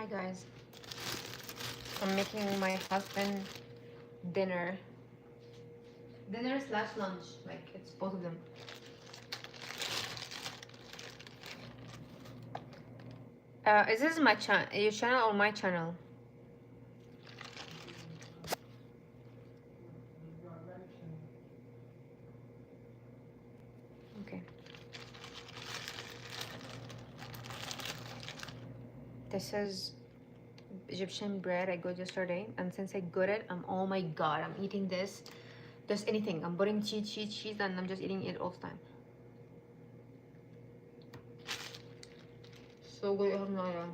Hi guys, I'm making my husband dinner slash lunch, like it's both of them. Is this my channel, your channel or my channel? Okay. This is Egyptian bread I got yesterday, and since I got it, oh my god, I'm eating this. Just anything. I'm putting cheese, and I'm just eating it all the time. So good, you have no idea.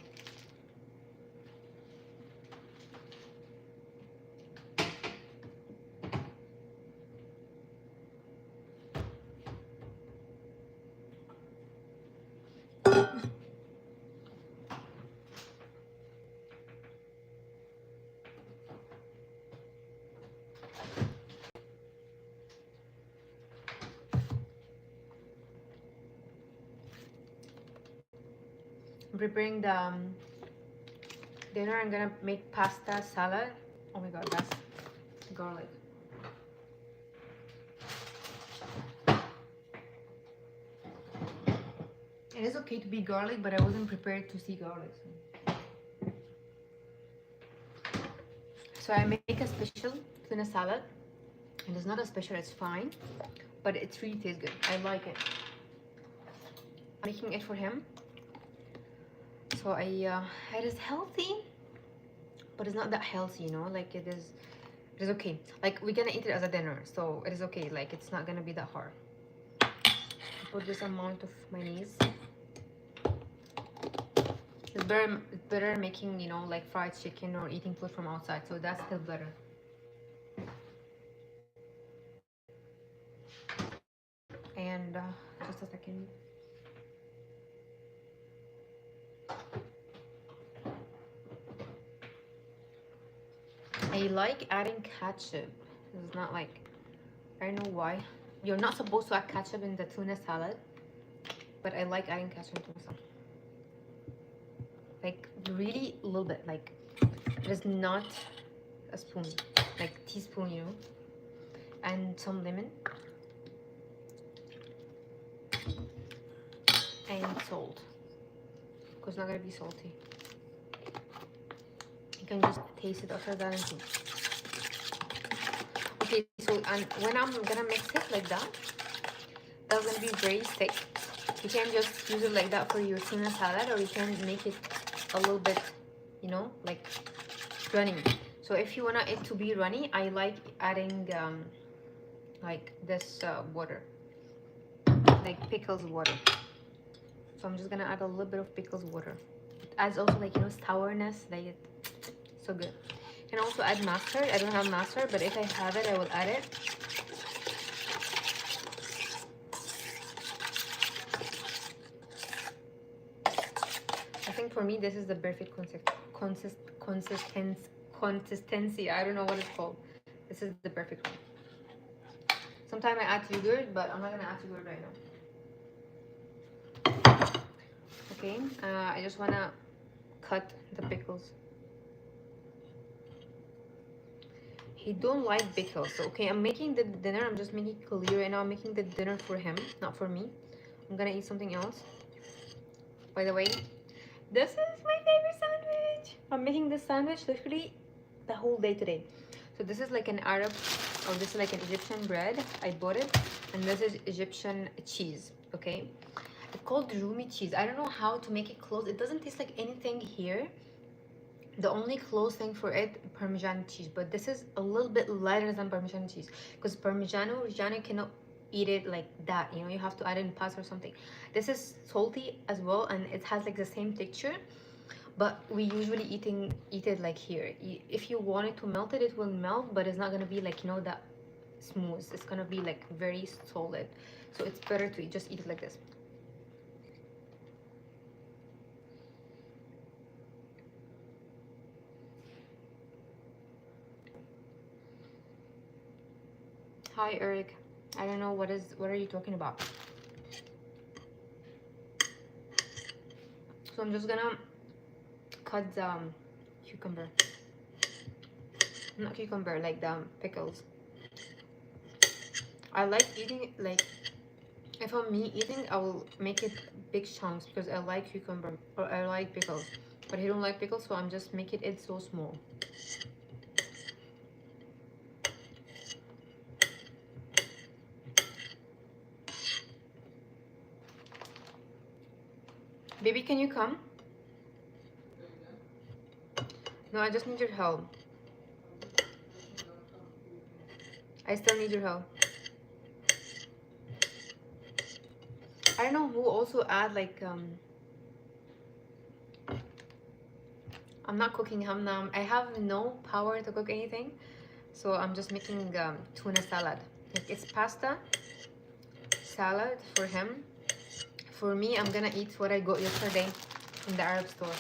I'm preparing the dinner. I'm gonna make pasta salad. Oh my god, that's garlic. It is okay to be garlic, but I wasn't prepared to see garlic. So I make a special tuna salad. And it's not a special, it's fine. But it really tastes good. I like it. I'm making it for him. So it is healthy, but it's not that healthy, you know, like it is okay. Like we're gonna eat it as a dinner, so it is okay. Like it's not gonna be that hard. Put this amount of mayonnaise. It's better making, you know, like fried chicken or eating food from outside, so that's still better. And just a second. I like adding ketchup. It's not like, I don't know why. You're not supposed to add ketchup in the tuna salad, but I like adding ketchup to myself. Like really a little bit, like it is not a spoon, like teaspoon, you know. And some lemon and salt, because it's not gonna be salty. You can just taste it after that and see. Okay, so and when I'm gonna mix it like that, that's gonna be very thick. You can just use it like that for your tuna salad, or you can make it a little bit, you know, like runny. So if you want it to be runny, I like adding like this water, like pickles water. So I'm just gonna add a little bit of pickles water. It adds also, like, you know, sourness, like it's so good. You can also add mustard. I don't have mustard, but if I have it, I will add it. I think for me this is the perfect consistency. I don't know what it's called. This is the perfect one. Sometimes I add yogurt, but I'm not gonna add yogurt right now. Okay, I just wanna cut the pickles. He don't like pickles. So, okay, I'm making the dinner. I'm just making it clear right now. I'm making the dinner for him, not for me. I'm gonna eat something else. By the way, this is my favorite sandwich. I'm making this sandwich literally the whole day today. So this is like an Arab, or this is like an Egyptian bread. I bought it, and this is Egyptian cheese. Okay, it's called Roomi cheese. I don't know how to make it close. It doesn't taste like anything here. The only close thing for it, Parmesan cheese, but this is a little bit lighter than Parmesan cheese, because Reggiano cannot eat it like that, you know. You have to add it in pasta or something. This is salty as well, and it has like the same texture, but we usually eat it like here. If you want it to melt it, it will melt, but it's not gonna be like, you know, that smooth. It's gonna be like very solid, so it's better to just eat it like this. Hi Eric, I don't know what are you talking about. So I'm just gonna cut the cucumber. Not cucumber, like the pickles. I like eating it like, if I'm me eating, I will make it big chunks because I like cucumber or I like pickles. But I don't like pickles, so I'm just making it so small. Baby, can you come? No, I just need your help. I still need your help. I don't know who also add like I'm not cooking ham nam. I have no power to cook anything, so I'm just making tuna salad. Like it's pasta salad for him. For me, I'm gonna eat what I got yesterday from the Arab store.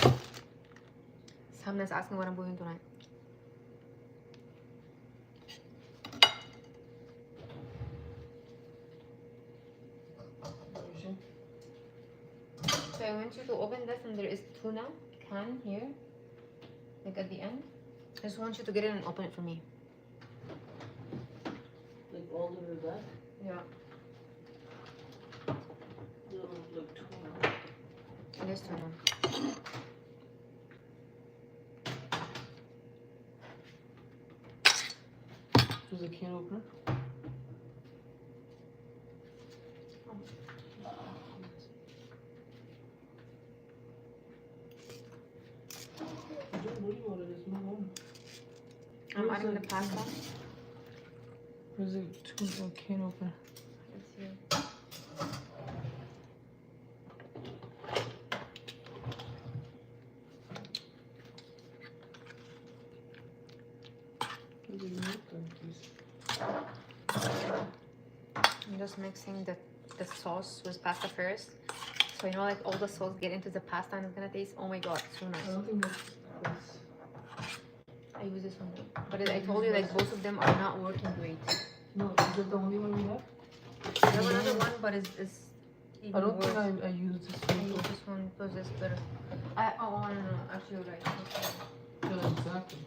So. Samna's asking what I'm doing tonight. So I want you to open this, and there is tuna can here, like at the end. I just want you to get it and open it for me. Like all the way back? Yeah. No, like tuna. It is tuna. Is it a can opener? I'm adding the pasta. Where's the tuna can opener? It's here. I'm just mixing the sauce with pasta first. So you know, like all the sauce get into the pasta and it's gonna taste, oh my god, so nice. I don't think that's I use this one, but I told you like both of them are not working great. No, is that the only one we have? I have another one, but it's even I don't worse. think I use this I one. use this one because it's better. Oh no, actually you're right. Okay. Yeah, exactly.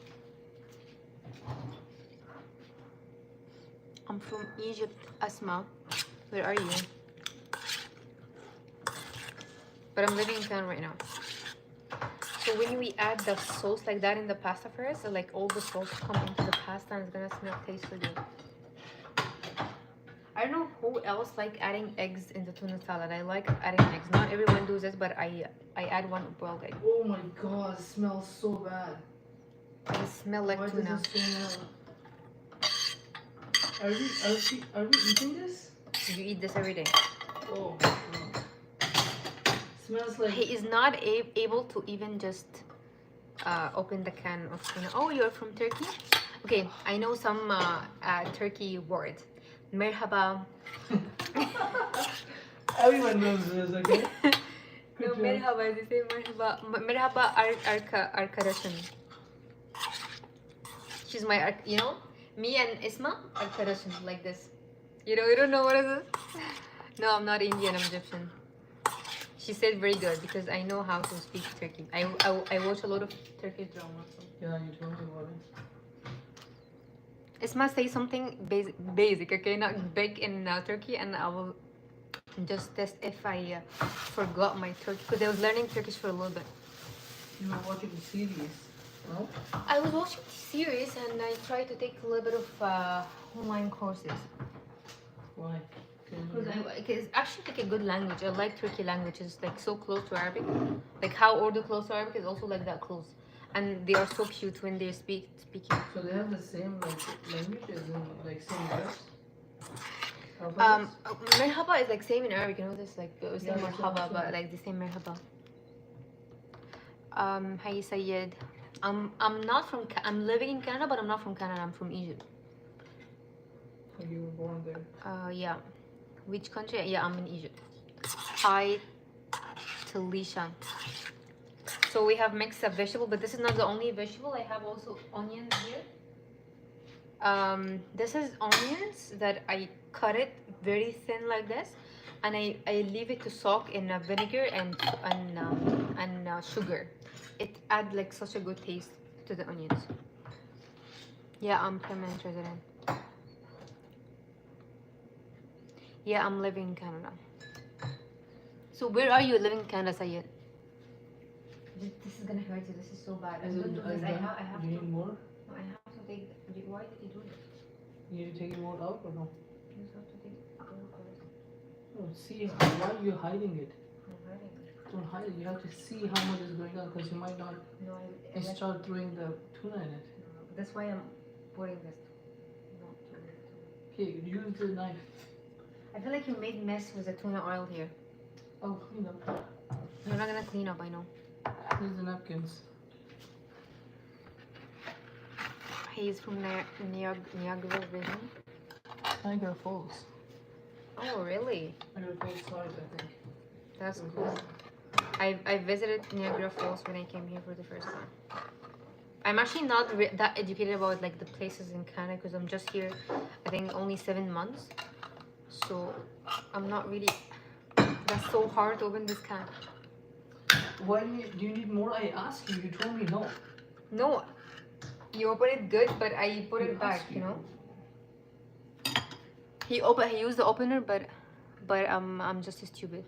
I'm from Egypt, Asma. Where are you? But I'm living in Canada right now. So when we add the sauce like that in the pasta first, so like all the sauce come into the pasta and it's gonna smell tasty good. I don't know who else like adding eggs in the tuna salad. I like adding eggs. Not everyone does this, but I add one boiled egg. Oh my god, it smells so bad. It smells like Why tuna. does it smell? Are we eating this? You eat this every day. Oh. Smells like. He is not able to even just open the can of tuna. Oh, you're from Turkey? Okay, I know some Turkey word. Merhaba. Everyone knows this, okay? No, merhaba. They say merhaba. Merhaba arkadaşım. She's my, you know, me and Isma arkadaşım, like this. You don't know what is this? No, I'm not Indian, I'm Egyptian. She said very good because I know how to speak Turkey. I watch a lot of Turkish dramas. So. Yeah, you told me about it. Isma say something basic, okay? Not big in Turkey, and I will just test if I forgot my Turkish because I was learning Turkish for a little bit. You were watching the series, no? I was watching the series and I tried to take a little bit of online courses. Why? Because it's actually like a good language. I like Turkey language. It's like so close to Arabic. Like how Urdu close to Arabic is also like that close. And they are so cute when they speaking. So they have the same like language as in like same words? Merhaba is like same in Arabic, you know this like same Yeah, marhaba, sure. but like the same merhaba. Hi Sayed. I'm not from I'm living in Canada, but I'm not from Canada. I'm from Egypt. You were born there. Yeah. Which country? Yeah, I'm in Egypt. Hi Talisha. So we have mixed a vegetable, but this is not the only vegetable. I have also onions here. This is onions that I cut it very thin like this, and I leave it to soak in vinegar and sugar. It adds like such a good taste to the onions. Yeah, I'm permanent resident. Yeah, I'm living in Canada. So where are you living in Canada, Sayed? This is gonna hurt you. This is so bad. Is it, are you done? I have Do you need more? No, I have to take. Why did you do this? You need to take it more out or no? You just have to take. No, see, why are you hiding it? I'm hiding it. Don't hide it. You have to see how much is going on because you might not No, start throwing the tuna in it. No, that's why I'm putting this. No, Okay, use the knife. I feel like you made mess with the tuna oil here. Oh, clean up. You're not gonna clean up, I know. Here's the napkins. He's from Niagara Vision. Niagara Falls. Oh, really? Niagara Falls side, I think. That's cool. I visited Niagara Falls when I came here for the first time. I'm actually not that educated about like the places in Canada because I'm just here, I think only 7 months. So I'm not really. That's so hard to open this can. Why do you need more? I asked you. You told me no. No, you open it good, but I put it back. You know. He used the opener, but I'm just stupid.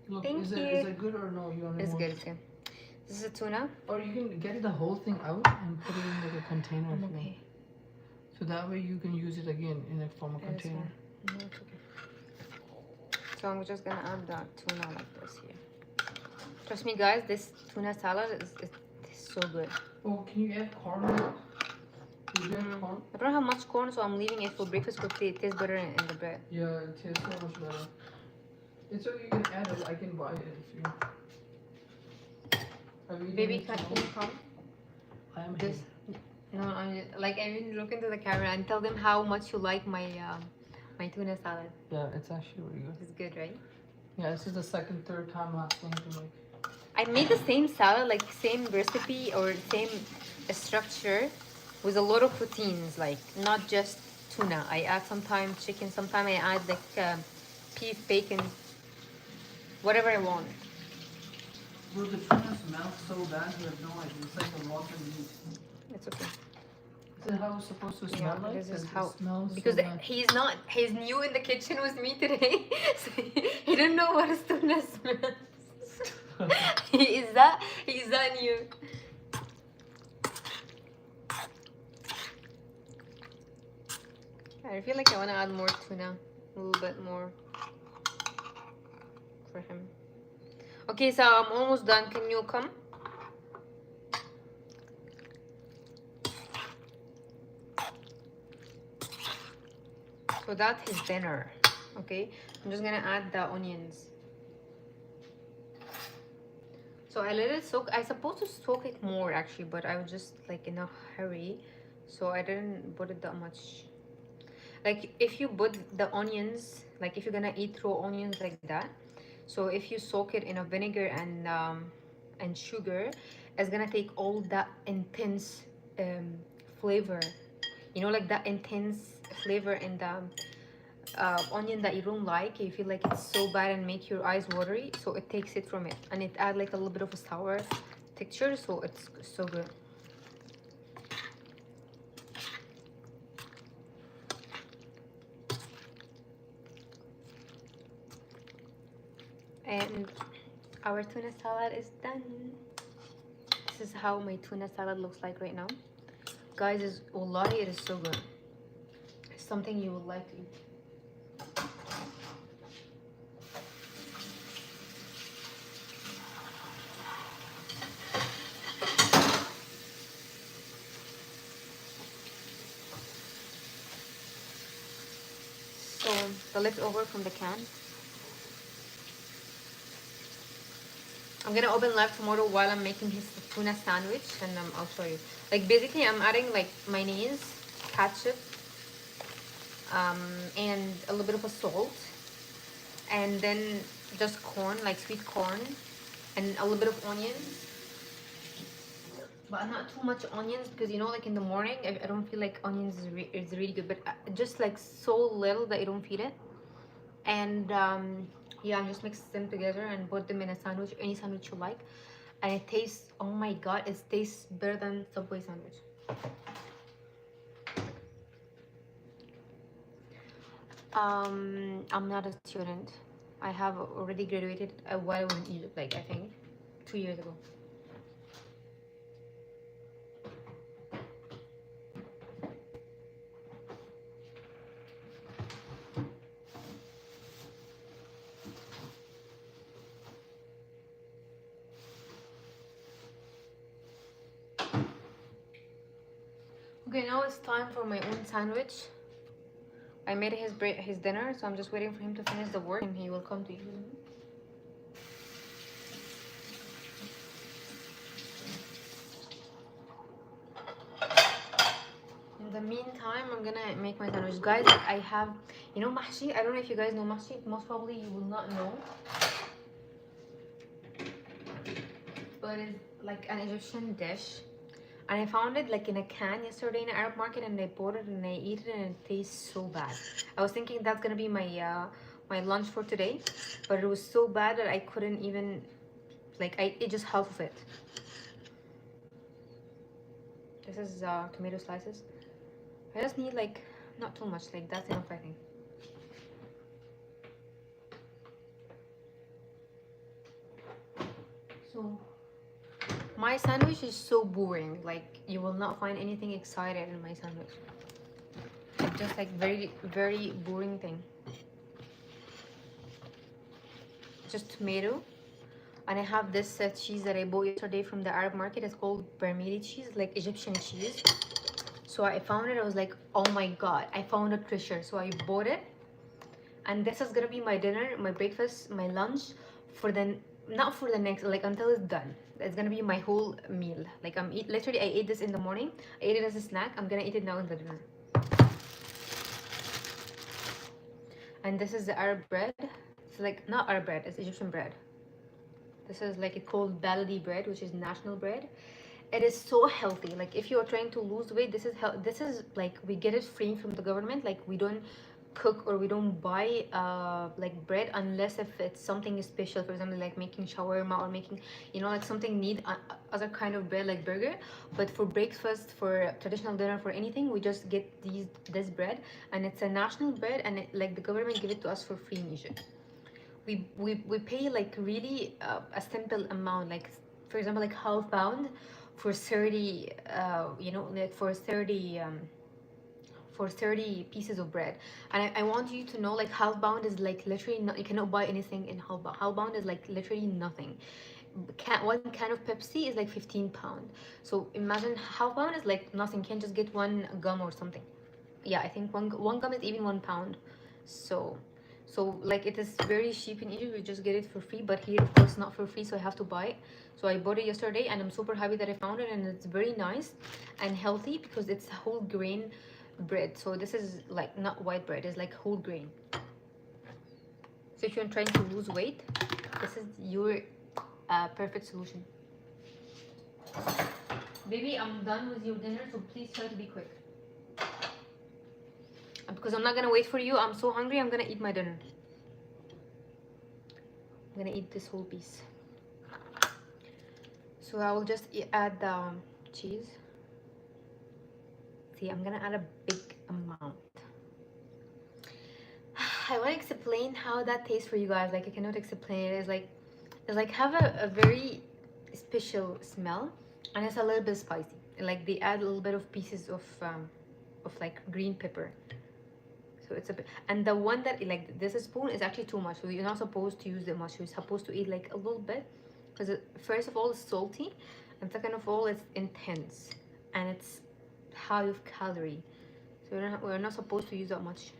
Look, Thank is you. it good or no? You want It's more? good. It's good. This is a tuna. Or you can get the whole thing out and put it in like a container. I'm if you want. okay. So that way you can use it again in a form of It is container. fine. No, it's okay. So I'm just gonna add that tuna like this here. Trust me, guys. This tuna salad is so good. Oh, can you add corn? Do you add corn? I don't have much corn, so I'm leaving it for breakfast because it tastes better in the bread. Yeah, it tastes so much better. It's okay, you can add it. I can buy it if you. Baby, can you come? I am This. No, I mean look into the camera and tell them how much you like my my tuna salad. Yeah, it's actually really good. It's good, right? Yeah, this is the third time asking to make. I made the same salad, like same recipe or same structure, with a lot of proteins, like not just tuna. I add sometimes chicken, sometimes I add like beef, bacon, whatever I want. Bro, the tuna smells so bad, you have no idea. It's like a rotten meat. It's okay. Is that how it's supposed to smell like? This is It how. smells Because so bad. he's new in the kitchen with me today, so he didn't know what a tuna smells. He's that new. I feel like I want to add more tuna, a little bit more for him. Okay, so I'm almost done. Can you come? So that's his dinner. Okay, I'm just gonna add the onions. So I let it soak. I supposed to soak it more actually, but I was just like in a hurry, so I didn't put it that much. Like if you put the onions, like if you're gonna eat raw onions like that, so if you soak it in a vinegar and sugar, it's gonna take all that intense flavor, you know, like that intense flavor in the onion that you don't like. You feel like it's so bad and make your eyes watery, so it takes it from it, and it add like a little bit of a sour texture, so it's so good. And our tuna salad is done. This is how my tuna salad looks like right now. Guys, wallahi, it is so good. It's something you would like to eat. So the leftover from the can. I'm gonna open live tomorrow while I'm making his tuna sandwich, and I'll show you. Like basically, I'm adding like mayonnaise, ketchup, and a little bit of a salt, and then just corn, like sweet corn, and a little bit of onions, but not too much onions because you know, like in the morning, I don't feel like onions is really good, but just like so little that you don't feel it. And yeah, just mix them together and put them in a sandwich, any sandwich you like, and it tastes, oh my god, it tastes better than Subway sandwich. I'm not a student. I have already graduated while I was in Egypt, like I think 2 years ago. Okay, now it's time for my own sandwich. I made his dinner, so I'm just waiting for him to finish the work and he will come to you. In the meantime, I'm gonna make my sandwich. Guys, like I have, you know, mahshi? I don't know if you guys know mahshi. Most probably you will not know. But it's like an Egyptian dish. And I found it like in a can yesterday in an Arab market, and I bought it and I ate it and it tastes so bad. I was thinking that's gonna be my my lunch for today, but it was so bad that I couldn't even, like, I ate just half of it. This is tomato slices. I just need like not too much, like that's enough I think. So my sandwich is so boring, like you will not find anything excited in my sandwich. It's just like very boring thing. Just tomato, and I have this cheese that I bought yesterday from the Arab market. It's called Bermeli cheese, like Egyptian cheese. So I found it, I was like, oh my god, I found a treasure. So I bought it, and this is gonna be my dinner, my breakfast, my lunch for the, not for the next, like until it's done. It's gonna be my whole meal. Like literally I ate this in the morning, I ate it as a snack, I'm gonna eat it now in the dinner. And this is the Arab bread. It's like not Arab bread, it's Egyptian bread. This is like, it called baladi bread, which is national bread. It is so healthy. Like if you're trying to lose weight, this is like, we get it free from the government. Like we don't cook or we don't buy like bread unless if it's something special, for example like making shawarma or making, you know, like something need other kind of bread like burger. But for breakfast, for traditional dinner, for anything, we just get this bread, and it's a national bread, and like the government give it to us for free in Egypt. We pay like really a simple amount, like for example like half pound for 30 you know, like for 30 pieces of bread. And I want you to know, like half pound is like literally not, you cannot buy anything in half pound. Half pound is like literally nothing. One can of Pepsi is like 15 pound. So imagine half pound is like nothing. You can just get one gum or something. Yeah, I think one gum is even 1 pound. So like it is very cheap in Egypt. We just get it for free, but here of course not for free, so I have to buy it. So I bought it yesterday, and I'm super happy that I found it, and it's very nice and healthy because it's whole grain bread. So this is like not white bread, it's like whole grain. So if you're trying to lose weight, this is your perfect solution. Baby, I'm done with your dinner, so please try to be quick. Because I'm not gonna wait for you. I'm so hungry, I'm gonna eat my dinner. I'm gonna eat this whole piece. So I will just add the cheese. See, I'm gonna add a big amount. I want to explain how that tastes for you guys. Like I cannot explain it. It's like have a very special smell, and it's a little bit spicy. Like they add a little bit of pieces of like green pepper. So it's a bit, and the one that like this spoon is actually too much. So you're not supposed to use that much. You're supposed to eat like a little bit, because first of all it's salty, and second of all it's intense, and it's high of calorie. So we're not supposed to use that much.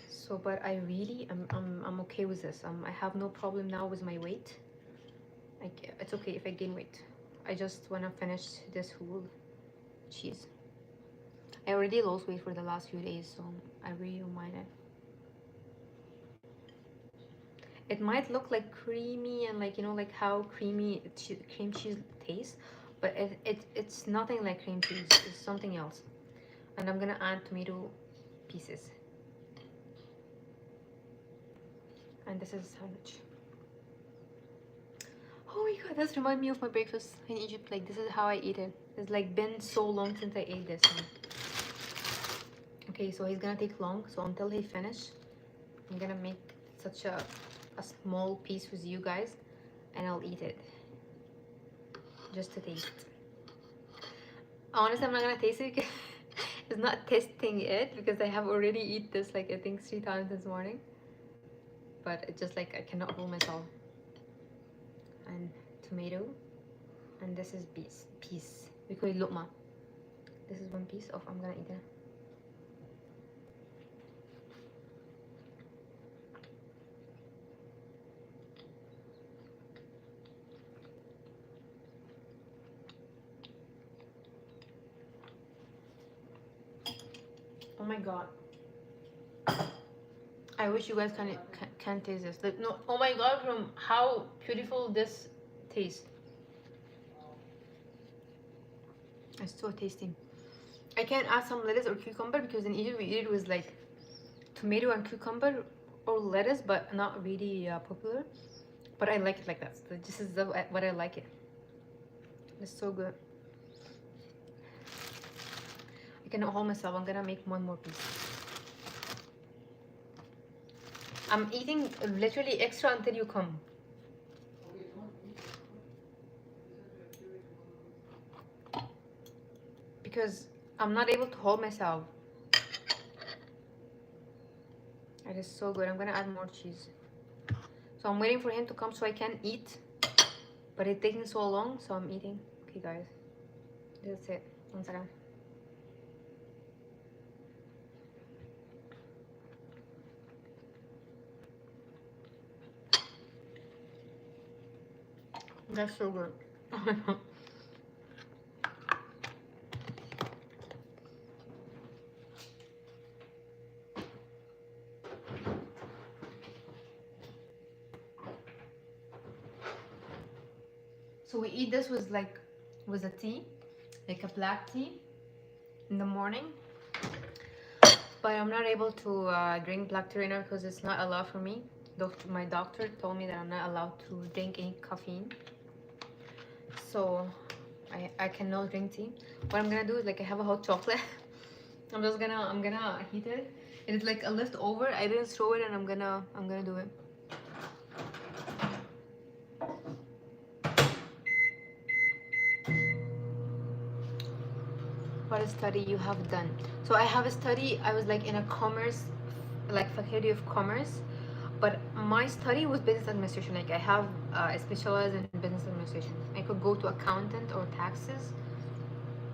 So, but I really I'm okay with this. I have no problem now with my weight. Like it's okay if I gain weight. I just want to finish this whole cheese. I already lost weight for the last few days, so I really don't mind it. It might look like creamy and like, you know, like how cream cheese tastes, but it's nothing like cream cheese. It's something else. And I'm gonna add tomato pieces. And this is how much. Oh my god, that's remind me of my breakfast in Egypt. Like, this is how I eat it. It's like been so long since I ate this one. Okay, so he's gonna take long. So until he finish, I'm gonna make such a small piece with you guys, and I'll eat it just to taste. Honestly, I'm not gonna taste it because it's not tasting it, because I have already eat this like I think 3 times this morning. But it's just like I cannot hold myself. And tomato, and this is piece. We call it lukma. This is one piece of. I'm gonna eat it. Oh my god. I wish you guys can taste this. Like, no, oh my god, from how beautiful this tastes. It's so tasty. I can add some lettuce or cucumber because in Egypt we eat it with like tomato and cucumber or lettuce, but not really popular. But I like it like that. So this is what I like it. It's so good. I cannot hold myself. I'm gonna make one more piece. I'm eating literally extra until you come. Because I'm not able to hold myself. It is so good. I'm gonna add more cheese. So I'm waiting for him to come so I can eat. But it's taking so long, so I'm eating. Okay, guys. That's it. 1 second. That's so good. So we eat this with a tea, like a black tea in the morning. But I'm not able to drink black tea right now because it's not allowed for me. My doctor told me that I'm not allowed to drink any caffeine. So I cannot drink tea. What I'm gonna do is like I have a hot chocolate. I'm gonna heat it. It's like a leftover. I didn't throw it, and I'm gonna do it. What a study you have done. So I have a study. I was like in a commerce, like faculty of commerce, but my study was business administration. Like I have I specialize in business administration. I could go to accountant or taxes,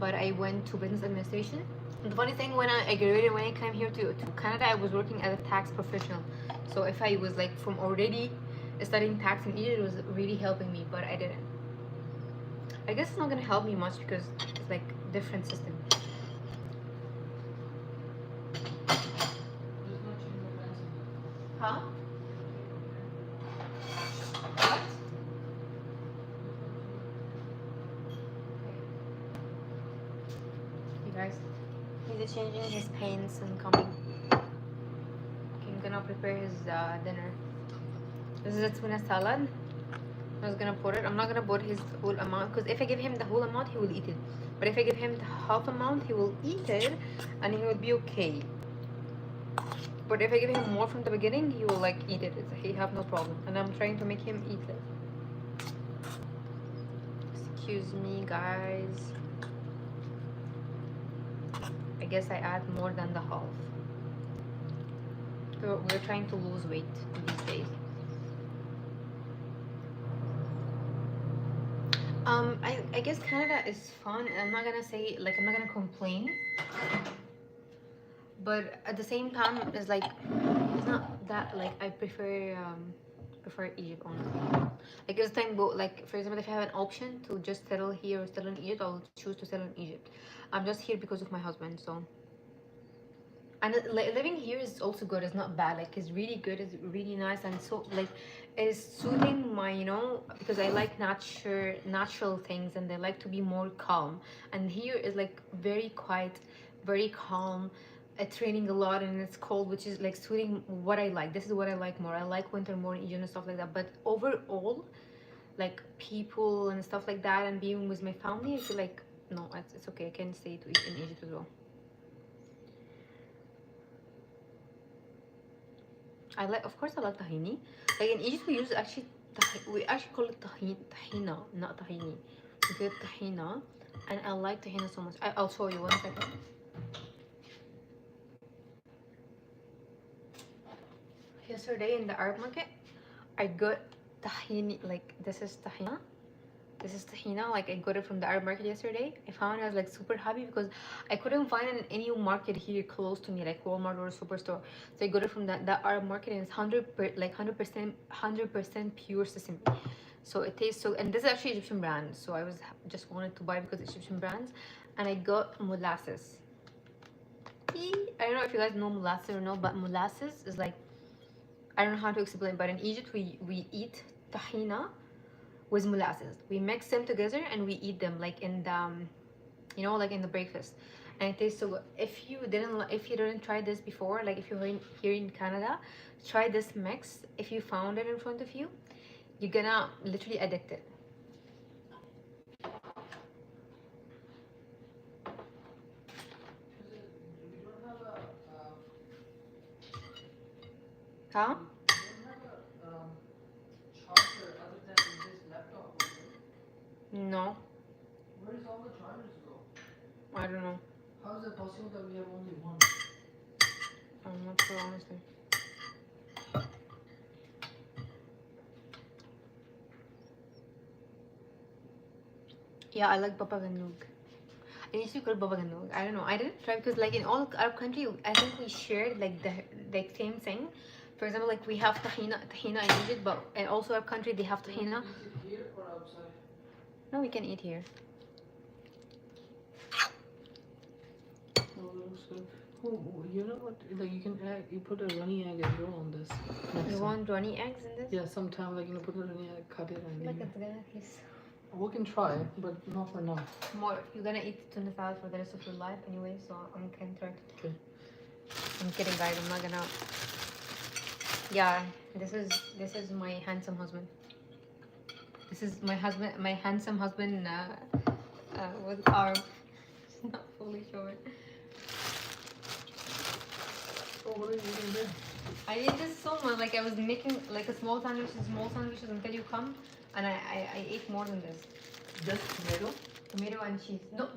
but I went to business administration. And the funny thing, when I graduated, when I came here to Canada, I was working as a tax professional. So if I was like from already studying tax in Egypt, it was really helping me, but I didn't. I guess it's not gonna help me much because it's like different system. Huh? What? You guys, he's changing his pants and coming. Okay, I'm gonna prepare his dinner. This is a tuna salad. I was gonna put it. I'm not gonna put his whole amount because if I give him the whole amount, he will eat it. But if I give him the half amount, he will eat it and he will be okay. But if I give him more from the beginning, he will like eat it. He have no problem. And I'm trying to make him eat it. Excuse me, guys. I guess I add more than the half. So we're trying to lose weight these days. I guess Canada is fun. I'm not gonna say like I'm not gonna complain, but at the same time it's like it's not that like I prefer Egypt honestly. Like this time go like for example if I have an option to just settle here or settle in Egypt, I'll choose to settle in Egypt. I'm just here because of my husband, so. And living here is also good. It's not bad. Like it's really good. It's really nice and so like it's soothing my because I like natural things and I like to be more calm. And here is like very quiet, very calm. It's raining a lot and it's cold, which is like suiting what I like. This is what I like more. I like winter more in Egypt and stuff like that. But overall, like people and stuff like that, and being with my family, I feel like no, it's okay. I can stay to in Egypt as well. I like, of course, I like tahini. Like in Egypt, we use actually, we actually call it tahina, not tahini. We call it tahina, and I like tahina so much. I'll show you 1 second. Yesterday in the Arab market, I got tahini. Like this is tahina. This is tahina. Like I got it from the Arab market yesterday. I found it. I was like super happy because I couldn't find it in any market here close to me, like Walmart or a superstore. So I got it from that Arab market, and it's 100% pure sesame. So it tastes so. And this is actually Egyptian brand. So I was just wanted to buy because it's Egyptian brands, and I got molasses. I don't know if you guys know molasses or no, but molasses is like, I don't know how to explain, but in Egypt we eat tahina with molasses. We mix them together and we eat them like in the, like in the breakfast, and it tastes so good. If you didn't try this before, like if you're here in Canada, try this mix. If you found it in front of you, you're gonna literally addict it. We don't have a Huh? charger other than this laptop. No, Where does all the chargers go? I don't know. How is it possible that we have only one? I'm not sure, honestly. Yeah, I like baba ganoush. I used to call baba ganoush. I don't know. I didn't try because like in all Arab country, I think we shared like the same thing. For example, like we have tahina in Egypt, but and also our country they have tahina. Is it here or outside? No, we can eat here. Oh, that looks good. Oh, you know what? Like you can add, you put a runny egg as well on this. You want runny eggs in this? Yeah, sometime like put a runny egg, cut it, and Look then at this. we can try, but not for now. More. You're gonna eat tuna salad for the rest of your life anyway, so I'm gonna try. Okay. I'm kidding, guys. I'm not gonna. Yeah, this is my handsome husband. This is my husband, my handsome husband, with arm. Not fully short. So what are you eating there? I ate this so much. Like I was making like a small sandwiches until you come, and I ate more than this. Just Tomato and cheese. No.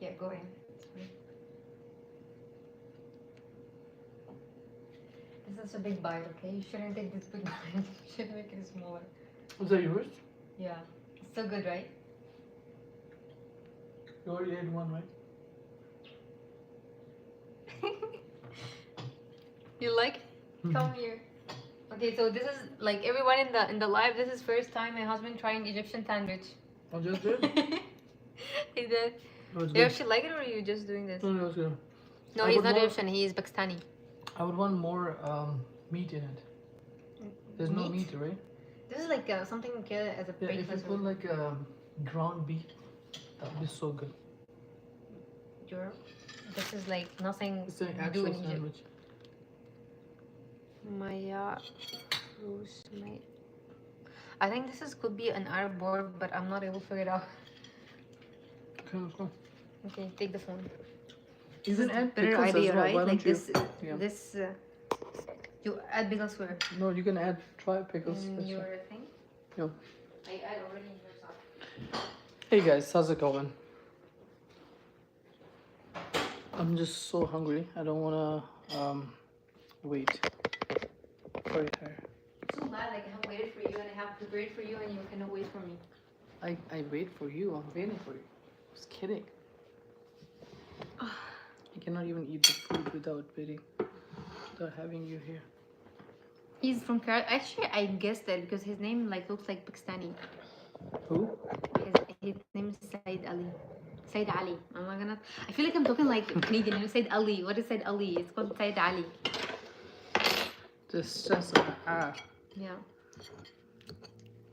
Yeah, go in. It's fine. This is a big bite, okay? You shouldn't take this big bite. You should make it smaller. Is that yours? Yeah. It's so good, right? You already ate one, right? You like it? Come here. Okay, so this is like everyone in the live. This is first time my husband trying Egyptian sandwich. I just did. He did. No, it's You good. actually like it, or are you just doing this? No, no, it's good. No, I he's would not more- Egyptian. He is Pakistani. I would want more meat in it. There's no meat, right? This is like something you get as a Yeah, if you breakfast. put like ground beef, that would be so good. This is like nothing It's an you do actual in Egypt. sandwich. I think this could be an Arab word, but I'm not able to figure it out. Okay, let's go. Okay, take the phone. You This can is add better pickles idea, as well. right? Why Like don't you? Yeah. this. You add pickles where? No, you can try pickles. In That's your fine. thing? No. I add already in your stuff. Hey guys, how's it going? I'm just so hungry. I don't wanna wait for it here. So bad, like I have waited for you and I have prepared for you and you cannot wait for me. I wait for you. I'm waiting for you. Just kidding. I cannot even eat the food without having you here. He's from Calgary. Actually, I guessed that because his name like looks like Pakistani. Who? His name is Said Ali. Said Ali. I'm not gonna. I feel like I'm talking like Canadian. You know, Said Ali. What is Said Ali? It's called Said Ali. This says Yeah.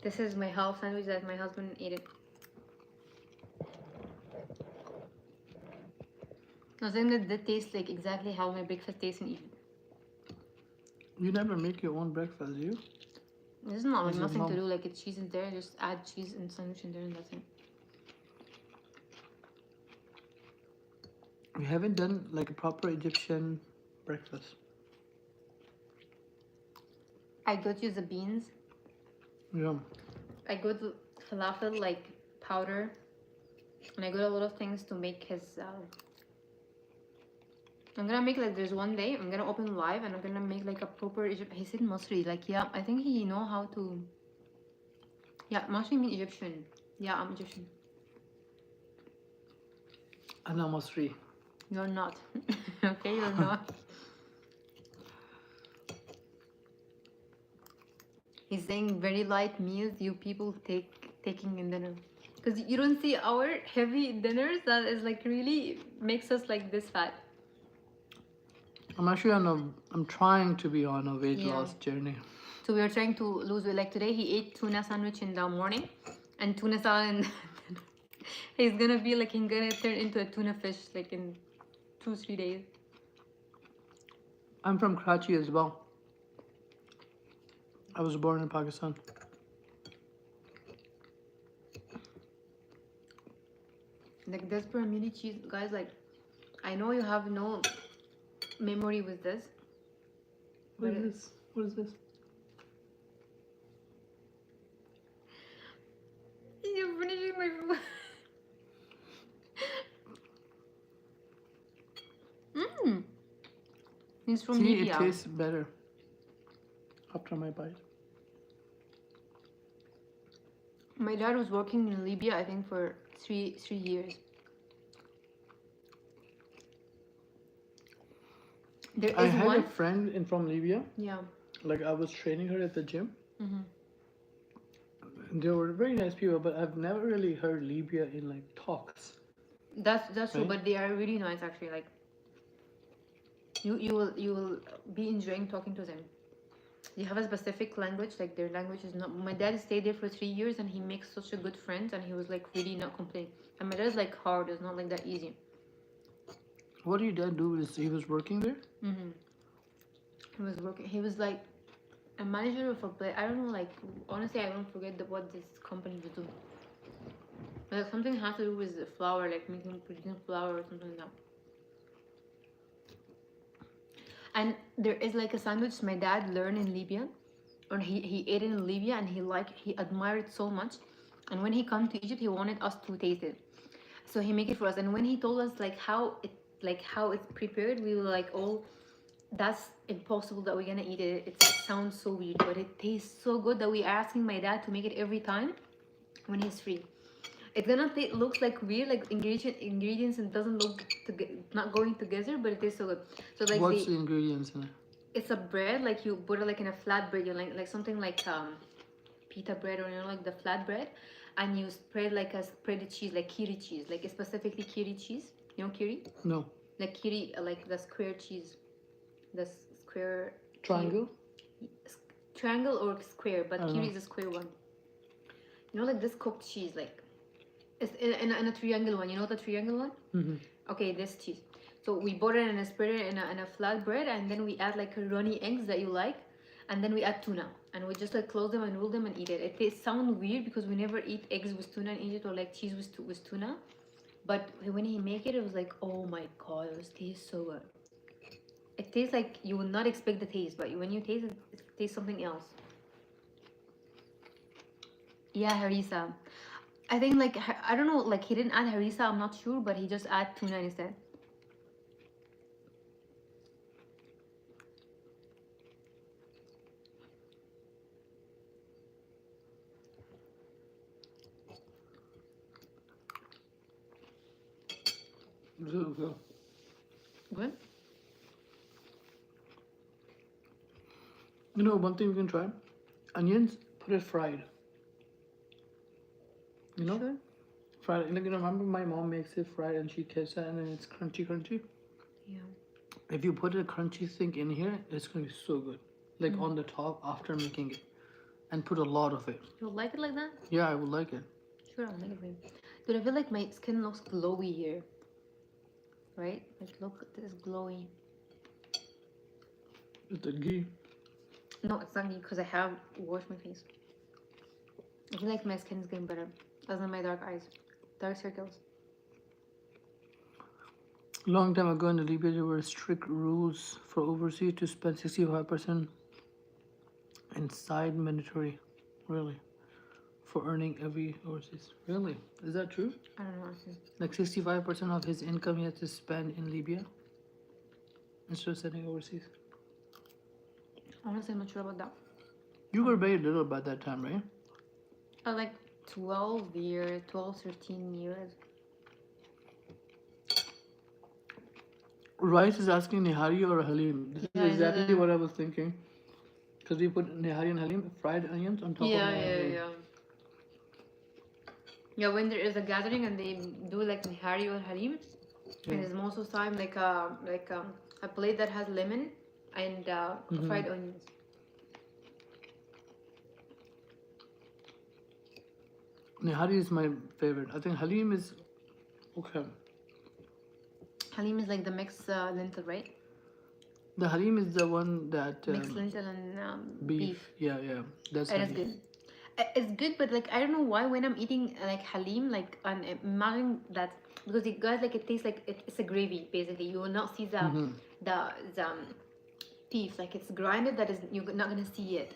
This is my half sandwich that my husband ate it. I think that that tastes like exactly how my breakfast tastes in Egypt. You never make your own breakfast, do you? There's not like Is your nothing to mom? do. Like it's cheese in there, just add cheese and sandwich in there, and that's it. We haven't done like a proper Egyptian breakfast. I got you the beans. Yeah. I got the falafel like powder, and I got a lot of things to make his. I'm gonna make like there's one day I'm gonna open live and I'm gonna make like a proper Egypt. He said Masri, like yeah, I think he know how to. Yeah, Masri mean Egyptian. Yeah, I'm Egyptian. Ana Masri. You're not. Okay, you're not. He's saying very light meals you people taking in dinner. Because you don't see our heavy dinners that is like really makes us like this fat. I'm actually I'm trying to be on a weight Yeah. loss journey. So we are trying to lose weight. Like today he ate tuna sandwich in the morning and tuna salad and he's gonna be like he's gonna turn into a tuna fish like in 2-3 days. I'm from Karachi as well. I was born in Pakistan. Like this pepperoni cheese, guys, like I know you have no memory with this. What is this? What is this? You're finishing my food. Mmm. It's from See, Libya. it tastes better after my bite. My dad was working in Libya, I think, for three years. There I is had one. a friend from Libya. Yeah. Like I was training her at the gym. Mm-hmm. They were very nice people, but I've never really heard Libya in like talks. That's true, Right? but they are really nice actually. Like you will be enjoying talking to them. They have a specific language, like their language is not. My dad stayed there for 3 years and he makes such a good friends and he was like really not complaining. And my dad is like hard, it's not like that easy. What did your dad do? He was working there? Mm-hmm. He was working. He was like a manager of a place. I don't know. Like honestly, I don't forget what this company was doing. But like, something has to do with the flour, like producing flour or something like that. And there is like a sandwich my dad learned in Libya, or he ate it in Libya, and he admired it so much. And when he come to Egypt, he wanted us to taste it. So he make it for us. And when he told us how it's prepared, we were like, oh, that's impossible that we're gonna eat it. It sounds so weird, but it tastes so good that we are asking my dad to make it every time when he's free. It's gonna looks like weird, like ingredients and doesn't look not going together, but it tastes so good. So like What's the ingredients in it? it's a bread, like you put it like in a flat bread, you like something like pita bread, or you know, like the flat bread, and you spread the cheese, like kiri cheese, like specifically kiri cheese. You know kiri? No. Like kiri, like the square cheese, the square Triangle? triangle or square, but I don't kiri know. is a square one. You know, like this cooked cheese, like it's in a triangle one. You know the triangle one? Mm-hmm. Okay, this cheese. So we bought it and spread it in a flat bread, and then we add like runny eggs that you like, and then we add tuna, and we just like close them and roll them and eat it. It tastes sound weird because we never eat eggs with tuna in Egypt, or like cheese with tuna. But when he make it, it was like, oh my god, it tastes so good. It tastes like you would not expect the taste, but when you taste it, it tastes something else. Yeah, harissa. I think like I don't know, like he didn't add harissa. I'm not sure, but he just add tuna instead. Good. Good. You know, one thing we can try? Onions, put it fried. You know? Sure. Fried. Like, you know, remember my mom makes it fried and she tastes it and then it's crunchy. Yeah. If you put a crunchy thing in here, it's gonna be so good. Like on the top after making it. And put a lot of it. You like it like that? Yeah, I would like it. Sure, I'll make it for you. Dude, I feel like my skin looks glowy here. right? Like look at this glowy. It's the ghee. No, it's not me because I have washed my face. I feel like my skin's getting better. Other than my dark eyes, dark circles. Long time ago in Libya, there were strict rules for overseas to spend 65% inside mandatory. Really? For earning every overseas. Really? Is that true? I don't know. Actually. Like 65% of his income he had to spend in Libya instead of sending overseas. Honestly, I'm not sure about that. You were very little by that time, right? Like 12 years, 12, 13 years. Rice is asking Nihari or Halim. This Yeah, is exactly what I was thinking. Because we put Nihari and Halim, fried onions on top of Nihari. Yeah. Yeah, when there is a gathering and they do like Nihari or Halim, and it's most of the time like a plate that has lemon and fried onions. Nihari is my favorite. I think Halim is okay. Halim is like the mixed lentil, right? The Halim is the one that Mixed lentil and beef. Yeah, that's It is Halim. good. It's good, but like I don't know why when I'm eating like Halim, like and imagining that because it guys like it tastes like it's a gravy basically. You will not see the beef like it's grinded. That is you're not gonna see it.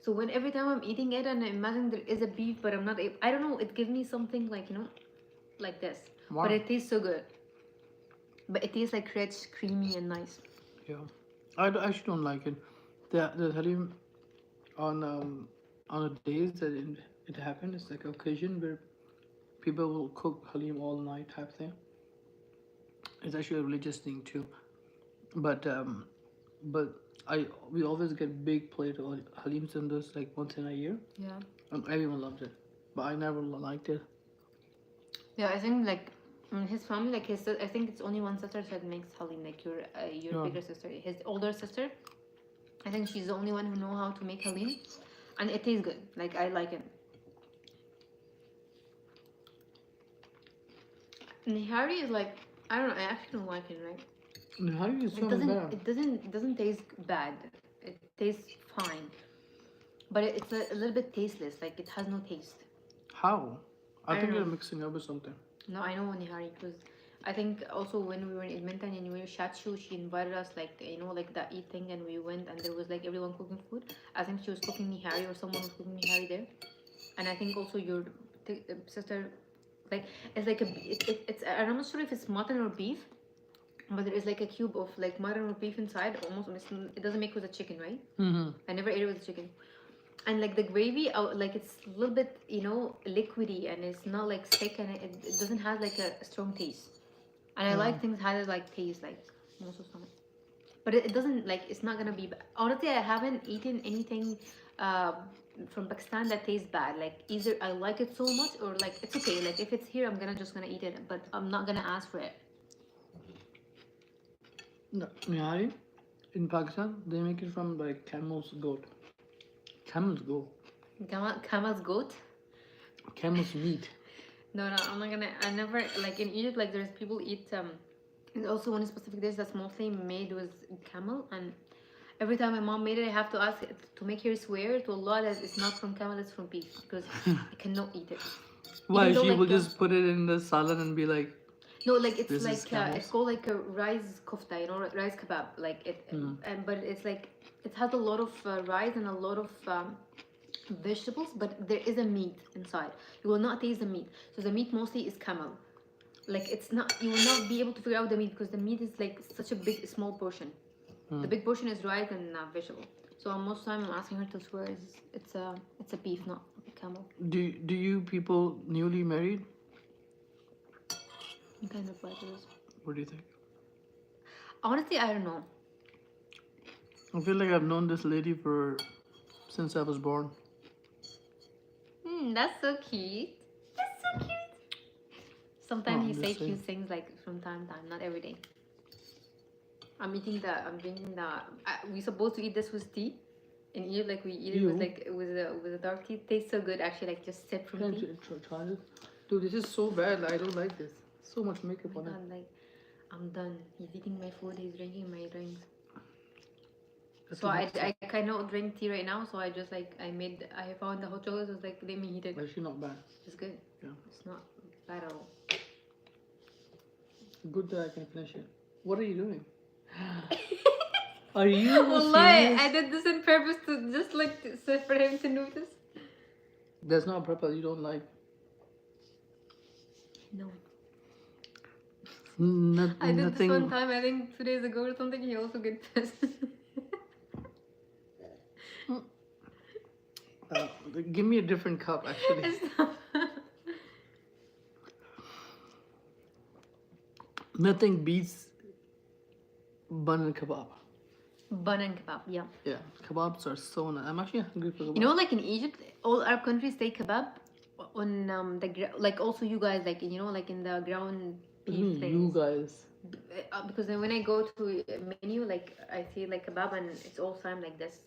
So when every time I'm eating it and I imagine there is a beef, but I'm not. I don't know. It gives me something like like this. Wow. But it tastes so good. But it tastes like rich, creamy, and nice. Yeah, I actually don't like it. The Halim on the days that it happened, it's like an occasion where people will cook Halim all night type thing. It's actually a religious thing too. But we always get big plate of Halim Sundas like once in a year. Yeah. And everyone loves it, but I never liked it. Yeah, I think like his family, like I think it's only one sister that makes Halim, like your bigger sister. His older sister, I think she's the only one who know how to make Halim, and it tastes good. Like I like it. Nihari is like I don't know. I actually don't like it. Right? Nihari is so It doesn't. bad. It doesn't taste bad. It tastes fine, but it's a little bit tasteless. Like it has no taste. How? I I think don't you're know. mixing up with something. No, I know Nihari because I think also when we were in Edmonton and we were Shachu, she invited us like like that eat thing and we went and there was like everyone cooking food. I think she was cooking Nihari or someone was cooking Nihari there, and I think also your sister, like it's like it's I'm not sure if it's mutton or beef, but there is like a cube of like mutton or beef inside. Almost it doesn't make with a chicken, right? Mm-hmm. I never ate it with chicken. And like the gravy, like it's a little bit, liquidy and it's not like thick and it doesn't have like a strong taste. And I like things have like taste like most of the time. But it doesn't like it's not gonna be bad. Honestly, I haven't eaten anything from Pakistan that tastes bad. Like either I like it so much or like it's okay. Like if it's here, I'm just gonna eat it, but I'm not gonna ask for it. No, Nihari in Pakistan they make it from like camel's goat. Camel's goat. Camel's goat. Camel's meat. No, I'm not gonna. I never like in Egypt. Like there's people eat. There's also one specific dish that's mostly made with camel, and every time my mom made it, I have to ask it to make her swear to Allah that it's not from camel, it's from beef because I cannot eat it. Why Even though, she like, will just put it in the salad and be like, no, like it's This is like camels? it's called like a rice kofta, rice kebab. Like it, and but it's like it has a lot of rice and a lot of vegetables, but there is a meat inside. You will not taste the meat. So the meat mostly is camel. Like it's not. You will not be able to figure out the meat because the meat is like such a small portion. The big portion is rice and vegetable. So most of the time I'm asking her to swear it's a beef, not a camel. do you people newly married? What kind of like this? What do you think? Honestly, I don't know. I feel like I've known this lady since I was born. That's so cute. That's so cute. Sometimes Oh, he say just saying. cute things like from time to time, not every day. I'm drinking the. We supposed to eat this with tea. In Egypt, like we eat it with Ew. with a dark tea. It tastes so good, actually. Like just sip from Can tea. you try this? Dude, this is so bad. I don't like this. So much makeup Oh on my it. God, like I'm done. He's eating my food. He's drinking my drinks. That's So enough. I cannot drink tea right now. So I just like I found the hot chocolate. I was like, let me heat it. Actually, not bad. It's good. Yeah. It's not bad at all. Good that I can finish it. What are you doing? Are you Wallahi, serious? I did this on purpose to just like so for him to notice. There's no purpose. You don't like. No. Nothing. I did this one time, I think 2 days ago or something. He also get pissed. Give me a different cup, actually. It's not- Nothing beats bun and kebab. Bun and kebab, yeah. Yeah, kebabs are so nice. I'm actually hungry for kebab. You know, like in Egypt, all Arab countries say kebab on like also you guys like you know like in the ground beef you things. guys. Because then when I go to a menu, like I see like kebab and it's all time like this.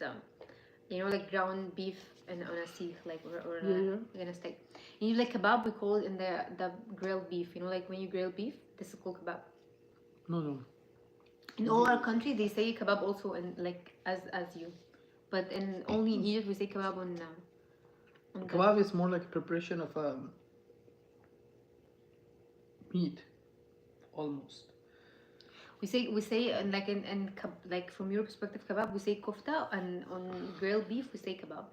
You know, like ground beef and on a steak, like or in a steak. And you like kebab, we call it in the grilled beef. You know, like when you grill beef, this is called kebab. No. In all our country, they say kebab also, and like as you, but in only in Egypt we say kebab on Kebab is more like a preparation of meat, almost. We say like like from your perspective kebab, we say kofta, and on grilled beef we say kebab.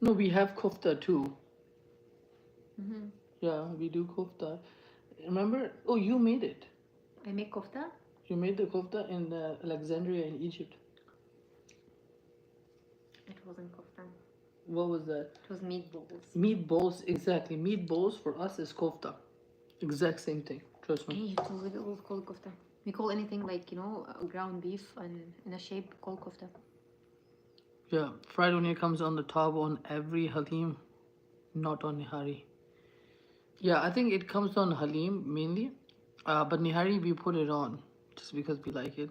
No, we have kofta too. Mm-hmm. Yeah, we do kofta. Remember? Oh, you made it. I make kofta. You made the kofta in Alexandria in Egypt. It wasn't kofta. What was that? It was meatballs. Meatballs, exactly. Meatballs for us is kofta. Exact same thing. Trust me. Hey, you told it was called kofta. We call anything like ground beef and in a shape called kofta. Yeah, fried onion comes on the top on every halim, not on nihari. Yeah, I think it comes on halim mainly, but nihari we put it on just because we like it.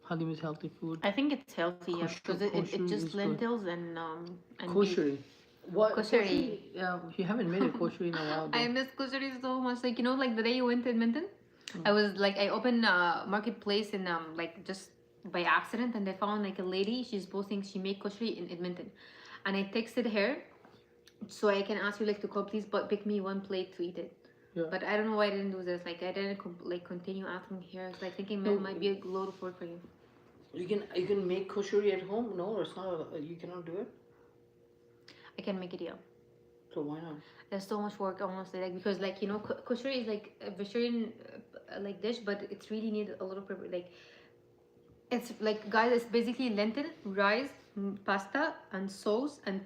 Halim is healthy food. I think it's healthy, yeah, because it Kosher just is lentils and Kosheri. beef. What? Kosheri. Yeah, you haven't made a kosheri in a while. I Though. miss kosheri so much. Like like the day you went to Edmonton, I was like I opened a marketplace in like just by accident, and I found like a lady. She's posting she made kosheri in Edmonton, and I texted her, so I can ask you like to call please, but pick me one plate to eat it. Yeah. But I don't know why I didn't do this. Like I didn't like continue asking her. It's like thinking it might be a load of work for you. You can make kosheri at home. No, it's not. You cannot do it. I can make it, yeah. So why not? There's so much work, honestly, like because like kosheri is like a vegetarian like dish, but it's really need a lot of like it's like guys, it's basically lentil, rice, pasta, and sauce, and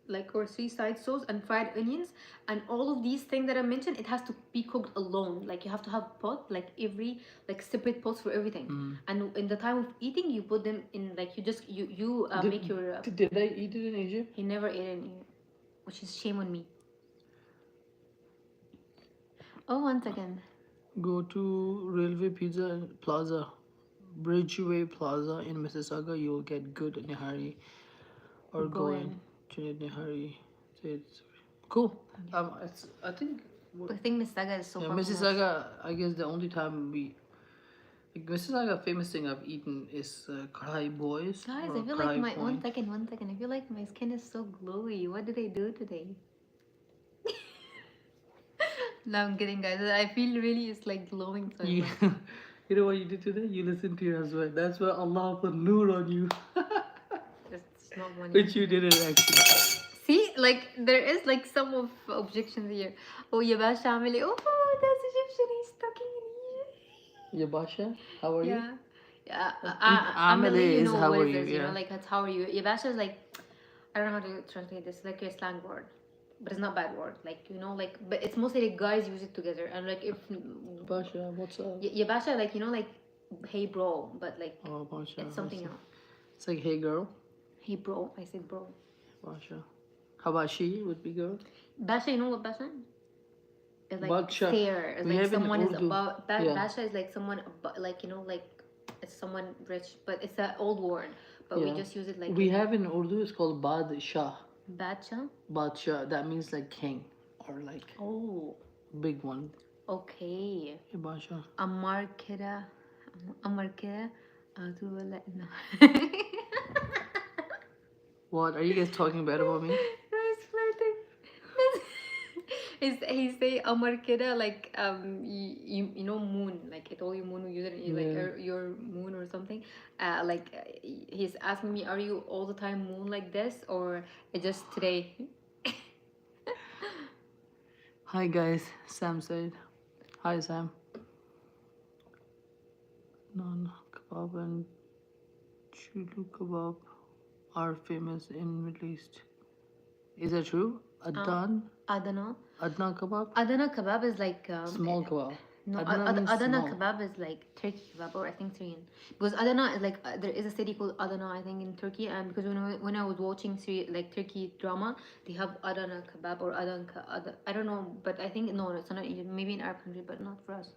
like or three side sauce, and fried onions, and all of these things that I mentioned. It has to be cooked alone. Like you have to have pot, like every like separate pots for everything. And in the time of eating, you put them in like you just you make your. Did I eat it in Egypt? He never ate it in Egypt, which is shame on me. Oh, 1 second. Go to Railway Pizza Plaza, Bridgeway Plaza in Mississauga. You will get good nihari. Or go in to nihari. It's cool. I think. I think Mississauga is so. Yeah, popular. Mississauga. I guess the only time Mississauga famous thing I've eaten is Kadai Boys. Guys, I feel like my 1 second. I feel like my skin is so glowy. What did I do today? No, I'm kidding, guys. I feel really it's like glowing. So you know what you did today? You listened to your husband. That's why Allah put nur on you. It's not one. Which you didn't actually. See, like there is like some of objections here. Oh, Yabash family. Oh, that's Egyptian. He's talking in Egypt. Yabasha, how are you? Yeah. Amele is how are you? You know, like that's how are you. Yabasha is like I don't know how to translate this. Like a slang word. But it's not bad word, like but it's mostly like guys use it together, and like if Basha, what's up? Yabasha, like like hey bro, but like Basha, it's something else. It's like hey girl. Hey bro, I said bro. Basha. How about she would be girl? Basha, you know what Basha? It's like Baksha. stare. It's We like someone is Urdu. above. Basha is like someone like like it's someone rich, but it's an old word. But we just use it like we have in Urdu. It's called Badshah. Badshah? Badshah, that means like king or like oh big one. Okay. يا باشا. أمر كده أمر كده أقول لا no. What are you guys talking bad about me? No, he's flirting. He say Amar Kida like you know moon, like I told you moon usually like Yeah. your moon or something. He's asking me, are you all the time moon like this or just today? Hi guys, Sam said. Hi Sam. Naan kebab and chulu kebab are famous in Middle East. Is that true? Adana. Adnan kebab? Adana kebab is like Small kebab. no, Adnan means Adana small. kebab is like Turkey kebab, or I think Syrian. Because Adana is like there is a city called Adana, I think, in Turkey. And because when I was watching like Turkey drama, they have Adana kebab or I don't know, but I think no, it's not Egypt. Maybe in Arab country, but not for us.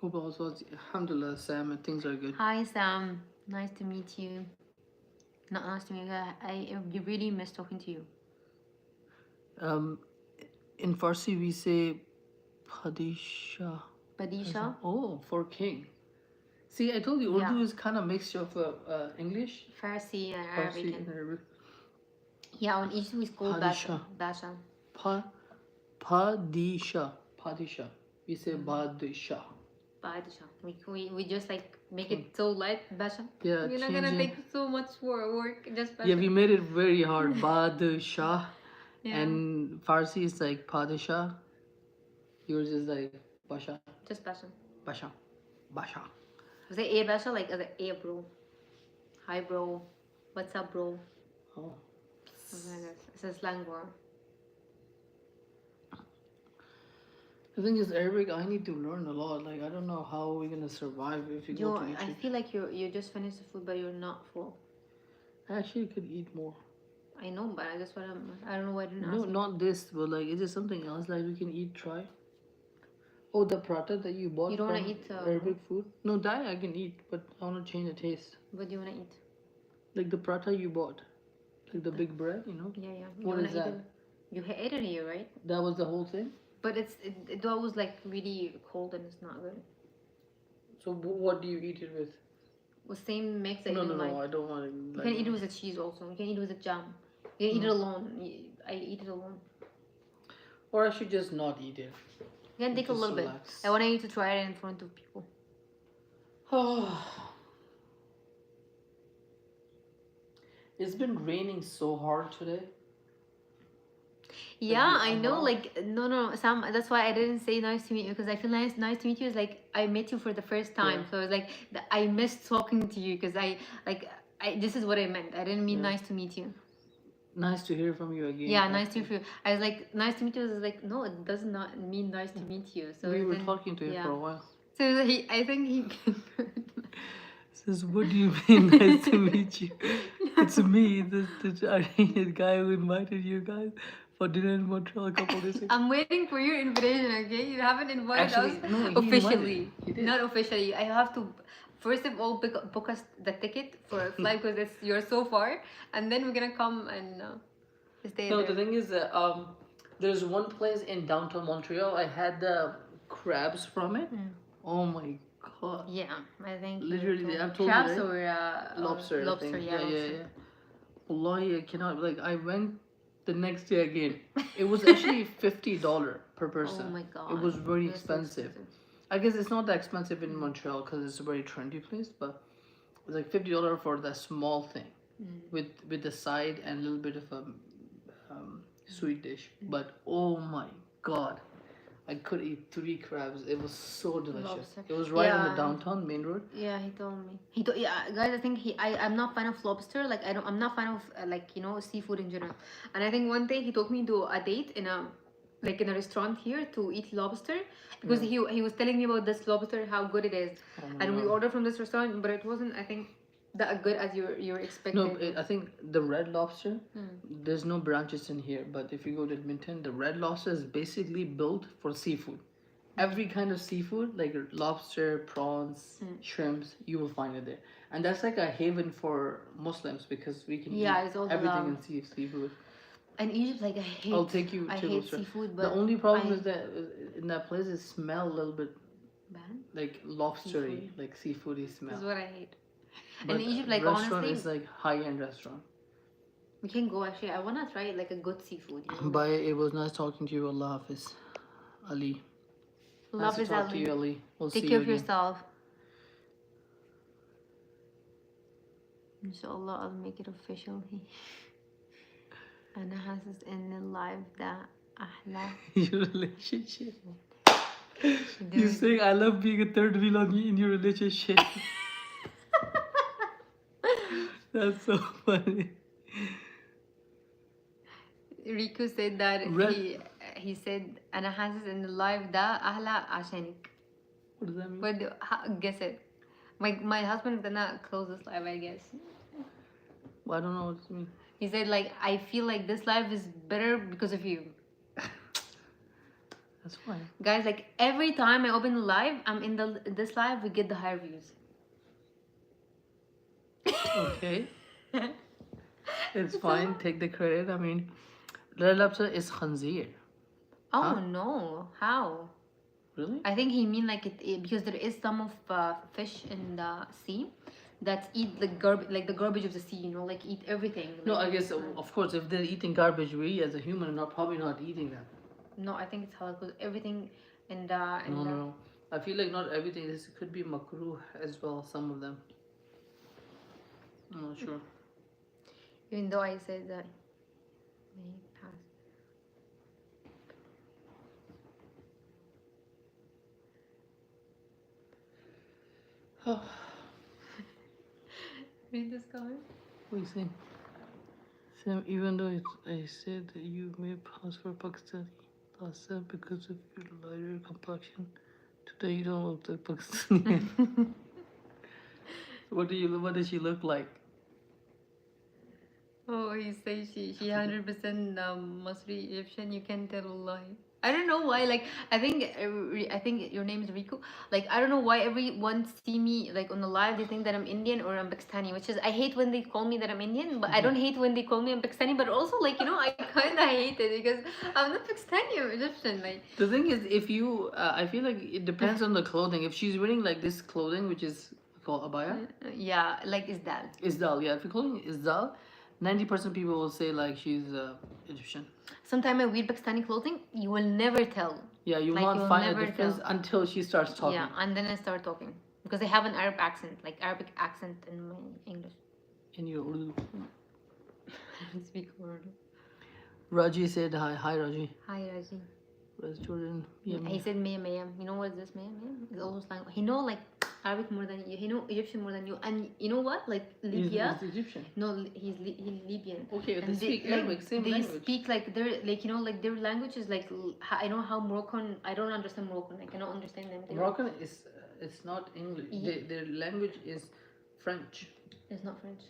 Hope also, alhamdulillah, Sam, and things are good. Hi Sam, nice to meet you. Not nice to meet you. I really miss talking to you. In Farsi, we say Padishah. Badisha. Oh, for king. See, I told you, Urdu Yeah. is kind of mixture of English, Farsi and Arabic. Farsi, and Arabic. Yeah, in Egypt we call Padishah. Basha. Padishah. Padishah. We say Badishah. Badisha. We just like make it so light, Basha. Yeah, We're not gonna change take so much for work, just Basha. Yeah, we made it very hard. Badishah. Yeah. And Farsi is like Padishah. Yours is like Basha. Just Basha. Basha. Basha. Was it A Basha? Like as a bro. Hi bro. What's up bro? Oh. Something like that. It's a slang word. The thing is, Arabic, I need to learn a lot. Like, I don't know how we're gonna survive if you go to Egypt. I feel like you just finished the food, but you're not full. I actually could eat more. I know, but I just wanna. I don't know why I didn't ask. No, not this, but like, is there something else like we can eat? Try. Oh, the prata that you bought. You don't from wanna eat Arabic food? No, that I can eat, but I wanna change the taste. What do you wanna eat? Like the prata you bought, like the big bread, you know. Yeah, yeah. What is that? You ate it here, right? That was the whole thing. But it was like really cold and it's not good. So what do you eat it with? With same mix that No, you no, like. no. I don't want it. You can eat it with the cheese also. You can eat it with the jam. You can eat it alone. I eat it alone. Or I should just not eat it. You can take a little bit. I want you to try it in front of people. It's been raining so hard today. Yeah, I know. Like no, Sam. That's why I didn't say nice to meet you, because I feel nice to meet you is like I met you for the first time. Yeah. So it's like I missed talking to you because I this is what I meant. I didn't mean nice to meet you. Nice to hear from you again. Yeah, nice to meet you. I was like nice to meet you. I was like no, it does not mean nice to meet you. So we were talking to him for a while. So I think he says, "What do you mean nice to meet you? It's me, the Iranian guy who invited you guys for dinner in Montreal a couple days ago." I'm waiting for your invitation, okay? You haven't invited us officially. Not officially. I have to first of all book us the ticket for a flight because you're so far, and then we're gonna come and stay there. The thing is that there's one place in downtown Montreal. I had the crabs from it. Oh my god. Yeah, I think literally I've told crabs you, right? or lobster. Lobster, yeah. Wallahi, I cannot. Like, I went the next day again. It was actually $50 per person. Oh my god. It was very expensive. I guess it's not that expensive in Montreal because it's a very trendy place, but it's like $50 for the small thing with the side and a little bit of a sweet dish. But oh my god, I could eat 3 crabs. It was so delicious. Lobster. It was right on the downtown main road. Yeah, he told me. Guys, I think I'm not fan of lobster. Like I'm not fan of seafood in general. And I think one day he took me to a date in a restaurant here to eat lobster because he was telling me about this lobster, how good it is. And we ordered from this restaurant, but it wasn't, I think, that good as you're expecting. No, I think the red lobster, there's no branches in here, but if you go to Edmonton, the red lobster is basically built for seafood. Every kind of seafood, like lobster, prawns, shrimps, you will find it there. And that's like a haven for Muslims because we can eat it's all everything in seafood. And Egypt, like I I'll take you I to a hate restaurant. seafood, The but only problem I is that in that place it smell a little bit man, like lobstery, seafood. like seafoody This smell. is what I hate. But And Egypt, the like restaurant honestly, is like high-end restaurant. we can go actually. I wanna try like a good seafood. You know, Bye. It was nice talking to you. Allah Hafiz. Ali. Nice love to is talk to Ali. you, Ali. We'll Take see care you of again. yourself. Inshallah, I'll make it official. أنا حاسس إن اللايف ده أحلى. Your relationship. Do You it. saying I love being a third wheel on you in your relationship. That's so funny. Riku said that he said أنا حاسس إن اللايف ده أحلى عشانك. What does that mean? But guess it. My husband gonna close this live, I guess. Well, I don't know what this means. He said like I feel like this live is better because of you. That's fine. Guys, like every time I open the live, I'm in this live, we get the higher views. Okay. It's fine. Take the credit. I mean, Red Lobster is khanzir. Oh Huh? no, how? Really? I think he mean like it because there is some of fish in the sea that eat the garbage of the sea, you know, like eat everything. No, like, I guess of course if they're eating garbage, we as a human are probably not eating that. No, I think it's halal because everything in the No. I feel like not everything. This could be makruh as well. Some of them. I'm not sure. Even though I said that may pass. Read this comment. What are you saying? Sam, even though I said that you may pass for Pakistani last time because of your lighter complexion, today you don't look like Pakistani. What does she look like? Oh, he says she 100% Masri Egyptian. You can tell Allah. I don't know why. Like I think your name is Riku. Like I don't know why everyone see me like on the live. They think that I'm Indian or I'm Pakistani. Which is I hate when they call me that I'm Indian, but I don't hate when they call me I'm Pakistani. But also like you know I kind of hate it because I'm not Pakistani. I'm Egyptian. Like The thing is, if you, I feel like it depends on the clothing. If she's wearing like this clothing, which is called abaya, yeah, like Isdal. Isdal. Yeah, if you're calling it Isdal, 90% people will say like she's Egyptian. Sometimes I wear Pakistani clothing, you will never tell. Yeah, you will Like, not you'll find a never difference tell. until she starts talking. Yeah, and then I start talking because I have an Arab accent, like Arabic accent in my English. In your Urdu. I speak Urdu. Raji said hi. Hi, Raji. Hi, Raji. Where's Jordan? Yeah, He said Maya Maya. You know what is this Maya Maya? It's almost like he know like Arabic more than you. He know Egyptian more than you. And you know what? Like Libya. He's Egyptian. No, he's Libyan. Okay, they And speak like, Arabic, same they language. speak like their like you know like their language is like I know how Moroccan. I don't understand Moroccan. I cannot understand them. Moroccan is it's not English. Their language is French. It's not French.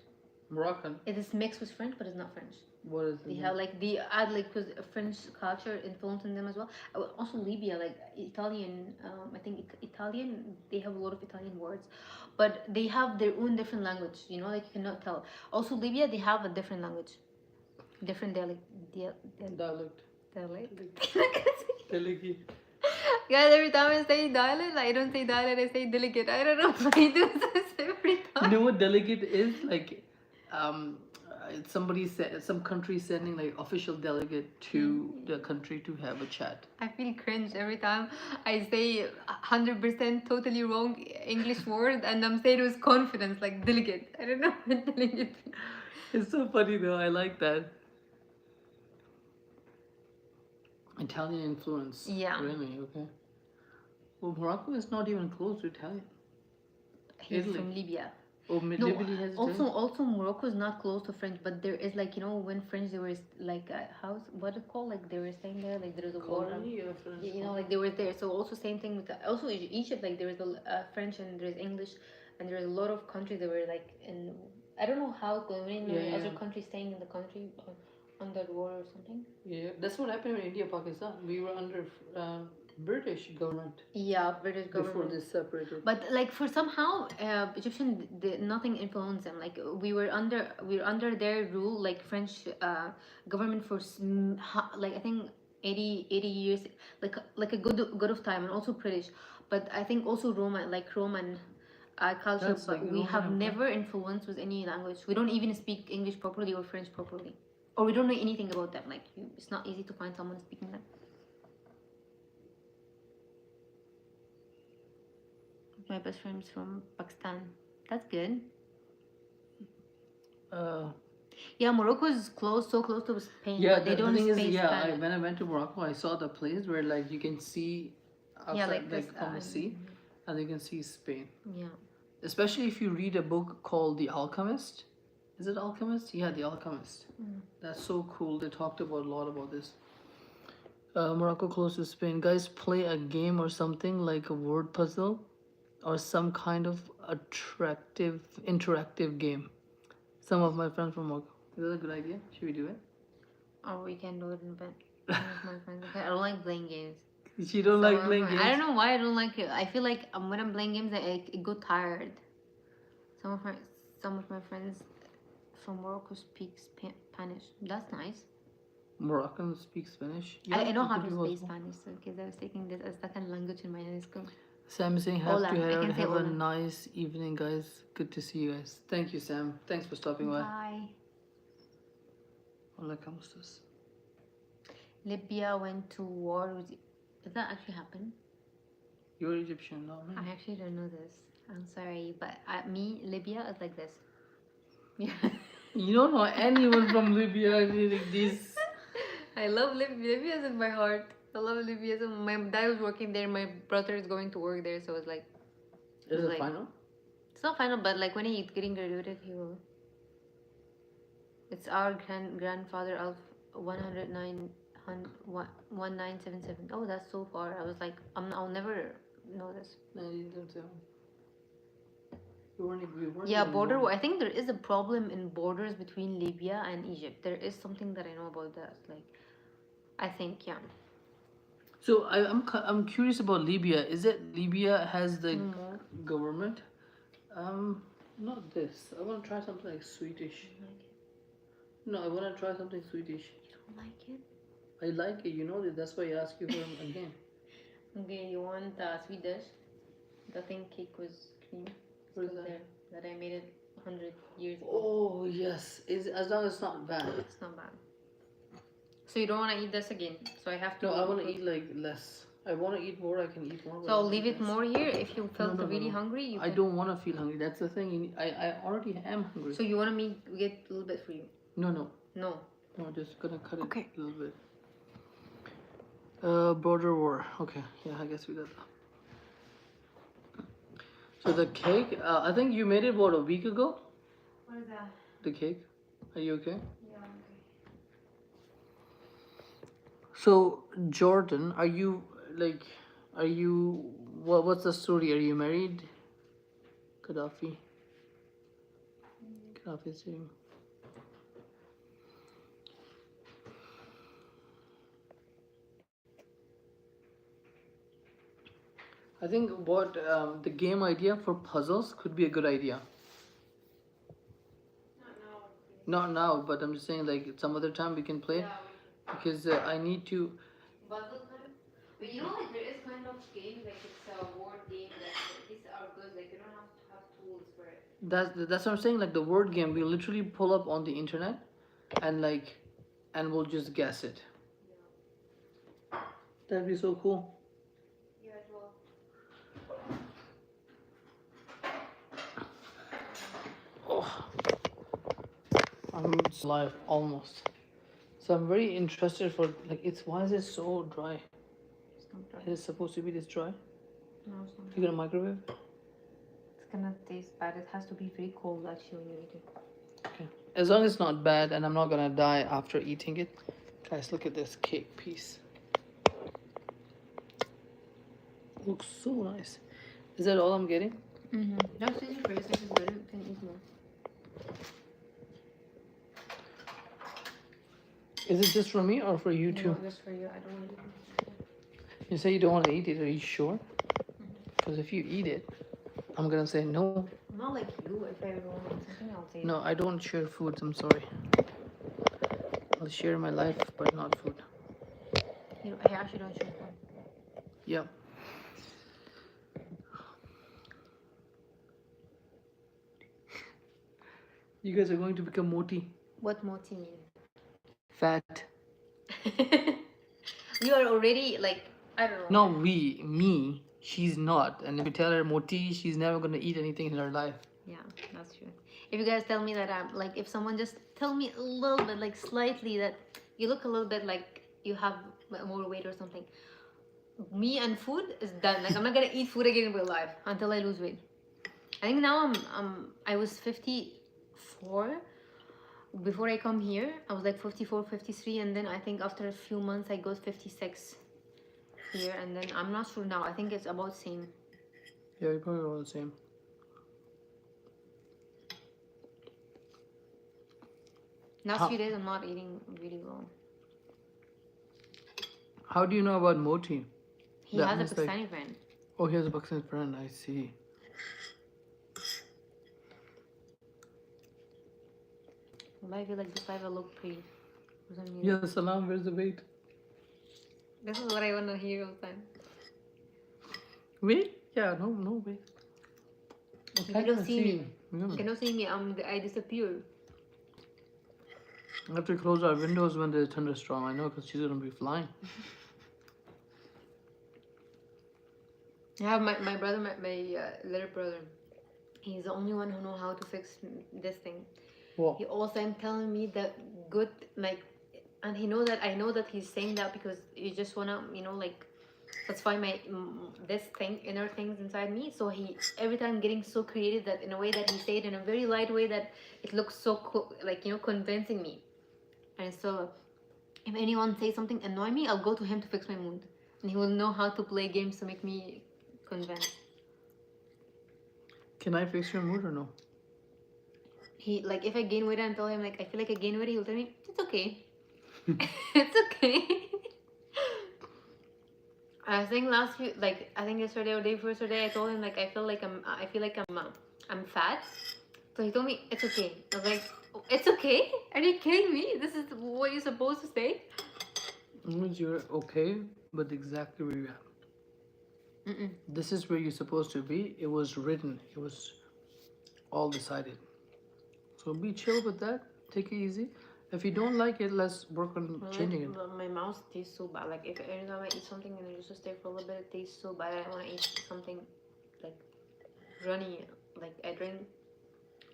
Moroccan. It is mixed with French, but it's not French. What is They have like they add like because French culture influence in them as well. Also Libya, like Italian. I think Italian. They have a lot of Italian words, but they have their own different language. You know, like you cannot tell. Also Libya, they have a different language, different dialect. Dialect. Delegate. Guys, every time I say dialect, I don't say dialect. I say delegate. I don't know why I do this every time. You know what delegate is? Like, somebody said some country sending like official delegate to the country to have a chat. I feel cringe every time I say 100% totally wrong English word and I'm saying it with confidence, like delegate. I don't know what delegate means. It's so funny though. I like that. Italian influence. Yeah. Really? Okay. Well, Morocco is not even close to Italian. He's Italy. from Libya. Oh, No, Libya has also Morocco is not close to French, but there is like you know when French they were like house what it called like they were staying there like there was a war. colony or French. You know like they were there. So also same thing with also Egypt like there is a French and there is English and there is a lot of countries that were like in I don't know how when other countries staying in the country under war or something. Yeah, that's what happened in India, Pakistan. We were under British government Yeah, British before government. they separated. But like for somehow Egyptian nothing influenced them. Like we were under their rule, like French government for like I think 80 years, like a good of time, and also British. But I think also Roman culture. That's like But we Roman have Empire. never influenced with any language. We don't even speak English properly or French properly, or we don't know anything about them. Like it's not easy to find someone speaking them. My best friend's from Pakistan. That's good. Uh, Yeah, Morocco is close, so close to Spain, yeah, but they the don't thing is, speak yeah, Spanish. when I went to Morocco, I saw the place where like you can see Yeah, outside, like this. like from the sea, and you can see Spain. Yeah. Especially if you read a book called The Alchemist. Is it Alchemist? Yeah, The Alchemist. That's so cool. They talked about a lot about this. Morocco close to Spain. Guys, play a game or something like a word puzzle or some kind of interactive game. Some of my friends from Morocco. Is that a good idea? Should we do it? Or we can do it in bed. With my friends. Okay, I don't like playing games. She don't like playing games. I don't know why I don't like it. I feel like when I'm playing games, I get tired. Some of my some of my friends from Morocco speak Spanish. That's nice. Moroccan speak Spanish. I know it how could to be speak possible. Spanish because I was taking this as second language in my high school. Sam is saying Hola. have to I head out. can say Have a hola. nice evening, guys. Good to see you guys. Thank you, Sam. Thanks for stopping by. Bye. Hola, ¿cómo estás? Libya went to war with. Did that actually happen? You're Egyptian, not me. I actually don't know this. I'm sorry, but Libya is like this. Yeah. You don't know anyone from Libya. Like this. I love Libya. Libya is in my heart. I love Libya. So my dad was working there. My brother is going to work there. So it's like. Is it like- final? It's not final, but like when he's getting graduated, he will. It's our grandfather of 1977. Oh, that's so far. I was like, I'll never know this. No, you don't tell. We weren't Yeah, even border. born. I think there is a problem in borders between Libya and Egypt. There is something that I know about that. Like, I think yeah. So I'm curious about Libya. Is it Libya has the No. government? Not this. I want to try something like Swedish. No, I want to try something Swedish. You don't like it? I like it. You know that. That's why I asked you for him again. Okay, you want sweet dish? The thing cake was cream. What is Still that? there. That I made it 100 years ago. Oh yes, as long as it's not bad. It's not bad. So you don't want to eat this again. So I have to. No, I want to eat like less. I want to eat more. I can eat more. but So I I'll wanna leave eat it less. more here. If you felt no, really no. hungry, you I can. don't want to feel hungry. That's the thing. I already am hungry. So you want me to get a little bit for you? No, no. No. No, just gonna cut it Okay. a little bit. Border war. Okay, yeah, I guess we got that. So the cake, I think you made it what, a week ago? What is that? The cake. Are you okay? Yeah, okay. So Jordan, what's the story? Are you married? Gaddafi. Gaddafi's saying. I think what the game idea for puzzles could be a good idea. Not now, but I'm just saying like some other time we can play because I need to. Puzzle time? But you know, like there is kind of game, like it's a word game that these are good. Like you don't have to have tools for it. That's what I'm saying. Like the word game, we literally pull up on the internet, and we'll just guess it. Yeah. That'd be so cool. Yeah, as well. Oh, I'm live almost. So I'm very interested for like it's why is it so dry? It's not dry. Is it supposed to be this dry? No, it's not. You got a microwave? It's gonna taste bad. It has to be very cold actually when you eat it. Okay. As long as it's not bad and I'm not gonna die after eating it. Guys, look at this cake piece. Looks so nice. Is that all I'm getting? Mm-hmm. That's easy for you. This is good. You can eat more. Is it just for me or for you too? No, just for you. I don't want to eat more. You say you don't want to eat it. Are you sure? Because if you eat it, I'm gonna say no. I'm not like you. If I don't want something, I'll say No, I don't share foods. I'm sorry. I'll share my life, but not food. I actually don't share food. Yeah. You guys are going to become moti. What moti mean? Fat. You are already like, I don't know. No, me. She's not. And if you tell her moti, she's never gonna eat anything in her life. Yeah, that's true. If you guys tell me that I'm like, if someone just tell me a little bit, like slightly, that you look a little bit like you have more weight or something, me and food is done. Like I'm not gonna eat food again in my life until I lose weight. I think now I was 54 before I come here. I was like 54, 53, and then I think after a few months I got 56 here, and then I'm not sure now. I think it's about same. Yeah, you're probably all the same. Last few days I'm not eating really well. How do you know about moti? He has a Pakistani friend. Oh, he has a Pakistani friend. I see. Well, I feel like this life will look pretty. Yeah, salam, where's the weight? This is what I want to hear all the time. Wait? Yeah, no wait. You cannot see me. You cannot see me. I disappeared. I have to close our windows when there's a thunderstorm. I know, because she's gonna be flying. I have my brother, my little brother. He's the only one who know how to fix this thing. What? He all the time telling me that good, like, and he know that I know that he's saying that because you just wanna, like, satisfy my this thing, inner things inside me. So he every time getting so creative that in a way that he said in a very light way that it looks so like convincing me. And so if anyone says something annoy me, I'll go to him to fix my mood, and he will know how to play games to make me convinced. Can I fix your mood or no? He, like, if I gain weight and tell him like I feel like I gain weight, he'll tell me it's okay. It's okay. I think I think yesterday or day before yesterday, I told him like I feel like I'm fat. So he told me it's okay. I was like, it's okay? Are you kidding me? This is what you're supposed to say? It means you're okay, but exactly where you're at. This is where you're supposed to be. It was written. It was all decided. So be chill with that. Take it easy. If you don't like it, let's work on changing it. My mouth tastes so bad. Like if every time I eat something and I just stay for a little bit, it tastes so bad. I want to eat something like runny. Like I drink,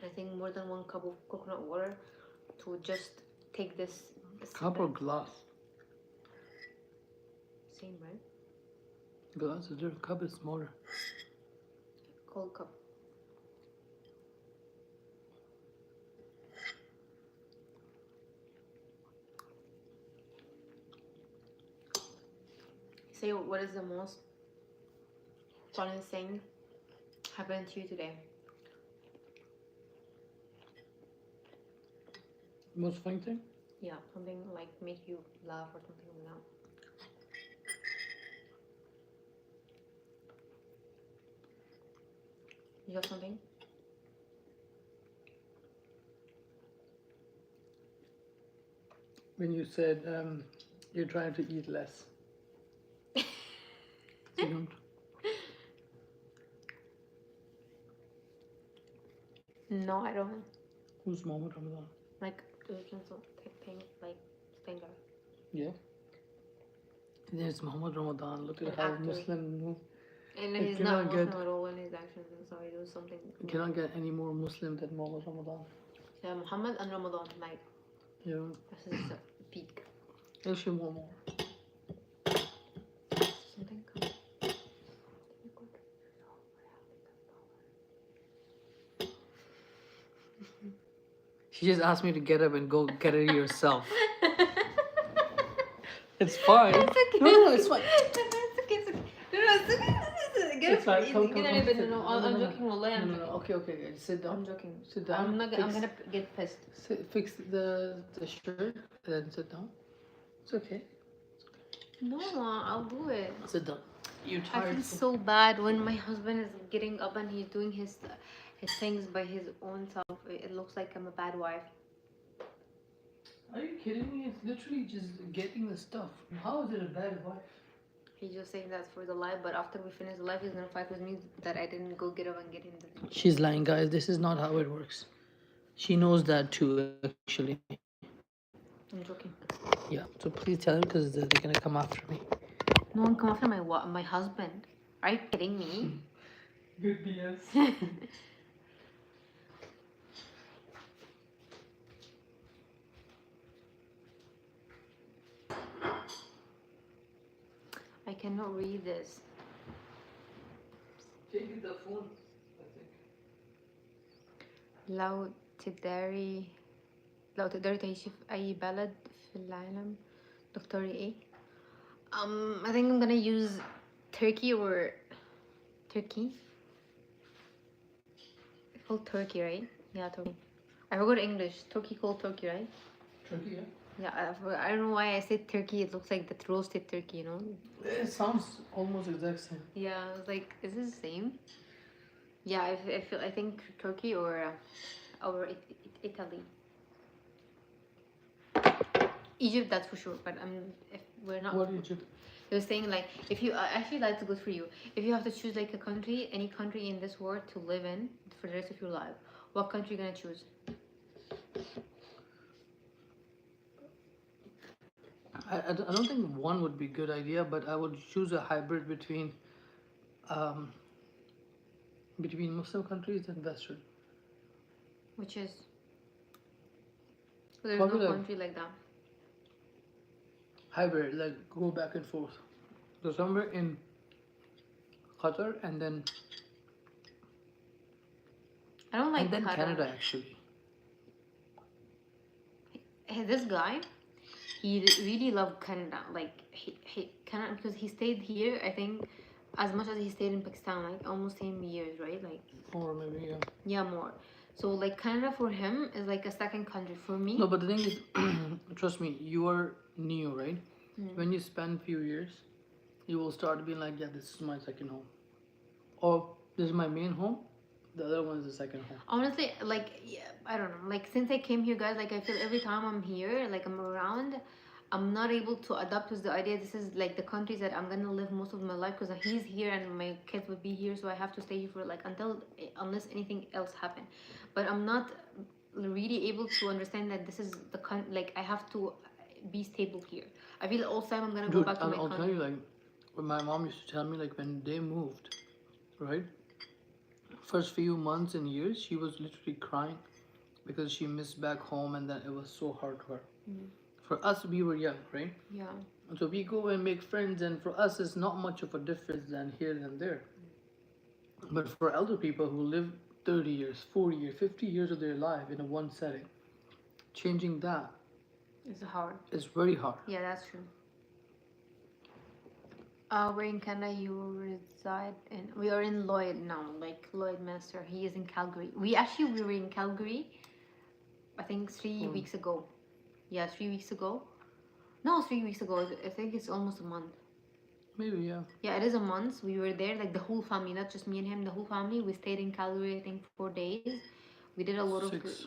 I think, more than 1 cup of coconut water to just take this. Cup or glass? Same, right? Glass is different. Cup is smaller. Cold cup. Say, what is the most funny thing happened to you today? Most funny thing? Yeah, something like make you laugh or something like that. You have something? When you said you're trying to eat less. You don't? No, I don't. Who's Mohammed Ramadan? Like, thing, like, singer. Yeah. There's Muhammad Ramadan. Look at An how actor. Muslim. And It he's cannot not get- Muslim at all in his actions, and so he does something. You cannot get any more Muslim than Muhammad Ramadan. Yeah, Muhammad and Ramadan, like, Yeah. this is the peak. Actually, one more. Something. She just asked me to get up and go get it yourself. It's fine. It's okay. No, it's fine. It's okay. It's okay. No, it's okay. Get It's it fine. easy. Come, Get it, sit. no, I'm joking. Wallahi, I'm joking. Okay. Sit down. I'm joking. Sit down. I'm gonna get pissed. Fix the shirt and then sit down. It's okay. No, I'll do it. Sit down. You're I tired. feel so bad when my husband is getting up and he's doing his things by his own self. It looks like I'm a bad wife. Are you kidding me? It's literally just getting the stuff. How is it a bad wife? He's just saying that's for the life, but after we finish the life, he's gonna fight with me that I didn't go get up and get him the thing. She's lying, guys. This is not how it works. She knows that too, actually. I'm joking. Yeah. So please tell her because they're gonna come after me. No one come after my husband. Are you kidding me? Good BS. I cannot read this. Take the phone, I think. لو تقدري تعيشي في أي بلد في العالم تختاري إيه؟ I think I'm gonna use Turkey or Turkey. It's called Turkey, right? Yeah, Turkey. I forgot English. Turkey called Turkey, right? Turkey, yeah. Yeah, I don't know why I said turkey. It looks like that roasted turkey, you know? It sounds almost exact same. Yeah, I was like, is this the same? Yeah, I think Turkey or Italy. Egypt, that's for sure. But if we're not. What Egypt? They were saying like, if you actually that's good for you. If you have to choose like a country, any country in this world to live in for the rest of your life, what country are you gonna choose? I don't think one would be a good idea, but I would choose a hybrid um, between Muslim countries and Western. Which is there's Probably no like country like that. hybrid, like go back and forth. So somewhere in Qatar and then I don't like and then Qatar. Canada actually. Hey, this guy, he really loved Canada. Like he Canada because he stayed here. I think as much as he stayed in Pakistan, like almost same years, right? Like Or maybe, yeah. yeah, more. So like Canada for him is like a second country. For me, No, but the thing is, trust me, you are new, right? When you spend few years, you will start being like, yeah, this is my second home, or this is my main home. The other one is the second home. honestly, like yeah, I don't know. Like since I came here, guys, like I feel every time I'm here, like I'm around, I'm not able to adapt with the idea. This is like the countries that I'm gonna live most of my life because he's here and my kids will be here, so I have to stay here for like until unless anything else happen. But I'm not really able to understand that this is the like I have to be stable here. I feel all the time I'm gonna go Dude, back to my I'll tell country. you, like, when my mom used to tell me, like, when they moved, right? First few months and years, she was literally crying because she missed back home and then it was so hard to her. For us, we were young, right? Yeah. And so we go and make friends, and for us, it's not much of a difference than here than there. But for elder people who live 30 years, 40 years, 50 years of their life in a one setting, changing that It's hard. is very hard. Yeah, that's true. We're in Canada. You reside in. We are in Lloyd now, like Lloyd Master. He is in Calgary. We were in Calgary. I think 3 weeks ago. Yeah, 3 weeks ago. No, 3 weeks ago. I think it's almost a month. Maybe, yeah. Yeah, it is a month. We were there, like the whole family, not just me and him. The whole family. We stayed in Calgary. I think 4 days. We did a lot of 6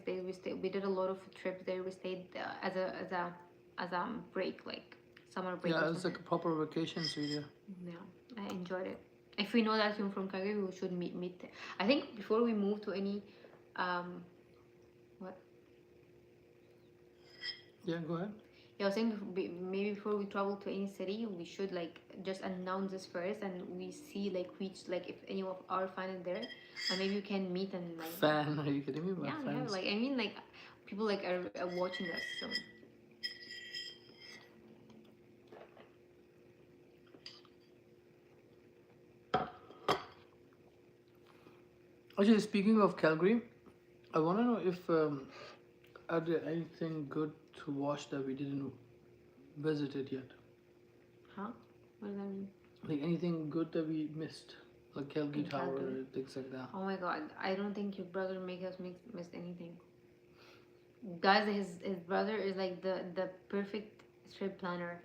days. We did a lot of trips there. We stayed as a break, like summer break. Yeah, or it's like a something. proper vacation stay there. Yeah, I enjoyed it. If we know that you're from Calgary, we should meet there. I think before we move to any, what? Yeah, go ahead. Yeah, I was saying maybe before we travel to any city, we should like just announce this first, and we see like if any of our fan is there, and maybe we can meet and like. Fan? Are you kidding me? My Yeah, we have friends. like I mean like people like are watching us, so. Actually, speaking of Calgary, I want to know if are there anything good to watch that we didn't visit it yet? Huh? What does that mean? Like anything good that we missed, like Calgary In Tower, Calgary? things like that. Oh my god, I don't think your brother make us miss anything. Guys, his brother is like the perfect trip planner.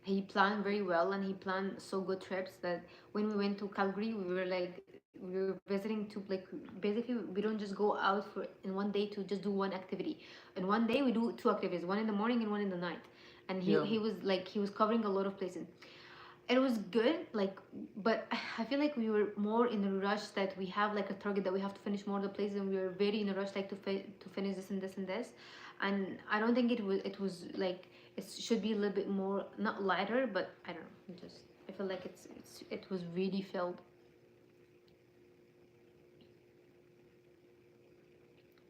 he planned very well, and he planned so good trips that when we went to Calgary, we were visiting to like basically we don't just go out for in one day to just do one activity. In one day we do two activities, one in the morning and one in the night. And Yeah. he was covering a lot of places. It was good, like, but I feel like we were more in a rush that we have like a target that we have to finish more of the places, and we were very in a rush like to finish this and this and this. And I don't think it was like it should be a little bit more, not lighter, but I don't know, just I feel like it was really filled.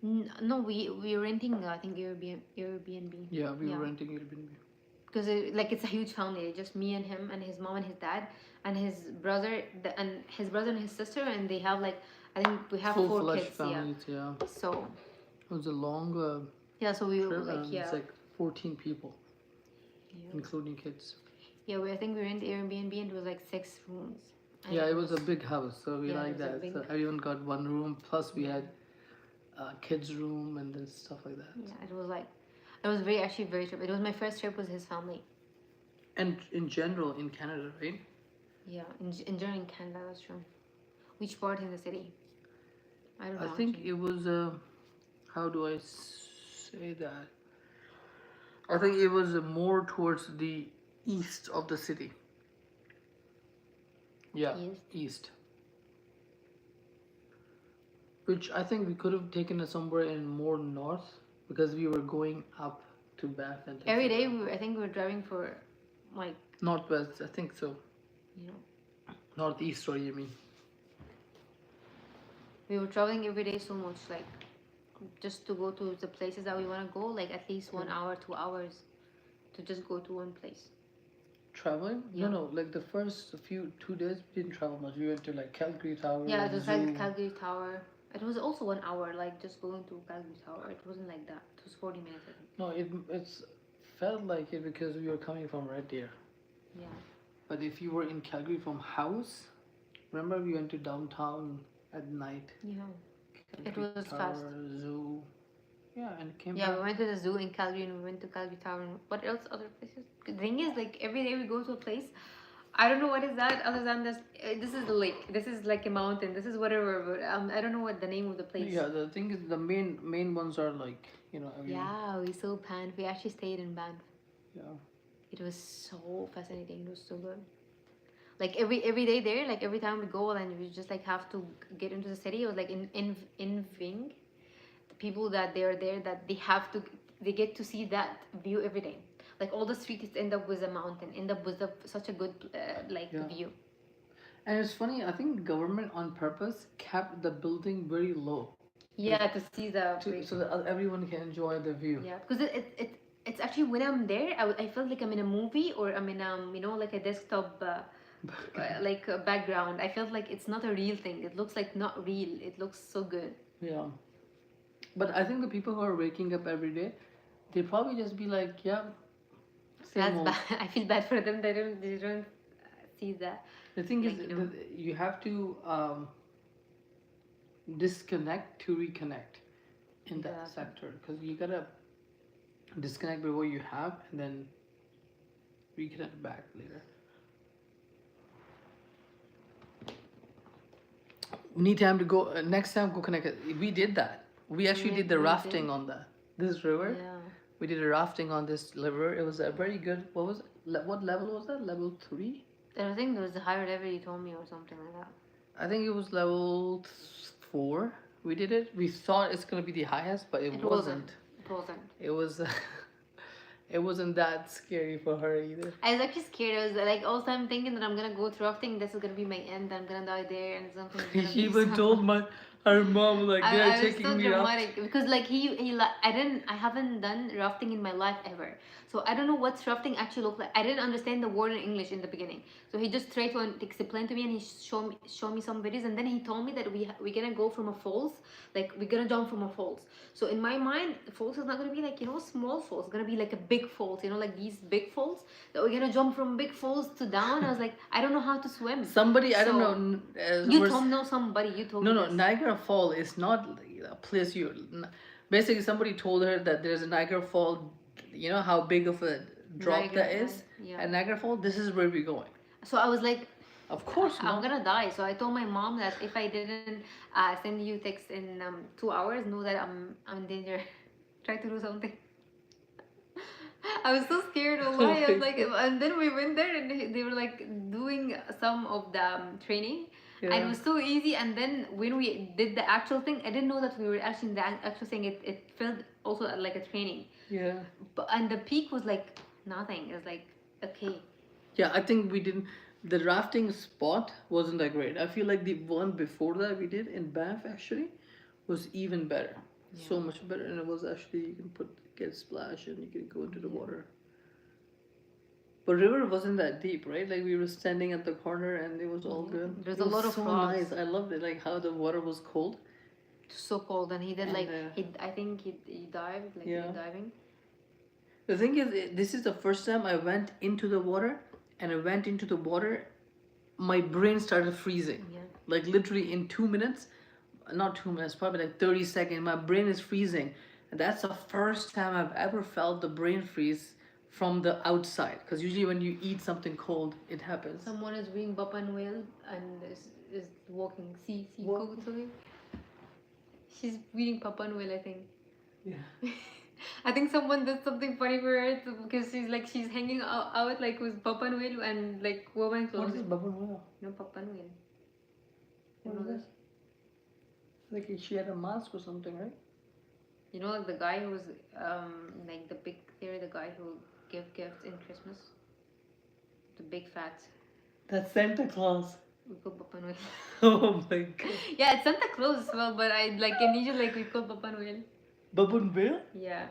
No, we were renting, I think, Airbnb. Yeah, we were Yeah, renting Airbnb. because like it's a huge family, just me and him and his mom and his dad and his brother and his sister, and they have like, I think we have four Full-fledged kids. Yeah, families, yeah. so It was a long yeah, so we were trip, like, and yeah, it's like 14 people, yeah, including kids. yeah. I think we were in the Airbnb, and it was like 6 rooms. And Yeah, it was a big house, so we Yeah, it like was a that. big- So everyone got one room, plus we Yeah. had kids' room and then stuff like that. Yeah, it was like, it was actually very trip. It was my first trip with his family. And in general, in Canada, right? Yeah, in general in Canada, that's true. Which part in the city? I don't know. I think actually. it was how do I say that? I think it was more towards the east of the city. Yeah, East. east. Which I think we could have taken it somewhere in more north because we were going up to Bath and things Every like day, that. I think we were driving for like, Northwest, I think so. you know, Northeast, sorry, you mean? we were traveling every day so much, like just to go to the places that we want to go, like at least 1 hour, 2 hours to just go to one place. Traveling? Yeah. No, like the first few 2 days we didn't travel much. We went to like Calgary Tower, Yeah, it was zoo. like Calgary Tower. It was also 1 hour, like just going to Calgary Tower. It wasn't like that. It was 40 minutes, I think. No, it's felt like it because we were coming from Red Deer. Yeah. But if you were in Calgary from house, remember we went to downtown at night. Yeah. It Calgary was Tower, fast. zoo. Yeah, and came Yeah, back. we went to the zoo in Calgary, and we went to Calgary Tower. And what else? Other places? The thing is, like every day we go to a place. I don't know what is that other than this. This is the lake. This is like a mountain. This is whatever. But I don't know what the name of the place. Yeah, the thing is, the main ones are like, everyone. Yeah, we saw Banff. We actually stayed in Banff. Yeah. It was so fascinating. It was so good. Like every day there, like every time we go, and we just like have to get into the city. It was like in Ving, the people that they are there, that they get to see that view every day. Like all the streets end up with a mountain, end up with such a good Yeah. view. And it's funny, I think government on purpose kept the building very low. Yeah, to see the place. So that everyone can enjoy the view. Yeah, because it's actually when I'm there, I feel like I'm in a movie, or I'm in like a desktop like a background. I felt like it's not a real thing. It looks like not real. It looks so good. Yeah. But I think the people who are waking up every day, they probably just be like, yeah, same That's old. bad. I feel bad for them. They don't see that. The thing is, Like, you know. you have to disconnect to reconnect in that Yeah. sector, because you gotta disconnect with what you have and then reconnect back later. We need time to go. Next time, go connect it. We did that. We actually did the we rafting did. on this river. Yeah. We did a rafting on this river. It was a very good. What was it? What level was that? Level 3? I think there was a higher level you told me, or something like that. I think it was level 4. We did it. We thought it's gonna be the highest, but it wasn't. It wasn't. It was. It wasn't that scary for her either. I was actually scared. I was like all the time thinking that I'm gonna go through rafting. This is gonna be my end. I'm gonna die there, and something. She even told her mom, like, they're I was taking so me out. dramatic because like I haven't done rafting in my life ever, so I don't know what rafting actually looked like. I didn't understand the word in English in the beginning, so he just tried to explain to me, and he show me some videos, and then he told me that we're gonna go from a falls, like we're gonna jump from a falls. So in my mind, falls is not gonna be like small falls. It's gonna be like a big falls, like these big falls that we're gonna jump from big falls to down. I was like, I don't know how to swim. Somebody, I don't So, know. You told me somebody. You told No, me no. this. Niagara Fall is not a place you. Basically, somebody told her that there's a Niagara Fall. You know how big of a drop that Niagara, is, yeah. at Niagara Falls, this is where we're going. So I was like, Of course I'm not. gonna die. So I told my mom that if I didn't send you text in 2 hours, know that I'm in danger. Try to do something. I was so scared. Oh Wallahi. I was my like, God. and then we went there and they were like doing some of the training, and it Yeah. was so easy. And then when we did the actual thing, I didn't know that we were actually in the actual thing. It felt also like a training, Yeah. but and the peak was like nothing. It was like okay. Yeah, I think we didn't. The rafting spot wasn't that great. I feel like the one before that we did in Banff actually was even better. Yeah. So much better, and it was actually you can get splash and you can go into the Yeah. water. But river wasn't that deep, right? Like we were standing at the corner and it was all good. There's It a was lot of so frogs. nice. I loved it. Like how the water was cold. So cold, and he did like And I think he dived like he yeah. did diving. The thing is, this is the first time I went into the water, and I went into the water, my brain started freezing. Yeah. Like literally in 2 minutes, not 2 minutes, probably like 30 seconds, my brain is freezing. And that's the first time I've ever felt the brain freeze from the outside. Because usually when you eat something cold, it happens. Someone is reading Papa Noel and is walking. See, What? go to me. She's reading Papa Noel, I think. Yeah. I think someone did something funny for her because she's hanging out like with Papa Noel and like woman What clothes. is Bubble Noel? No, Papa Noel. What is this? Like she had a mask or something, right? You know, like the guy who was like the big theory, the guy who give gifts in Christmas. The big fat. That's Santa Claus. We call Papa Noel. Oh my God. Yeah, it's Santa Claus as well, but I like in Egypt like we call Papa Noel. Bubble Noel? Yeah.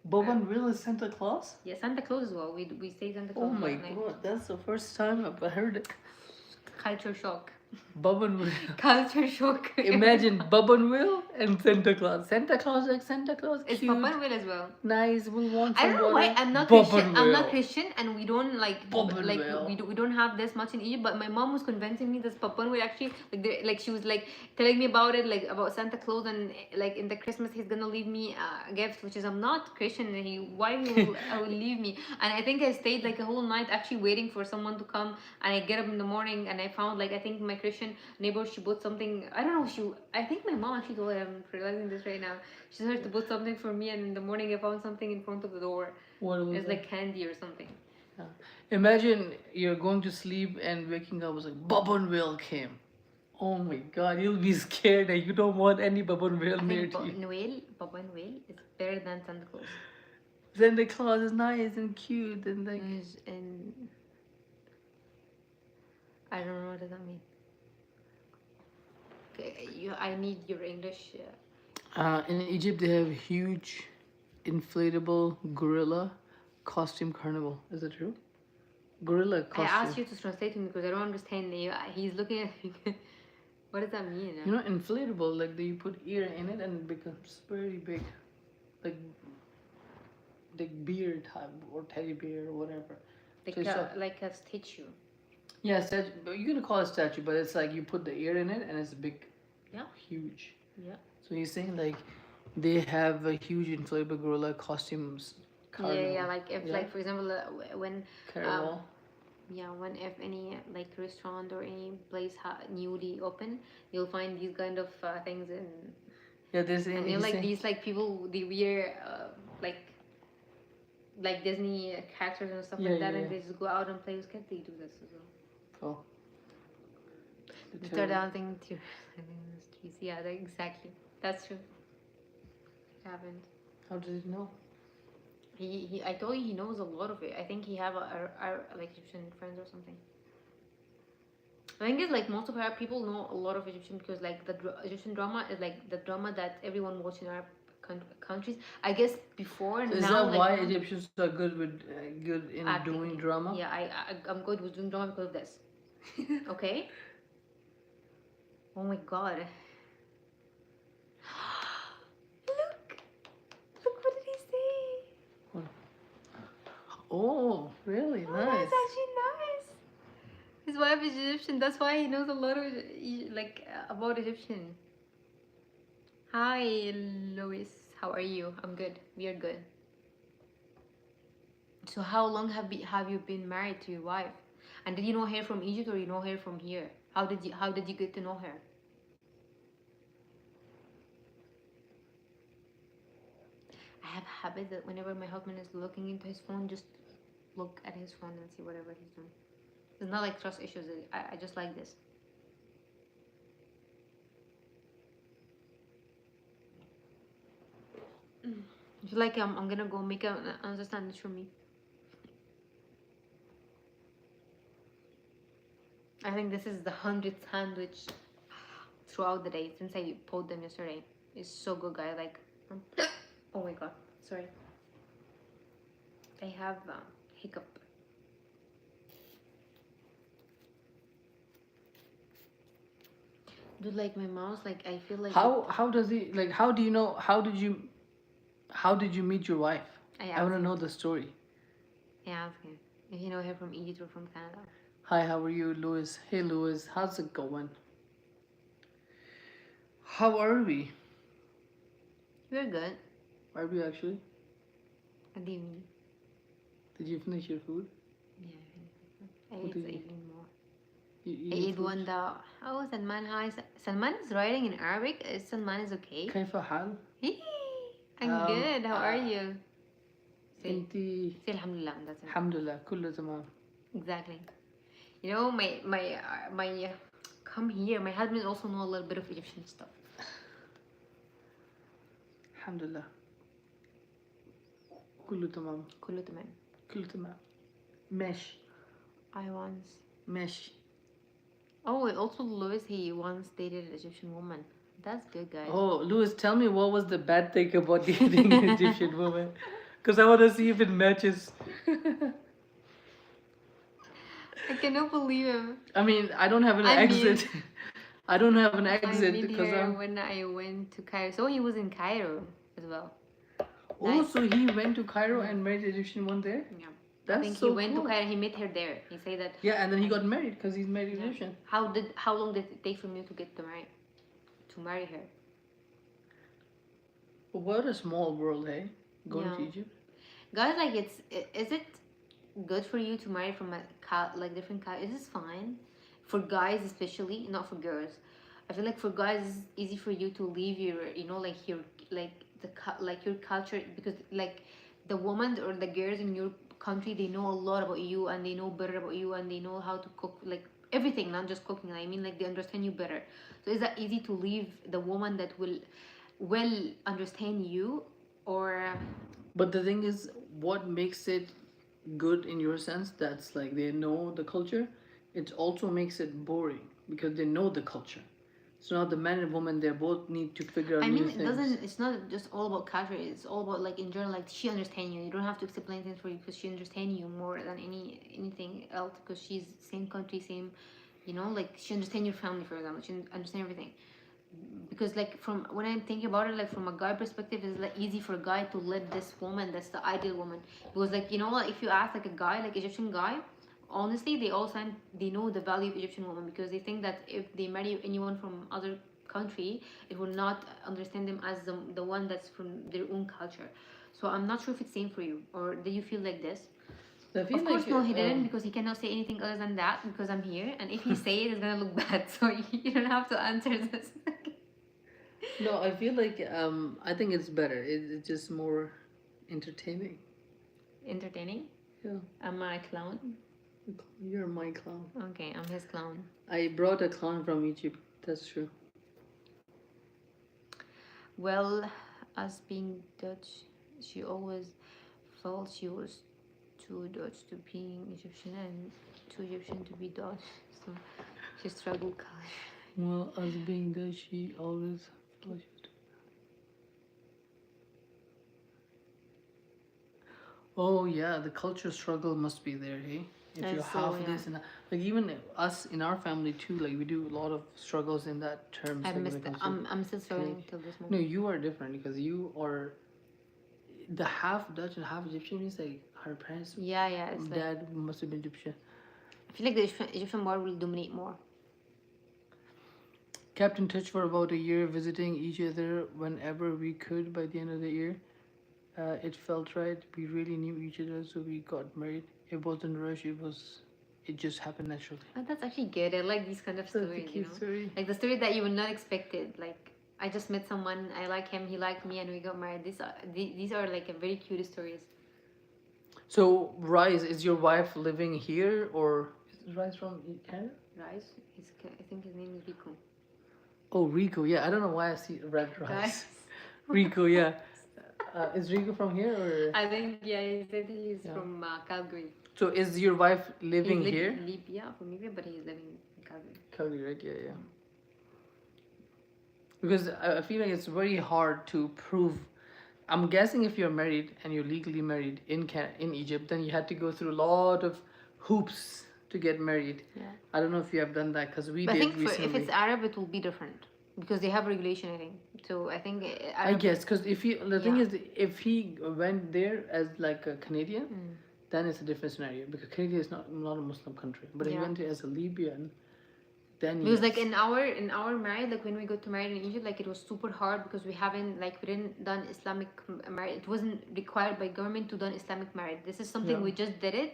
Bubble Noel is Santa Claus? Yeah, Santa Claus as well. We say Santa Claus. Oh my at night. God, that's the first time I've heard it. Culture shock. Bubble Noel. Culture shock. Imagine Bubble Noel and Santa Claus. Santa Claus like Santa Claus, It's cute, Papa Noel as well. nice. We want I some don't know water. why I'm not Bubble Christian. I'm not Noel. Christian, and we don't like Papa like Noel. we don't have this much in Egypt. But my mom was convincing me this Papa Noel actually like she was like telling me about it, like about Santa Claus, and like in the Christmas he's gonna leave me a gift, which is I'm not Christian. And I will leave me? And I think I stayed like a whole night actually waiting for someone to come. And I get up in the morning and I found like I think my Christian neighbor, she bought something. I don't know. I think my mom actually told her. I'm realizing this right now. She told her to put something for me, and in the morning I found something in front of the door. What was It's it? like candy or something. Yeah. Imagine you're going to sleep and waking up was like Bubble Noel came. Oh my God, you'll be scared and you don't want any Bubble Noel I near think to you. Papa Noel is better than Santa Claus. Santa Claus is nice and cute and like. And I don't know what does that mean. Okay, I need your English. In Egypt, they have huge inflatable gorilla costume carnival. Is that true? Gorilla I costume. asked you to translate to me because I don't understand. He's looking at me. What does that mean? You know, inflatable, like you put air in it and it becomes very big. Like bear type or teddy bear or whatever. Like a statue. Yeah, statue. But you're gonna call it statue, but it's like you put the air in it and it's big. Yeah. Huge. Yeah. So you're saying like they have a huge inflatable gorilla costumes. Carnival. Yeah. Like if like for example when Carnival. when if any like restaurant or any place newly open, you'll find these kind of things in. Yeah, there's And you know, like these like people they wear like Disney characters and stuff like that, and they just go out and play with kids. They do this as well. Cool. They start dancing to in the streets. Yeah, exactly. That's true. It happened. How did he know? I told you he knows a lot of it. I think he have a like Egyptian friends or something. I think it's like most of Arab people know a lot of Egyptian because like the Egyptian drama is like the drama that everyone watches in Arab countries. I guess before So is now. that why Egyptians are good with good in acting. doing drama? Yeah, I'm good with doing drama because of this. Okay. Oh my God. Look what did he say? Oh, really Oh, nice. that's actually nice. His wife is Egyptian. That's why he knows a lot of like about Egyptian. Hi, Lois. How are you? I'm good. We are good. So how long have you been married to your wife? And did you know her from Egypt or you know her from here? How did you get to know her? I have a habit that whenever my husband is looking into his phone, just look at his phone and see whatever he's doing. It's not like trust issues. I just like this. I feel like I'm gonna go make another sandwich for me. I think this is the 100th sandwich throughout the day since I pulled them yesterday. It's so good, guys. Like, oh my god, sorry. I have hiccup. Dude, like my mouse, like I feel like How does he like? How do you know? How did you meet your wife? I want to know the story. I asked him if you know her from Egypt or from Canada. Hi, how are you, Louis? Hey, Louis, how's it going? How are we? We're good. Are we actually? What do you mean? Did you finish your food? Yeah, I What ate did you even more. You I ate ate food? one that. Oh, Salman, hi. Salman is writing in Arabic. Salman is okay. كيف حال؟ I'm good. How are you? Say, انتي say Alhamdulillah. That's it. الحمد لله كله تمام. Exactly. You know, my come here. My husband also know a little bit of Egyptian stuff. الحمد لله كله تمام. كله تمام. كله تمام. ماشي. I once. ماشي. Oh, also Louis, he once dated an Egyptian woman. That's good, guys. Oh, Louis, tell me what was the bad thing about dating an Egyptian woman? Because I want to see if it matches. I cannot believe him. I mean, I don't have an exit. I don't have an exit I because her when I went to Cairo. So he was in Cairo as well. Oh, Nice. so he went to Cairo and married an Egyptian one there? Yeah. That's I think so he went cool. to Cairo. He met her there. He said that. Yeah, and then he got married because he's married Egyptian. How long did it take for you to get to marry her? But what a small world, hey? Going to Yeah. Egypt. Guys, like is it good for you to marry from a different culture? Is this fine for guys especially, not for girls? I feel like for guys it's easy for you to leave your like your your culture, because like the women or the girls in your country, they know a lot about you and they know better about you and they know how to cook, like everything, not just cooking. I mean, like they understand you better. So is that easy to leave the woman that will understand you, or But the thing is, what makes it good in your sense, that's like they know the culture, it also makes it boring because they know the culture. So now the man and woman, they both need to figure out I new mean, things. it's not just all about culture. It's all about like in general, like she understands you. You don't have to explain things for you because she understands you more than anything else, because she's same country, same, like she understands your family, for example. She understands everything. Because like from when I'm thinking about it, like from a guy perspective, it's like easy for a guy to let this woman, that's the ideal woman. Because like if you ask like a guy, like Egyptian guy, honestly they all time they know the value of Egyptian woman, because they think that if they marry anyone from other country, it will not understand them as the one that's from their own culture. So I'm not sure if it's same for you, or do you feel like this? I feel Of course, like, no, he didn't, because he cannot say anything other than that, because I'm here, and if he say it, it's gonna look bad. So you don't have to answer this. no, I feel like I think it's better. It's just more entertaining. Entertaining? Yeah. Am I a clown? You're my clown. Okay, I'm his clown. I brought a clown from Egypt. That's true. Well, as being Dutch, she always felt she was too Dutch to being Egyptian and too Egyptian to be Dutch. So she struggled. Well, as being there, she always. Oh yeah, the culture struggle must be there, hey? If And you're so, half yeah. this and that. Like even us in our family too, like we do a lot of struggles in that terms. I like, when missed it it. comes to I'm still struggling Canadian. till this No, moment. you are different because you are the half Dutch and half Egyptian means like her parents. Yeah, it's like Dad must have been Egyptian. I feel like the Egyptian boy will dominate more. Kept in touch for about a year, visiting each other whenever we could by the end of the year. It felt right. We really knew each other, so we got married. It wasn't rushed. It just happened naturally. Oh, that's actually good. I like these kind of So it's a stories, cute story. like the story that you would not expected. Like I just met someone, I like him, he liked me, and we got married. These are like a very cute stories. So, Rise, is your wife living here or is Rise from Canada? Rice, I think his name is Rico. Oh, Rico. Yeah, I don't know why I see red Rice. Rice. Rico, yeah. Is Rico from here or? I think yeah, he said he's Yeah. from Calgary. So, is your wife He's living here? in Libya, from Libya, but he's living in Calgary. Calgary, right? Yeah, yeah. Because I feel like it's very hard to prove. I'm guessing if you're married and you're legally married in Egypt, then you had to go through a lot of hoops to get married. Yeah. I don't know if you have done that because we But I did think if recently. it's Arab, it will be different because they have regulation. I think so. I think I guess because the thing Yeah. is, if he went there as like a Canadian, then it's a different scenario because Canada is not a Muslim country. But if he Yeah. went there as a Libyan, then Because yes. like in our marriage, like when we got to married in Egypt, like it was super hard because we didn't done Islamic marriage. It wasn't required by government to done Islamic marriage. This is something Yeah. we just did it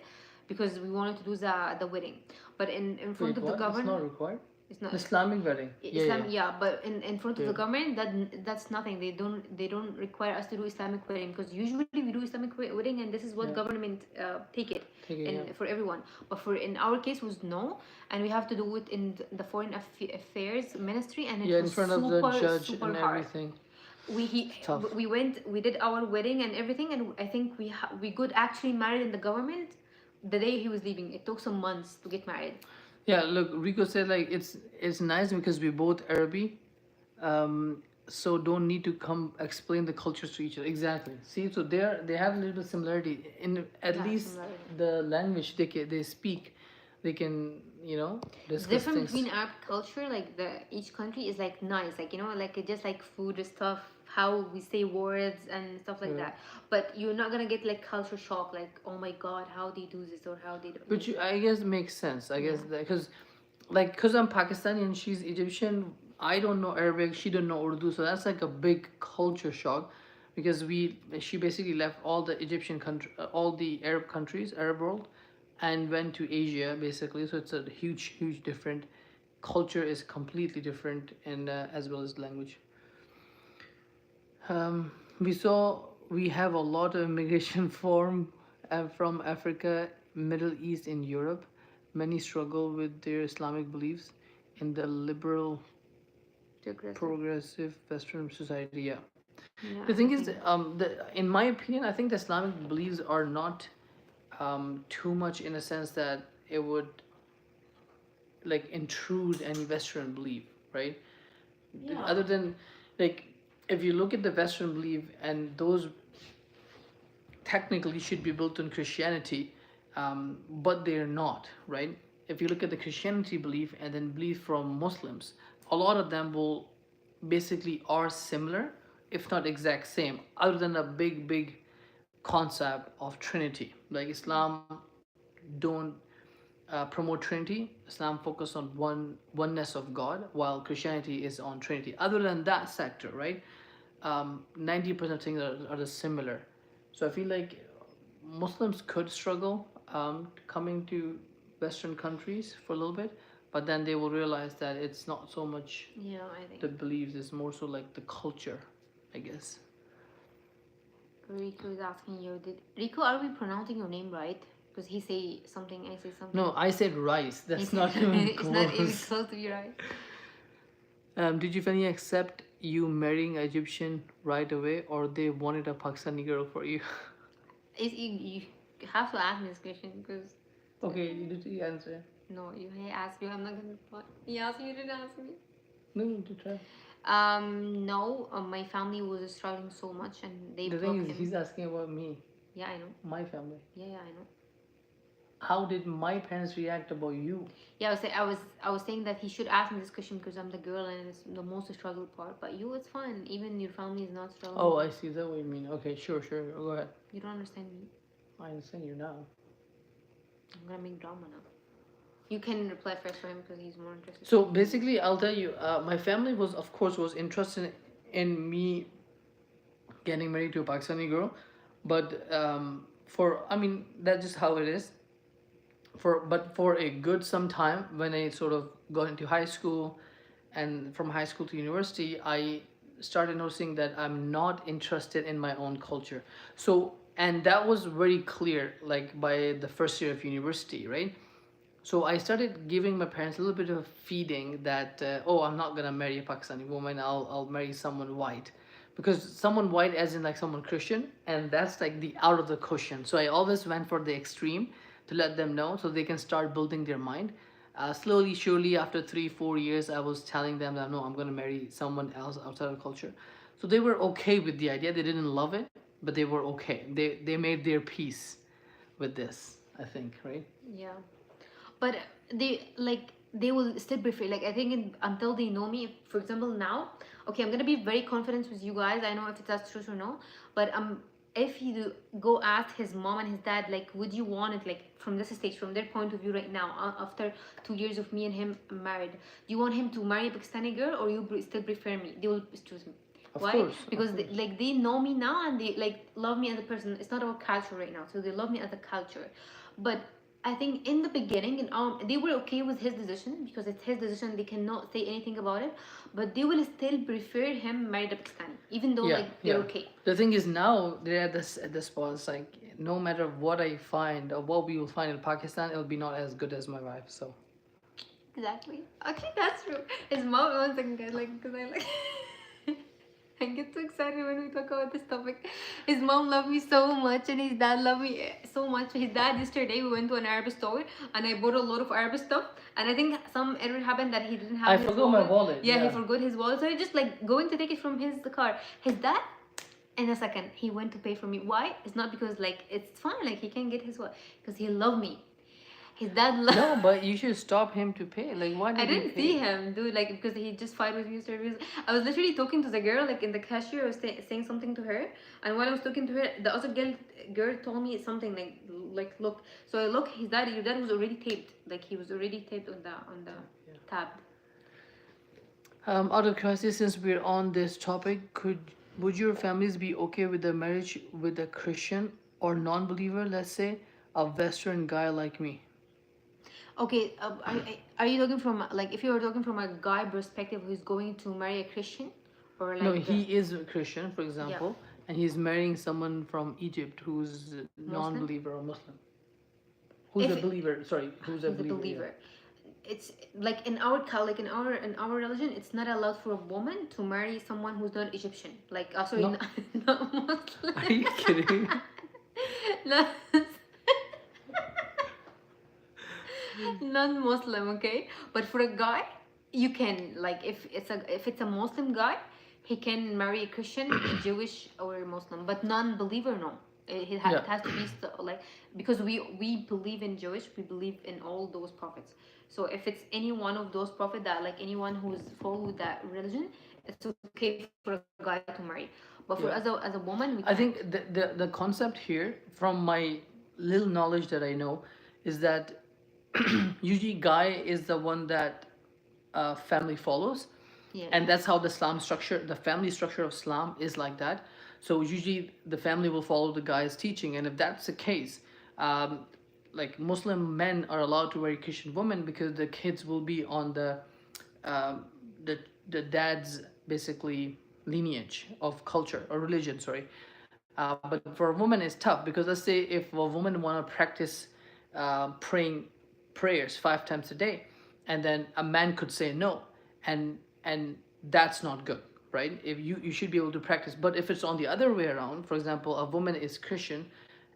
because we wanted to do the wedding. But in front Wait, of the what? It's government, not required. it's not Islamic wedding. Islam. Yeah, but in front of the Yeah. government, that's nothing. They don't require us to do Islamic wedding because usually we do Islamic wedding, and this is what Yeah. government take it. Take it, And yeah. for everyone, but for in our case was no, and we have to do it in the foreign affairs ministry, and it Yeah, in was front of super, the judge super and hard. everything. Tough. We did our wedding and everything, and I think we got actually married in the government the day he was leaving. It took some months to get married. Yeah, look, Rico said like it's nice because we both Arabic, so don't need to come explain the cultures to each other. Exactly. See, so they have a little bit similarity in at Yeah, least similarity. the language they speak, they can The discuss difference things. between Arab culture, like each country is like nice, like like it just like food and stuff, how we say words and stuff like Yeah. that. But you're not gonna get like culture shock, like oh my god, how they do this or how they do. Which I guess makes sense. I guess Yeah. because, like, because I'm Pakistani and she's Egyptian, I don't know Arabic, she don't know Urdu, so that's like a big culture shock, because she basically left all the Egyptian country, all the Arab countries, Arab world, and went to Asia basically. So it's a huge different culture is completely different, and as well as language. We saw we have a lot of immigration from Africa, Middle East, and Europe. Many struggle with their Islamic beliefs in the liberal, progressive Western society. Yeah. Yeah, The thing I is, think- in my opinion, I think the Islamic beliefs are not too much in a sense that it would like intrude any Western belief, right? Yeah. Other than like, if you look at the Western belief, and those technically should be built on Christianity, but they're not, right? If you look at the Christianity belief and then belief from Muslims, a lot of them will basically are similar, if not exact same, other than a big concept of Trinity. Like Islam don't promote Trinity. Islam focus on oneness of God, while Christianity is on Trinity. Other than that sector, right? 90% of things are the similar. So I feel like Muslims could struggle coming to Western countries for a little bit, but then they will realize that it's not so much Yeah, I think the beliefs, it's more so like the culture, I guess. Rico is asking you. Rico, are we pronouncing your name right? Because he say something, I say something. No, I said rice. That's It's not even it's not even close. close to be right. Did you finally accept you marrying an Egyptian right away, or they wanted a Pakistani girl for you? You have to ask me this question because Okay, did you answer? no, you asked me. I'm not gonna reply. He asked me, you didn't ask me. No, you did try. No. My family was struggling so much, and they The blocked thing is, him. he's asking about me, Yeah, I know. my family. Yeah, I know. How did my parents react about you? Yeah, I was saying that he should ask me this question because I'm the girl and it's the most struggle part. But you, it's fine. Even your family is not struggling. Oh, I see. Is that what you mean? Okay, sure. Go ahead. You don't understand me. I understand you now. I'm gonna make drama now. You can reply first for him because he's more interested. So basically, I'll tell you, my family was, of course, was interested in me getting married to a Pakistani girl. But for I mean that's just how it is. For a good some time when I sort of got into high school, and from high school to university, I started noticing that I'm not interested in my own culture. So and that was very clear like by the first year of university, right? So I started giving my parents a little bit of feeding that oh, I'm not gonna marry a Pakistani woman. I'll marry someone white, because someone white as in like someone Christian, and that's like the out of the question. So I always went for the extreme to let them know so they can start building their mind. Slowly, surely, after 3 4 years, I was telling them that no, I'm gonna marry someone else outside of culture. So they were okay with the idea. They didn't love it, but they were okay. They made their peace with this. I think, right? Yeah. But they will still prefer, like, I think until they know me. For example, now, okay, I'm gonna be very confident with you guys. I know if that's true or no, but if you go ask his mom and his dad, like, would you want it, like, from this stage, from their point of view right now, after 2 years of me and him married, do you want him to marry a Pakistani girl, or you still prefer me? They will choose me. Of Why? course, Because of they, course. like, they know me now, and they like love me as a person. It's not about culture right now, so they love me as a culture. But I think in the beginning, and they were okay with his decision, because it's his decision. They cannot say anything about it, but they will still prefer him married a Pakistani, even though, Yeah, like, they're yeah. okay. The thing is now they're at this spot. It's like no matter what I find or what we will find in Pakistan, it'll be not as good as my wife. So Exactly. Actually, that's true. His mom was like, because I like. I get so excited when we talk about this topic. His mom loved me so much, and his dad loved me so much. His dad, yesterday we went to an Arab store, and I bought a lot of Arab stuff. And I think some error happened that he didn't I have his forgot my wallet. wallet. Yeah, he Yeah. forgot his wallet. So I just like going to take it from his car. His dad, in a second, he went to pay for me. Why? It's not because like it's fine, like he can get his wallet, because he loved me. His dad No, but you should stop him to pay. Like, why I did he didn't see pay? him, dude, like, because he just fight with me service. I was literally talking to the girl, like, in the cashier. I was saying something to her, and while I was talking to her, the other girl told me something like, look. So I look, your dad was already taped, like, he was already taped on the tab. Out of curiosity, since we're on this topic, would your families be okay with the marriage with a Christian or non-believer? Let's say a Western guy like me. Okay, are you talking from, like, if you were talking from a guy perspective who's going to marry a Christian, or No, like he is a Christian, for yeah, example, and he's marrying someone from Egypt who's Muslim? non-believer or Muslim. Who's a If believer? Sorry, who's a he's a believer? Yeah. believer, it's like in our like in our religion, it's not allowed for a woman to marry someone who's not Egyptian, like sorry, No, not, not Muslim. are you kidding? not, non-Muslim, okay? But for a guy, you can, like, if it's a Muslim guy, he can marry a Christian, Jewish, or Muslim, but non-believer, no. Yeah. It has to be like, because we believe in Jewish, we believe in all those prophets. So if it's any one of those prophets, that, like, anyone who's followed that religion, it's okay for a guy to marry. But for as Yeah. a woman, we can't. I think the concept here, from my little knowledge that I know, is that usually guy is the one that family follows, Yeah. and that's how the family structure of Islam is like that. So usually the family will follow the guy's teaching, and if that's the case, um, like Muslim men are allowed to marry Christian women because the kids will be on um, the the dad's basically lineage of culture or religion. Sorry, but for a woman it's tough because let's say if a woman want to practice praying prayers 5 times a day, and then a man could say no, and that's not good, right? If you should be able to practice. But if it's on the other way around, for example, a woman is Christian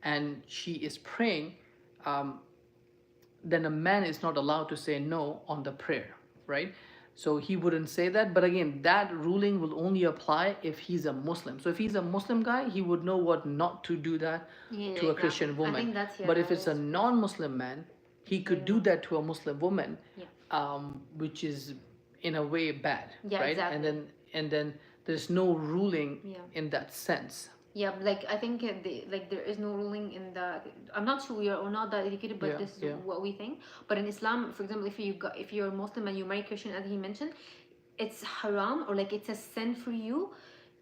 and she is praying, um, then a man is not allowed to say no on the prayer, right? So he wouldn't say that. But again, that ruling will only apply if he's a Muslim. So if he's a Muslim guy, he would know what not to do that Yeah, to a exactly. Christian I woman. think that's, yeah, But if it's a that's non-Muslim man, he could do that to a Muslim woman, yeah. which is in a way bad, Yeah, right? exactly. And then there's no ruling Yeah. in that sense. Yeah, like, I think like, there is no ruling in the. I'm not sure we are not that educated, but Yeah, this is yeah. what we think. But in Islam, for example, if you're Muslim and you marry Christian, as he mentioned, it's haram, or like it's a sin for you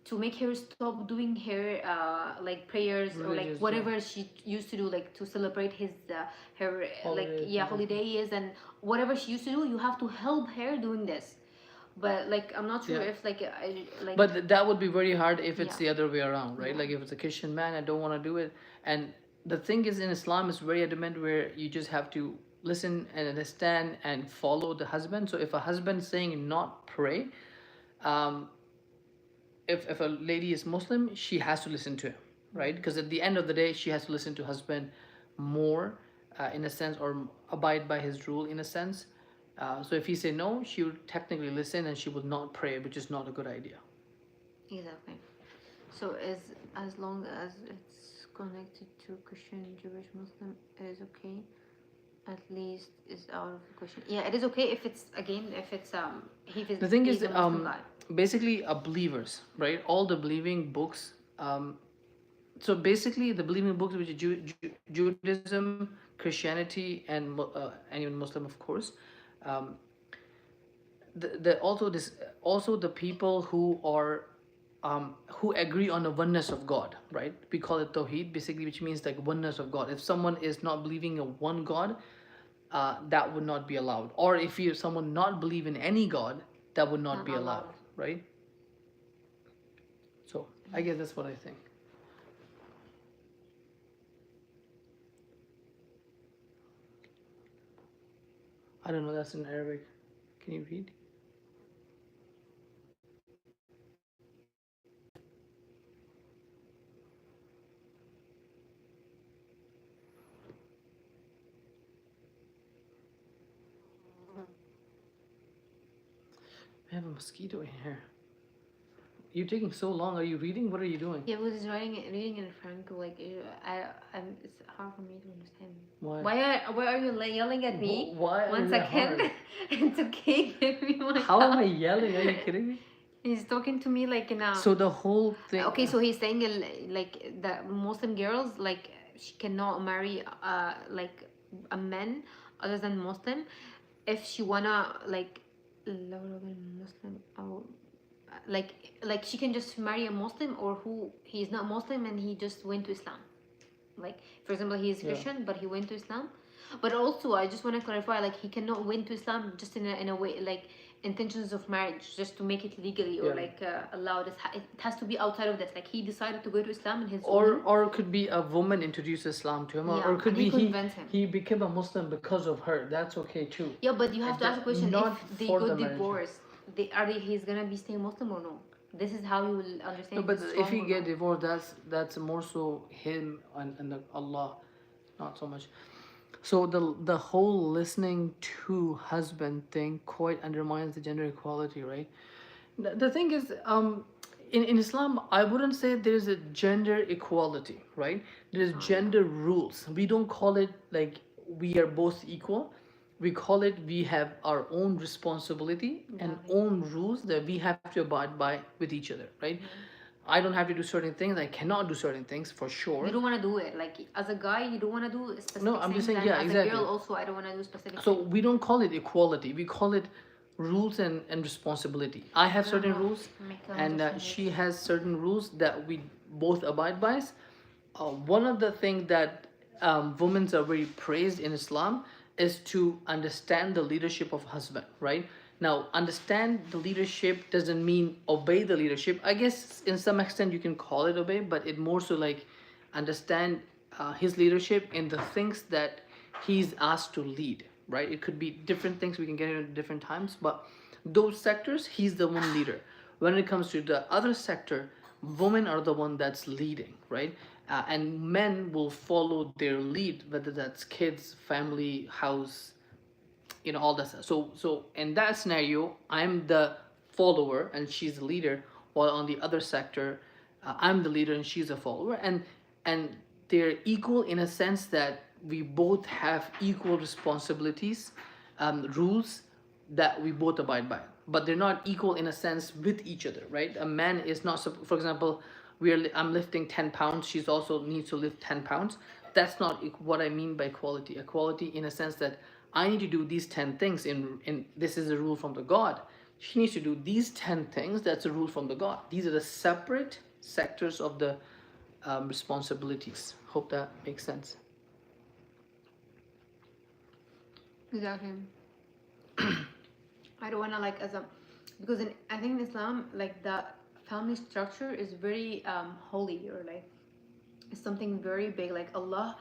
to make her stop doing her like prayers or like Religious, yeah. whatever she used to do, like to celebrate his her like Holidays yeah and things. holidays and whatever she used to do. You have to help her doing this. But like I'm not sure Yeah. if like I like But that would be very hard if it's yeah the other way around, right? yeah Like if it's a Christian man, I don't want to do it. And the thing is, in Islam, it's very adamant where you just have to listen and understand and follow the husband. So if a husband's saying not pray, um, if a lady is Muslim, she has to listen to him, right? Because at the end of the day, she has to listen to husband more, in a sense, or abide by his rule in a sense. So if he say no, she would technically listen and she would not pray, which is not a good idea. exactly. So as long as it's connected to Christian, Jewish, Muslim, it is okay. At least is out of the question. Yeah, it is okay if it's again if it's The thing he's is, a Muslim guy. basically, believers, right? All the believing books. So basically, the believing books, which are Judaism, Christianity, and even Muslim, of course. Um, the also the people who agree on the oneness of God, right? We call it Tawheed, basically, which means like oneness of God. If someone is not believing in one God, that would not be allowed. Or if you someone not believe in any God, that would not Not be allowed, allowed. right? So I guess that's what I think. I don't know. That's in Arabic. Can you read? We have a mosquito in here. You're taking so long. Are you reading? What are you doing? Yeah, because he's reading in Franco. Like it's hard for me to understand. Why? Why are you yelling at me? Why are One you second. hard? It's okay. Give me one. How am I yelling? Are you kidding me? He's talking to me like in a. So the whole thing. Okay, so he's saying like the Muslim girls like she cannot marry like a man other than Muslim if she wanna like Muslim or like she can just marry a Muslim or who he is not Muslim and he just went to Islam. Like for example, he is Yeah. Christian but he went to Islam. But also, I just want to clarify, like he cannot went to Islam just in a way like intentions of marriage just to make it legally or Yeah. like allow this. It has to be outside of this. Like he decided to go to Islam in his Or own. or it could be a woman introduced Islam to him, Yeah, or it could and be he convinced him. he became a Muslim because of her. That's okay too. Yeah, but you have to ask the question: Not if they for got the marriage. divorced, he's gonna be staying Muslim or no? This is how you will understand. No, but he's if he strong or get not. divorced, that's more so him and Allah, not so much. So the whole listening to husband thing quite undermines the gender equality, right? The thing is, in Islam, I wouldn't say there is a gender equality, right? There is gender rules. We don't call it like we are both equal. We call it we have our own responsibility and Exactly. own rules that we have to abide by with each other, right? I don't have to do certain things. I cannot do certain things for sure. You don't want to do it. Like as a guy, you don't want to do specific No, I'm just things, saying, and yeah, as exactly. a girl, also, I don't want to do specific So things. we don't call it equality. We call it rules and responsibility. I have certain know. rules, Make a and understand she has certain rules that we both abide by. One of the things that women are very praised in Islam is to understand the leadership of husband, right? Now, understand the leadership doesn't mean obey the leadership. I guess in some extent you can call it obey, but it more so like understand his leadership in the things that he's asked to lead, right? It could be different things, we can get into different times, but those sectors, he's the one leader. When it comes to the other sector, women are the one that's leading, right? And men will follow their lead, whether that's kids, family, house, all that stuff. So in that scenario, I'm the follower and she's the leader, while on the other sector, I'm the leader and she's a follower, and they're equal in a sense that we both have equal responsibilities, rules that we both abide by, but they're not equal in a sense with each other, right? A man is not, for example, I'm lifting 10 pounds, she's also needs to lift 10 pounds. That's not what I mean by equality in a sense that I need to do these 10 things in this is a rule from the God, she needs to do these 10 things. That's a rule from the God. These are the separate sectors of the responsibilities. Hope that makes sense. Exactly. I don't wanna like as a because I think in Islam like the family structure is very holy, or like it's something very big, like Allah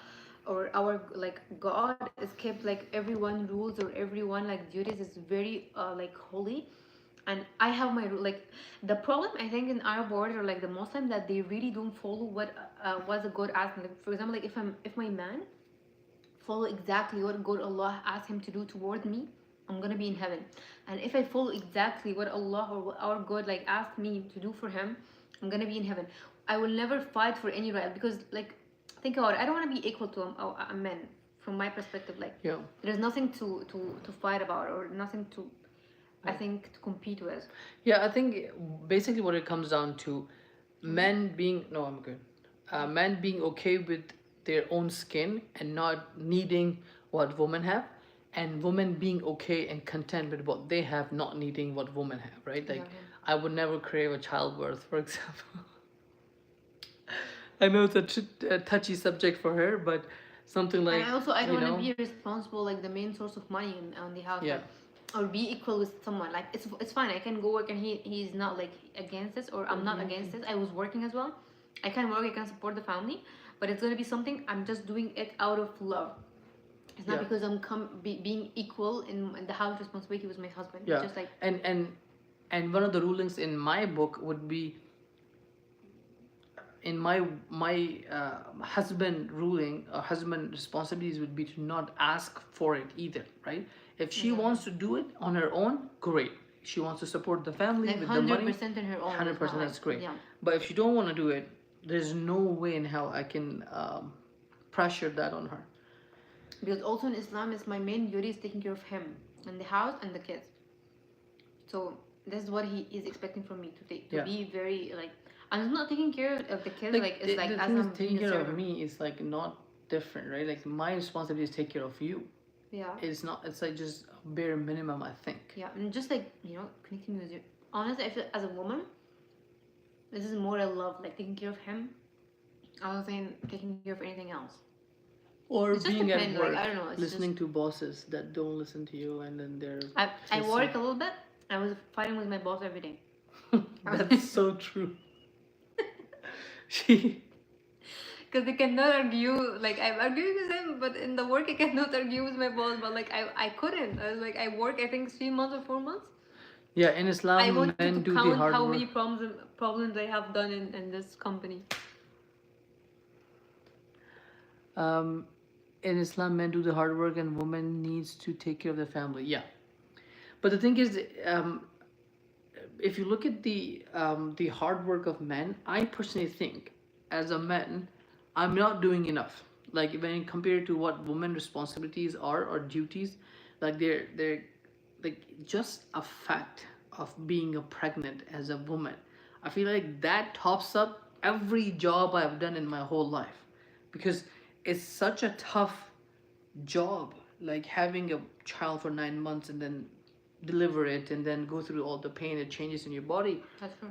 or our like God is kept like everyone rules or everyone like duties is very like holy. And I have my like the problem I think in Arab world or like the Muslim that they really don't follow what the God asked them. Like, for example, like if my man follow exactly what God Allah asked him to do toward me, I'm gonna be in heaven. And if I follow exactly what Allah or what our God like asked me to do for him, I'm gonna be in heaven. I will never fight for any right because like think about it. I don't want to be equal to a man from my perspective. Like Yeah. there's nothing to fight about or nothing to I think to compete with. Yeah, I think basically what it comes down to, men being no, I'm good. Men being okay with their own skin and not needing what women have, and women being okay and content with what they have, not needing what women have. Right? Like, Yeah. I would never crave a childbirth, for example. I know it's a touchy subject for her, but something like, And also, I don't you want to know, be responsible, like the main source of money on the house, yeah, like, or be equal with someone. Like it's fine. I can go work, and he's not like against this, or I'm not against this. I was working as well. I can work. I can support the family, but it's gonna be something I'm just doing it out of love. It's not yeah, because I'm being equal in the house responsibility with my husband. It's yeah. just like And one of the rulings in my book would be, in my husband ruling or husband responsibilities would be to not ask for it either, right? If she wants to do it on her own, great. She wants to support the family like with the money, 100% in her own. 100%, that's great. Yeah. But if she don't want to do it, there's no way in hell I can pressure that on her. Because also in Islam, it's my main duty is taking care of him and the house and the kids. So this is what he is expecting from me to take to Yeah. be very like. I'm not taking care of the kids like it's like the as thing I'm is, taking being a care of servant. me is like not different, right? Like, my responsibility is take care of you. Yeah. It's not. It's like just bare minimum, I think. Yeah, and just like connecting with you. Honestly, I feel as a woman, this is more I love like taking care of him, other than taking care of anything else. Or It's just being at depend, work, like, I don't know, it's listening to bosses that don't listen to you, and then they're I work a little bit. I was fighting with my boss every day. That's so true. She Because they cannot argue. Like I'm arguing with them, but in the work I cannot argue with my boss. But like I couldn't. I was like I work I think 3 months or 4 months. Yeah, in I Islam, wanted men to do the count hard how work. many problems I have done in this company. In Islam, men do the hard work, and women needs to take care of the family. Yeah, but the thing is, if you look at the hard work of men, I personally think, as a man, I'm not doing enough. Like, when you compare to what women responsibilities are or duties, like they're like just a fact of being a pregnant as a woman. I feel like that tops up every job I've done in my whole life, because it's such a tough job, like having a child for 9 months and then deliver it and then go through all the pain and changes in your body. That's true.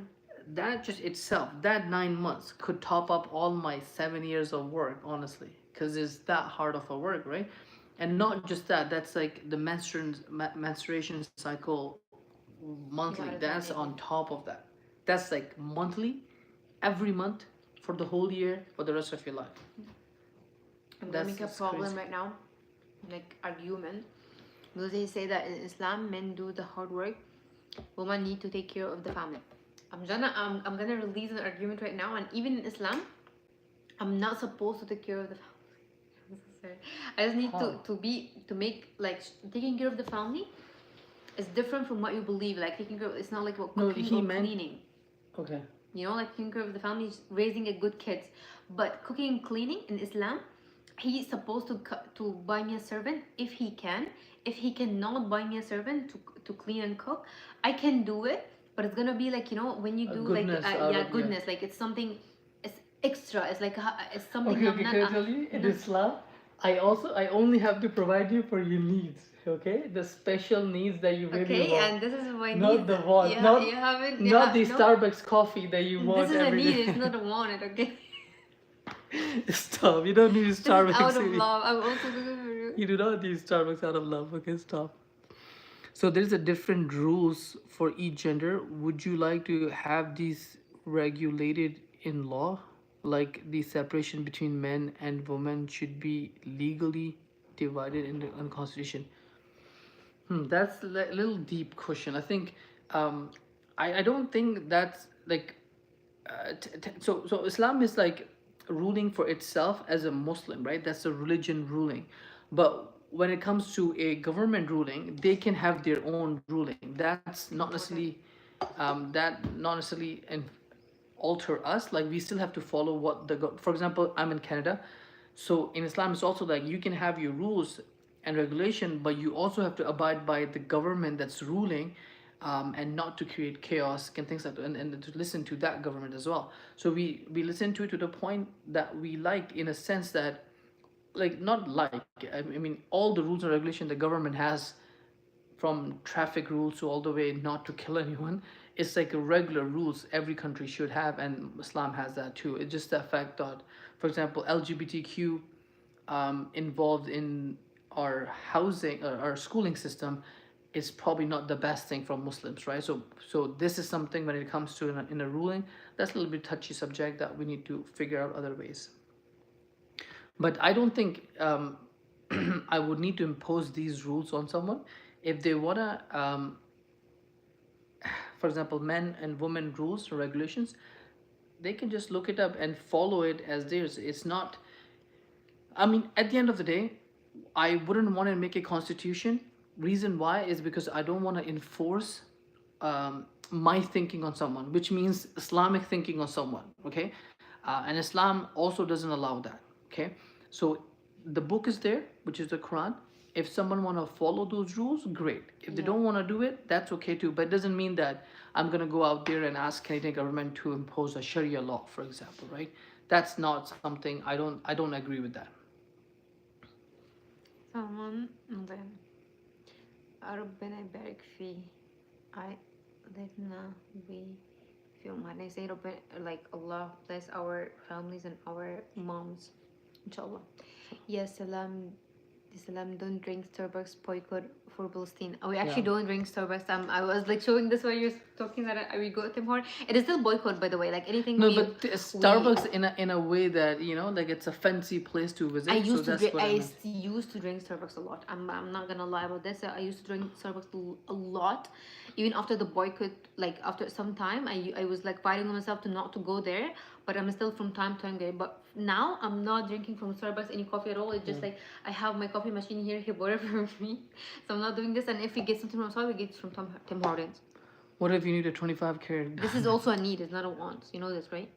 That just itself, that 9 months could top up all my 7 years of work, honestly, because it's that hard of a work, right? And not just that, that's like the menstruation cycle monthly. Yeah, That's exactly. on top of that. That's like monthly, every month, for the whole year, for the rest of your life. I'm gonna make a That's problem crazy. right now, like argument, because they say that in Islam men do the hard work, women need to take care of the family. I'm gonna release an argument right now, and even in Islam, I'm not supposed to take care of the family. I'm so sorry. I just need to make like taking care of the family is different from what you believe. Like taking care of, it's not like what No, cooking he or meant- cleaning. Okay. Like taking care of the family is raising a good kids. But cooking and cleaning in Islam, he's supposed to buy me a servant if he can. If he cannot buy me a servant to clean and cook, I can do it. But it's gonna be like when you do like goodness out of- goodness, like it's something, it's extra. It's like it's something Okay, I'm okay. not. Can I tell you? In Islam, I only have to provide you for your needs, okay? The special needs that you really Okay, want. and this is my Not need. the want. Not You haven't. not the No. Starbucks coffee that you This want is a every need. day. It's not a want. Okay. Stop. You don't need This is out Starbucks. of love. I'm also doing it for you. You do not need Starbucks out of love. Okay, stop. So there's a different rules for each gender. Would you like to have these regulated in law? Like the separation between men and women should be legally divided in the Constitution. That's a little deep question. I think I don't think that's like so Islam is like ruling for itself as a Muslim, right? That's a religion ruling. But when it comes to a government ruling, they can have their own ruling. That's not necessarily Important. and alter us. Like we still have to follow what for example, I'm in Canada, so in Islam it's also like you can have your rules and regulation, but you also have to abide by the government that's ruling, and not to create chaos and things like that, and to listen to that government as well. So we listen to it to the point that we liked, in a sense that, like, not like, I mean all the rules and regulation the government has, from traffic rules to all the way not to kill anyone, it's like a regular rules every country should have, and Islam has that too. It's just the fact that, for example, LGBTQ involved in our housing or our schooling system is probably not the best thing for Muslims, right? So this is something, when it comes to in a ruling, that's a little bit touchy subject that we need to figure out other ways. But I don't think I would need to impose these rules on someone. If they wanna, for example, men and women rules or regulations, they can just look it up and follow it as theirs. It's not. I mean, at the end of the day, I wouldn't want to make a constitution. Reason why is because I don't want to enforce my thinking on someone, which means Islamic thinking on someone. Okay, and Islam also doesn't allow that. Okay, so the book is there, which is the Quran. If someone want to follow those rules, great. If they Yeah. don't want to do it, that's okay too. But it doesn't mean that I'm gonna go out there and ask Canadian government to impose a Sharia law, for example, right? That's not something I don't agree with that. Someone then ربنا يبارك فيه. I letna we feel mad. I say ربنا, like Allah bless our families and our moms, inshallah. Yes, salam, don't drink Starbucks, boycott for Palestine. Oh, we actually Yeah. don't drink Starbucks. I was like showing this while you're talking that we go to Tim Hortons. It is still boycott, by the way. Like anything No, we but Starbucks in a way that, like it's a fancy place to visit. I So used to that's drink. what I meant. Used to drink Starbucks a lot. I'm not gonna lie about this. I used to drink Starbucks a lot, even after the boycott. Like after some time, I was like fighting myself to not to go there. But I'm still from time to time there. But now I'm not drinking from Starbucks any coffee at all. It's just like I have my coffee machine here. He bought it for me, so I'm not doing this. And if we get something from Starbucks, we get it from Tim Hortons. What if you need a 25 carat? This is also a need. It's not a want. You know this, right?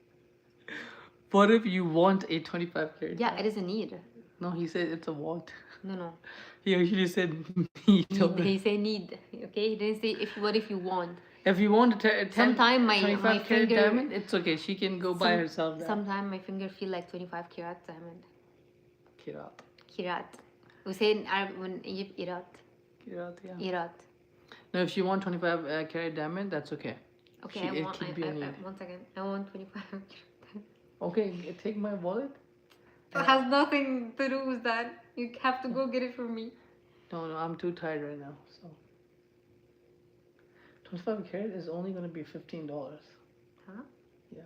What if you want a 25 carat? Yeah, it is a need. No, he said it's a want. No. He actually said need. He say need. Okay, he didn't say if. What if you want? If you want a Sometime my 25 carat finger- diamond, it's okay. She can go buy herself that. Sometimes my finger feel like 25 karat diamond. Kirat. Kirat. We say in Arab in Egypt irat. Kirat, yeah. Irat. No, if you want 25 carat diamond, that's okay. Okay, It one second. I want 25 karat. Okay, take my wallet. It has nothing to do with that. You have to go get it for me. No, I'm too tired right now. So 25 carat is only gonna be $15. Huh? Yeah,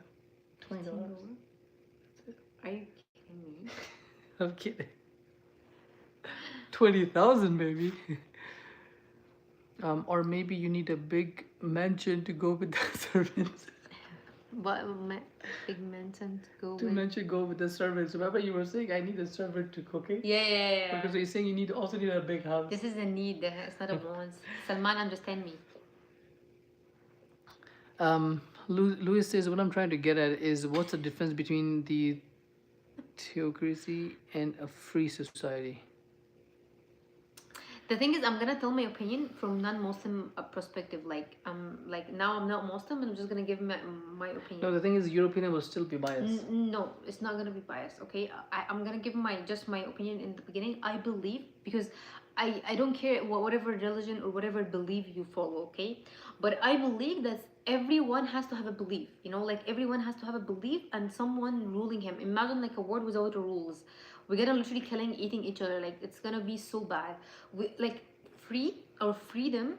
$20. Are you kidding me? I'm kidding. 20,000 maybe. Or maybe you need a big mansion to go with the servants. But big mansion to go To with. mention go with the servants. Remember you were saying I need a servant to cook it? Yeah. Because you're saying you also need a big house. This is a need. It's not a want. Salman, understand me. Louis says what I'm trying to get at is what's the difference between the theocracy and a free society? The thing is, I'm gonna tell my opinion from non-Muslim perspective. Like now I'm not Muslim, and I'm just gonna give my opinion. No, the thing is, your opinion will still be biased. No, it's not gonna be biased. Okay, I'm gonna give my opinion in the beginning. I believe because I don't care whatever religion or whatever belief you follow. Okay, but I believe that everyone has to have a belief. You know, like everyone has to have a belief and someone ruling him. Imagine like a world without rules. We're gonna literally killing, eating each other. Like it's gonna be so bad. We like free or freedom,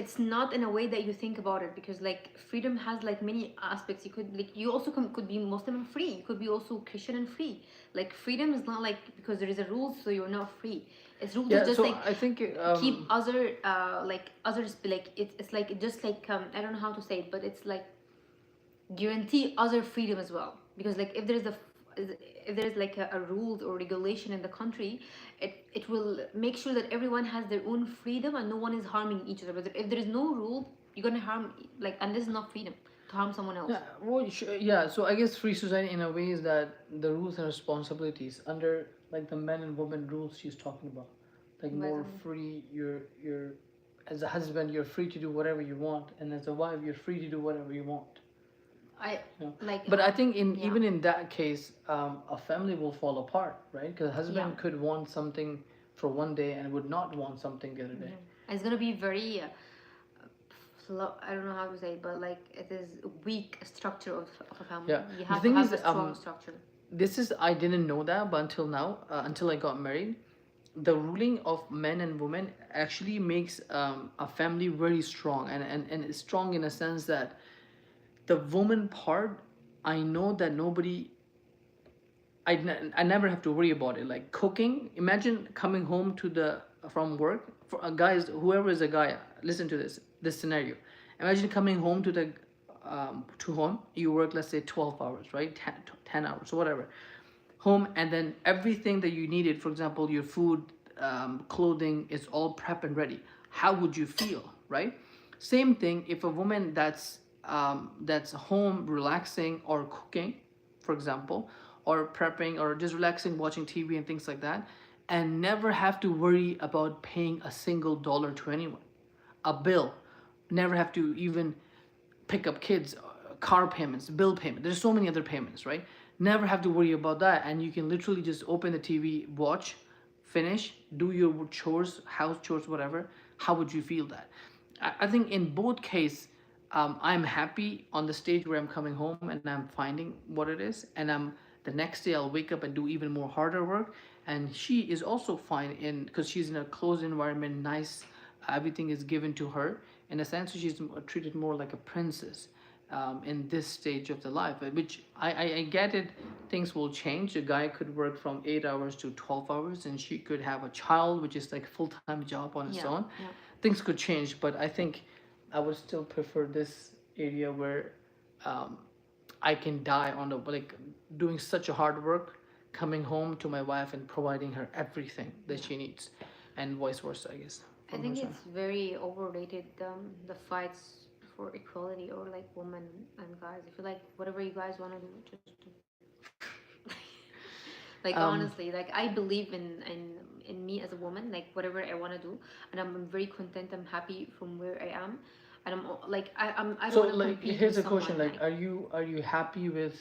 it's not in a way that you think about it, because like freedom has like many aspects. You could like you also could be Muslim and free, you could be also Christian and free. Like freedom is not like because there is a rule so you're not free. It's rule to Yeah, just so like I think keep other like others, like it's like just like I don't know how to say it, but it's like guarantee other freedom as well, because like if there's like a rules or regulation in the country, it will make sure that everyone has their own freedom and no one is harming each other. But if there is no rule, you're gonna harm, like, and this is not freedom to harm someone else. yeah, well, yeah. So I guess free society in a way is that the rules and responsibilities under like the men and women rules she's talking about, like more But, free. You're as a husband, you're free to do whatever you want, and as a wife, you're free to do whatever you want. I You know? like But I think in yeah, even in that case, a family will fall apart, right? Because a yeah. husband could want something for one day and would not want something the other day. It's gonna be very I don't know how to say it, but like it is weak structure of a family. Yeah. You The have to thing have is, a strong structure. this is I didn't know that, but until now, until I got married, the ruling of men and women actually makes a family very strong, and it's strong in a sense that the woman part, I know that nobody I never have to worry about it. Like cooking, imagine coming home to the from work for guys, whoever is a guy, listen to this scenario. Imagine coming home to the to home, you work, let's say 12 hours, right? 10 hours or whatever, home, and then everything that you needed, for example your food, clothing, is all prep and ready. How would you feel, right? Same thing if a woman that's home relaxing or cooking, for example, or prepping or just relaxing watching TV and things like that, and never have to worry about paying a single dollar to anyone, a bill, never have to even pick up kids, car payments, bill payment. There's so many other payments, right? Never have to worry about that, and you can literally just open the TV, watch, finish, do your chores, house chores, whatever. How would you feel that? I think in both cases, I'm happy on the stage where I'm coming home and I'm finding what it is, and the next day I'll wake up and do even more harder work, and she is also fine in because she's in a closed environment, nice, everything is given to her. In a sense, she's treated more like a princess in this stage of the life, which I get it. Things will change. A guy could work from 8 hours to 12 hours, and she could have a child, which is like a full time job on its Yeah, own. yeah. Things could change, but I think I would still prefer this area where um, I can die on the like doing such a hard work, coming home to my wife and providing her everything that she needs, and vice versa, I guess. I From her think side. it's very overrated, the fights for equality or like women and guys. I feel like whatever you guys want to do, just do. Like Um, honestly, like I believe in me as a woman, like whatever I want to do, and I'm very content. I'm happy from where I am, and like I don't so want to like compete here's with a question: someone. like, are you happy with,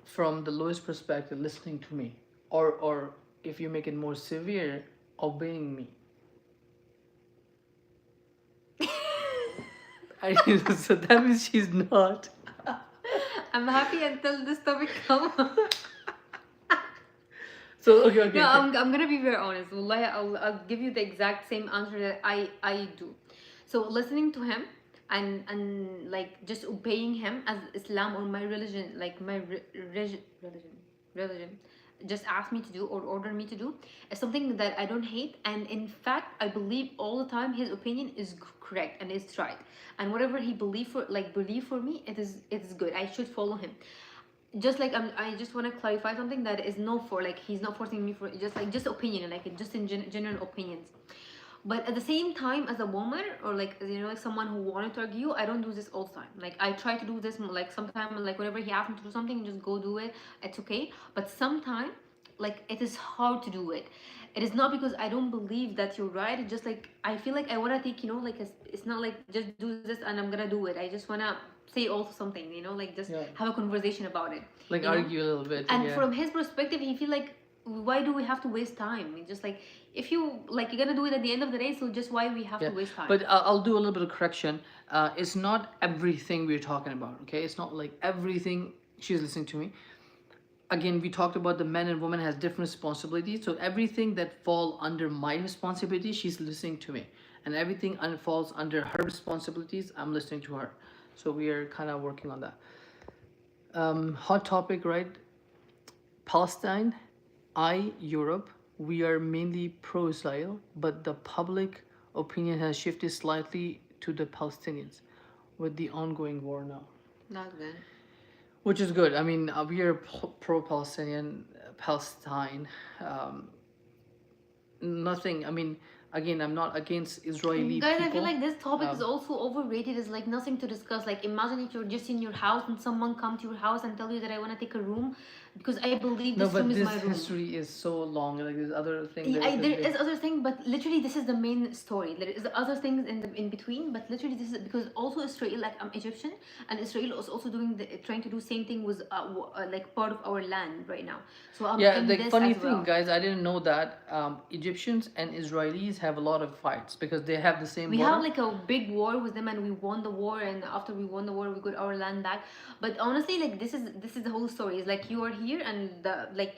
from the lowest perspective, listening to me, or if you make it more severe, obeying me? So that means she's not. I'm happy until this topic comes. So okay, okay, No, okay. I'm gonna be very honest. Wallahi, I'll give you the exact same answer that I do. So listening to him and like just obeying him as Islam or my religion, like my religion just asked me to do or ordered me to do, is something that I don't hate, and in fact I believe all the time his opinion is correct and is right, and whatever he believe for me, it is good. I should follow him. Just like I just want to clarify something that is no for like he's not forcing me for just opinion, like just in general opinions. But at the same time, as a woman or like like someone who wanted to argue, I don't do this all the time. Like I try to do this like sometimes, like whenever he asks me to do something, just go do it. It's okay. But sometimes, like it is hard to do it. It is not because I don't believe that you're right. It's just like I feel like I want to take, like it's not like just do this and I'm gonna do it. I just want to say also something, like just Yeah. have a conversation about it. Like argue a little bit. And yeah. from his perspective, he feel like, why do we have to waste time? It's just like, if you like, you're gonna do it at the end of the day, so just why we have to waste time? But I'll do a little bit of correction. It's not everything we're talking about, okay? It's not like everything she's listening to me. Again, we talked about the men and women has different responsibilities. So everything that fall under my responsibility, she's listening to me. And everything falls under her responsibilities, I'm listening to her. So we are kind of working on that. Hot topic, right? Palestine, Europe, we are mainly pro-Israel, but the public opinion has shifted slightly to the Palestinians with the ongoing war now. Not good. Which is good. I mean, we are pro-Palestinian, Palestine. Nothing. I mean, again, I'm not against Israeli Guys, people. I feel like this topic is also overrated. It's like nothing to discuss. Like, imagine if you're just in your house and someone come to your house and tell you that I want to take a room because I believe No, this but room is this my room. history is so long. Like there's other things. There is other thing, but literally this is the main story. There is other things in between, but literally this is because also Israel, like I'm Egyptian, and Israel is also trying to do same thing with like part of our land right now. So I'm in the this funny as thing, well. guys, I didn't know that Egyptians and Israelis have a lot of fights because they have the same We border. have like a big war with them, and we won the war, and after we won the war we got our land back. But honestly, like this is the whole story. It's like you are here and like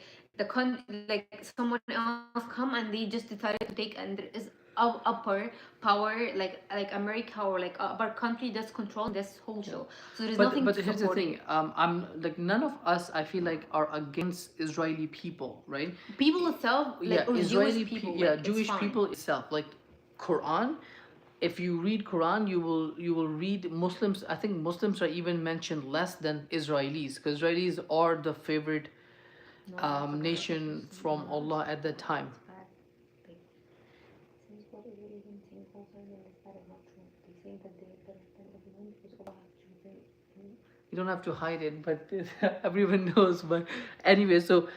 someone else come and they just decided to take, and there is upper power like America or like upper country that's controlling this whole show. So there is nothing But to here's the support thing. it. I'm like none of us. I feel like are against Israeli people, right? People itself, like, or Israeli Jewish people, yeah, like, it's Jewish fine. people itself, like Quran. If you read Quran, you will read Muslims. I think Muslims are even mentioned less than Israelis because Israelis are the favorite nation from Allah at that time. You don't have to hide it, but everyone knows. But anyway, so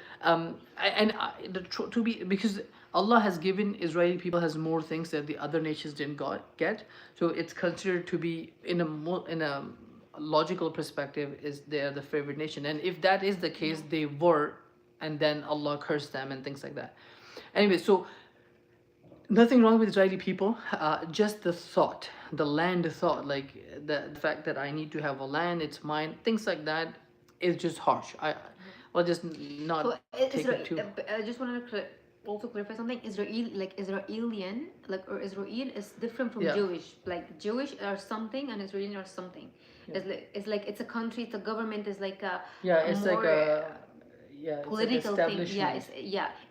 to be, because Allah has given Israeli people has more things that the other nations didn't get, so it's considered to be in a logical perspective is they are the favorite nation, and if that is the case, they were, and then Allah cursed them and things like that. Anyway, so nothing wrong with Israeli people, just the thought, the land thought, like the fact that I need to have a land, it's mine, things like that is just harsh. I'll just not So take it too. I just want to also clarify something. Israel, like Israelian, like, or Israel is different from Jewish. Like Jewish are something and Israeli are something. It's a country. It's a government. It's like a It's more, like a political thing. establishment.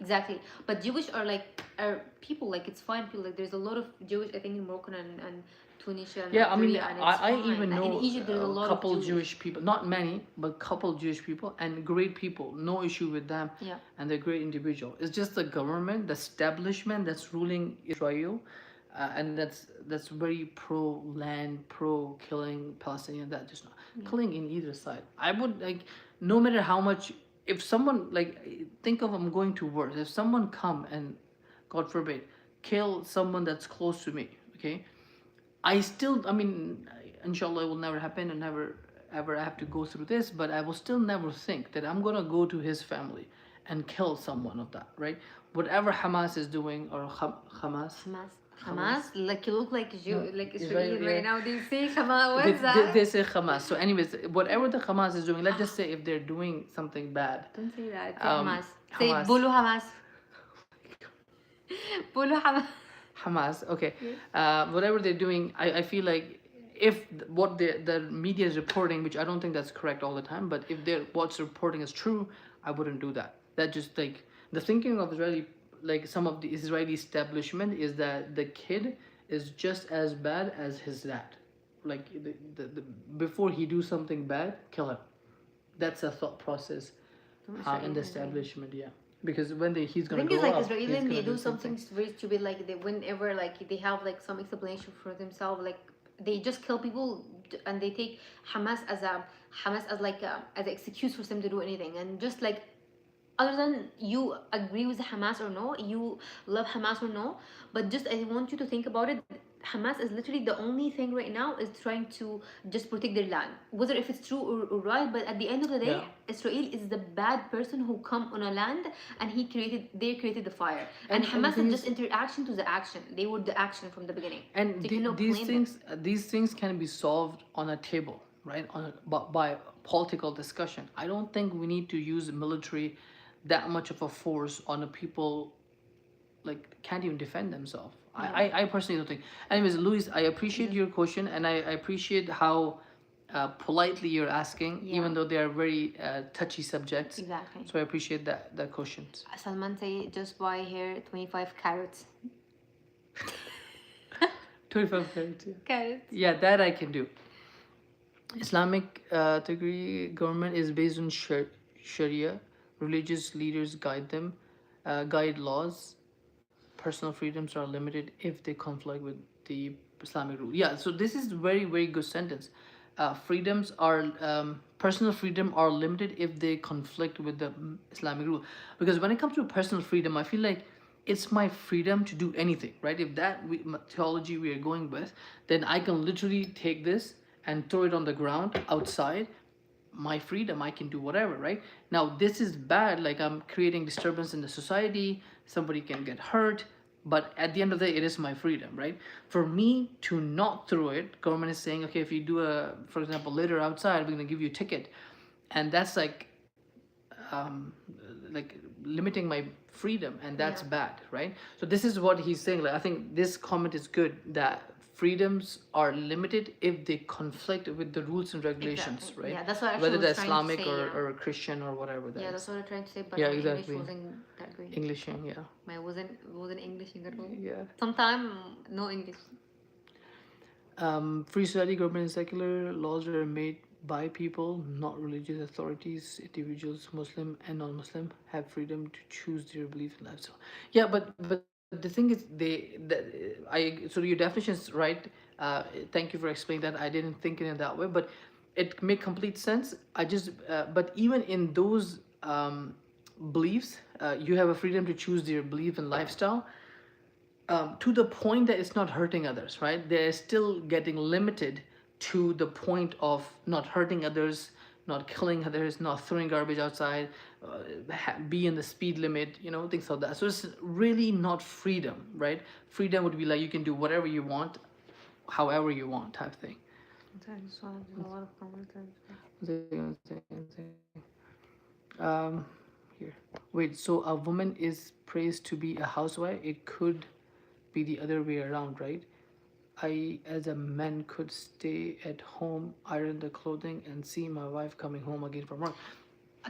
Exactly. But Jewish are people. Like it's fine people. Like there's a lot of Jewish, I think, in Morocco and Tunisia and I mean, Algeria, and it's I fine. even Like, know in Egypt there's a lot couple of Jewish people, not many, but couple Jewish people, and great people, no issue with them. Yeah. And they're great individual. It's just the government, the establishment that's ruling Israel, and that's very pro land, pro killing Palestinian. That just not killing in either side. I would like, no matter how much, if someone like, think of, I'm going to war, if someone come and God forbid kill someone that's close to me, okay, I still, I mean, inshallah, it will never happen and never ever have to go through this, but I will still never think that I'm gonna go to his family and kill someone of that, right? Whatever Hamas is doing, or Hamas, like you look like like Israel, Israeli right now. Do you see Hamas? What is they, that? they say Hamas. So, anyways, whatever the Hamas is doing, let's just say if they're doing something bad. Don't say that. Say Hamas. Say Hamas. Bulu Hamas. Bulu Hamas. Hamas, okay. Whatever they're doing, I feel like if what the media is reporting, which I don't think that's correct all the time, but if they're what's reporting is true, I wouldn't do that. That just like the thinking of Israeli, like some of the Israeli establishment is that the kid is just as bad as his dad. Like the before he do something bad, kill him. That's a thought process in the establishment, yeah. Because when he's gonna grow like up, Israeli, he's gonna they do something. something very stupid. Like whenever like they have like some explanation for themselves, like they just kill people and they take Hamas as like as an excuse for them to do anything, and just like other than you agree with Hamas or no, you love Hamas or no, but just I want you to think about it. Hamas is literally the only thing right now is trying to just protect their land, whether if it's true or right. But at the end of the day, Yeah. Israel is the bad person who come on a land and they created the fire, and And the Hamas thing is just is, interaction to the action. They were the action from the beginning, so and you cannot these blame them. things can be solved on a table, right? By political discussion. I don't think we need to use military that much of a force on a people like can't even defend themselves. I personally don't think. Anyways, Luis, I appreciate your question, and I appreciate how politely you're asking, Yeah. even though they are very touchy subjects. Exactly. So I appreciate that questions. Salman say just buy here 25 carrots. 25 carats, yeah. Carrots. Yeah, that I can do. Islamic degree government is based on Sharia. Religious leaders guide them, guide laws. Personal freedoms are limited if they conflict with the Islamic rule. Yeah, so this is very good sentence. Freedoms are personal freedom are limited if they conflict with the Islamic rule. Because when it comes to personal freedom, I feel like it's my freedom to do anything, right? If theology we are going with, then I can literally take this and throw it on the ground outside. My freedom, I can do whatever, right? Now this is bad, like I'm creating disturbance in the society, somebody can get hurt, but at the end of the day it is my freedom, right? For me to not throw it, government is saying, okay, if you do a, for example, litter outside, we're going to give you a ticket, and that's um like limiting my freedom, and that's Yeah. bad, right? So this is what he's saying. Like, I think this comment is good, that freedoms are limited if they conflict with the rules and regulations. Exactly. Right? Yeah, that's what I Whether actually was that's trying to Islamic say. Yeah. or Christian or whatever that Yeah, is. that's what I'm trying to say. But Yeah, my English exactly. wasn't that great. Englishing, yeah. My wasn't Englishing at all. Yeah. Sometimes no English. Free society, government, and secular laws are made by people, not religious authorities. Individuals, Muslim and non-Muslim, have freedom to choose their belief and lifestyle. Yeah, but the thing is, so your definition is right. Thank you for explaining that. I didn't think in it that way, but it make complete sense. But even in those beliefs, you have a freedom to choose their belief and lifestyle, to the point that it's not hurting others, right? They're still getting limited to the point of not hurting others, not killing others, not throwing garbage outside, be in the speed limit, things like that. So it's really not freedom, right? Freedom would be like you can do whatever you want, however you want, type thing. There's a lot of comments. Here. Wait, so a woman is praised to be a housewife? It could be the other way around, right? I, as a man, could stay at home, iron the clothing, and see my wife coming home again from work.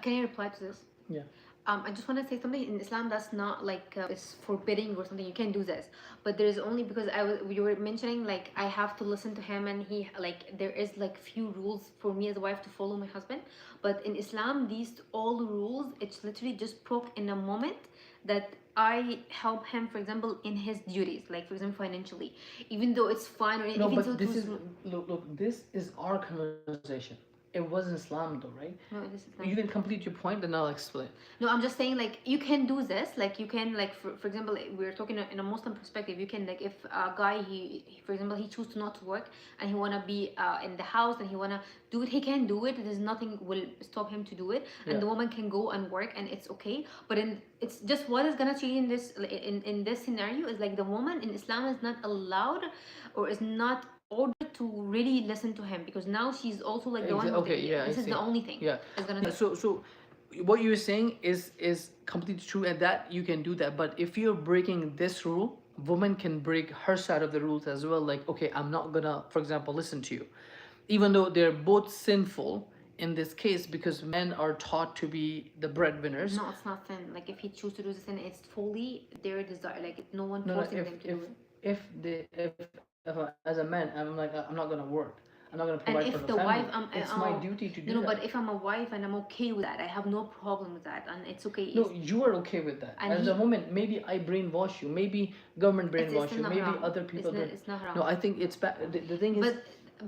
Can you reply to this? Yeah. I just want to say something. In Islam, that's not like it's forbidding or something. You can't do this. But there is only because you were mentioning like I have to listen to him, and he like there is like few rules for me as a wife to follow my husband. But in Islam, these all rules, it's literally just broke in a moment that I help him, for example, in his duties, like for example financially, even though it's fine or No, even though but this is look. This is our conversation. It wasn't Islam, though, right? no, this is You can complete your point, then I'll explain. No, I'm just saying like you can do this, like you can like for example we're talking in a Muslim perspective. You can like if a guy for example he chooses not to work and he wanna be in the house and he wanna do it, he can do it. There's nothing will stop him to do it, and the woman can go and work and it's okay. But it's just what is gonna change in this scenario is like the woman in Islam is not allowed or is not ordered to really listen to him because now she's also like the one who's this is the only thing is gonna so what you're saying is completely true, and that you can do that. But if you're breaking this rule, woman can break her side of the rules as well. Like, okay, I'm not gonna, for example, listen to you, even though they're both sinful in this case because men are taught to be the breadwinners. No, it's not sin. Like if he chooses to do the sin, it's fully their desire. Like no one forcing them to do it. If as a man, I'm not gonna work. I'm not gonna provide and for if the the family. wife, It's my duty to do no, that. but if I'm a wife and I'm okay with that, I have no problem with that, and it's okay. No, you are okay with that. And as a woman, maybe I brainwash you. Maybe government brainwash you. not Maybe haram. other people don't. It's not haram. No, I think it's bad. The thing is, but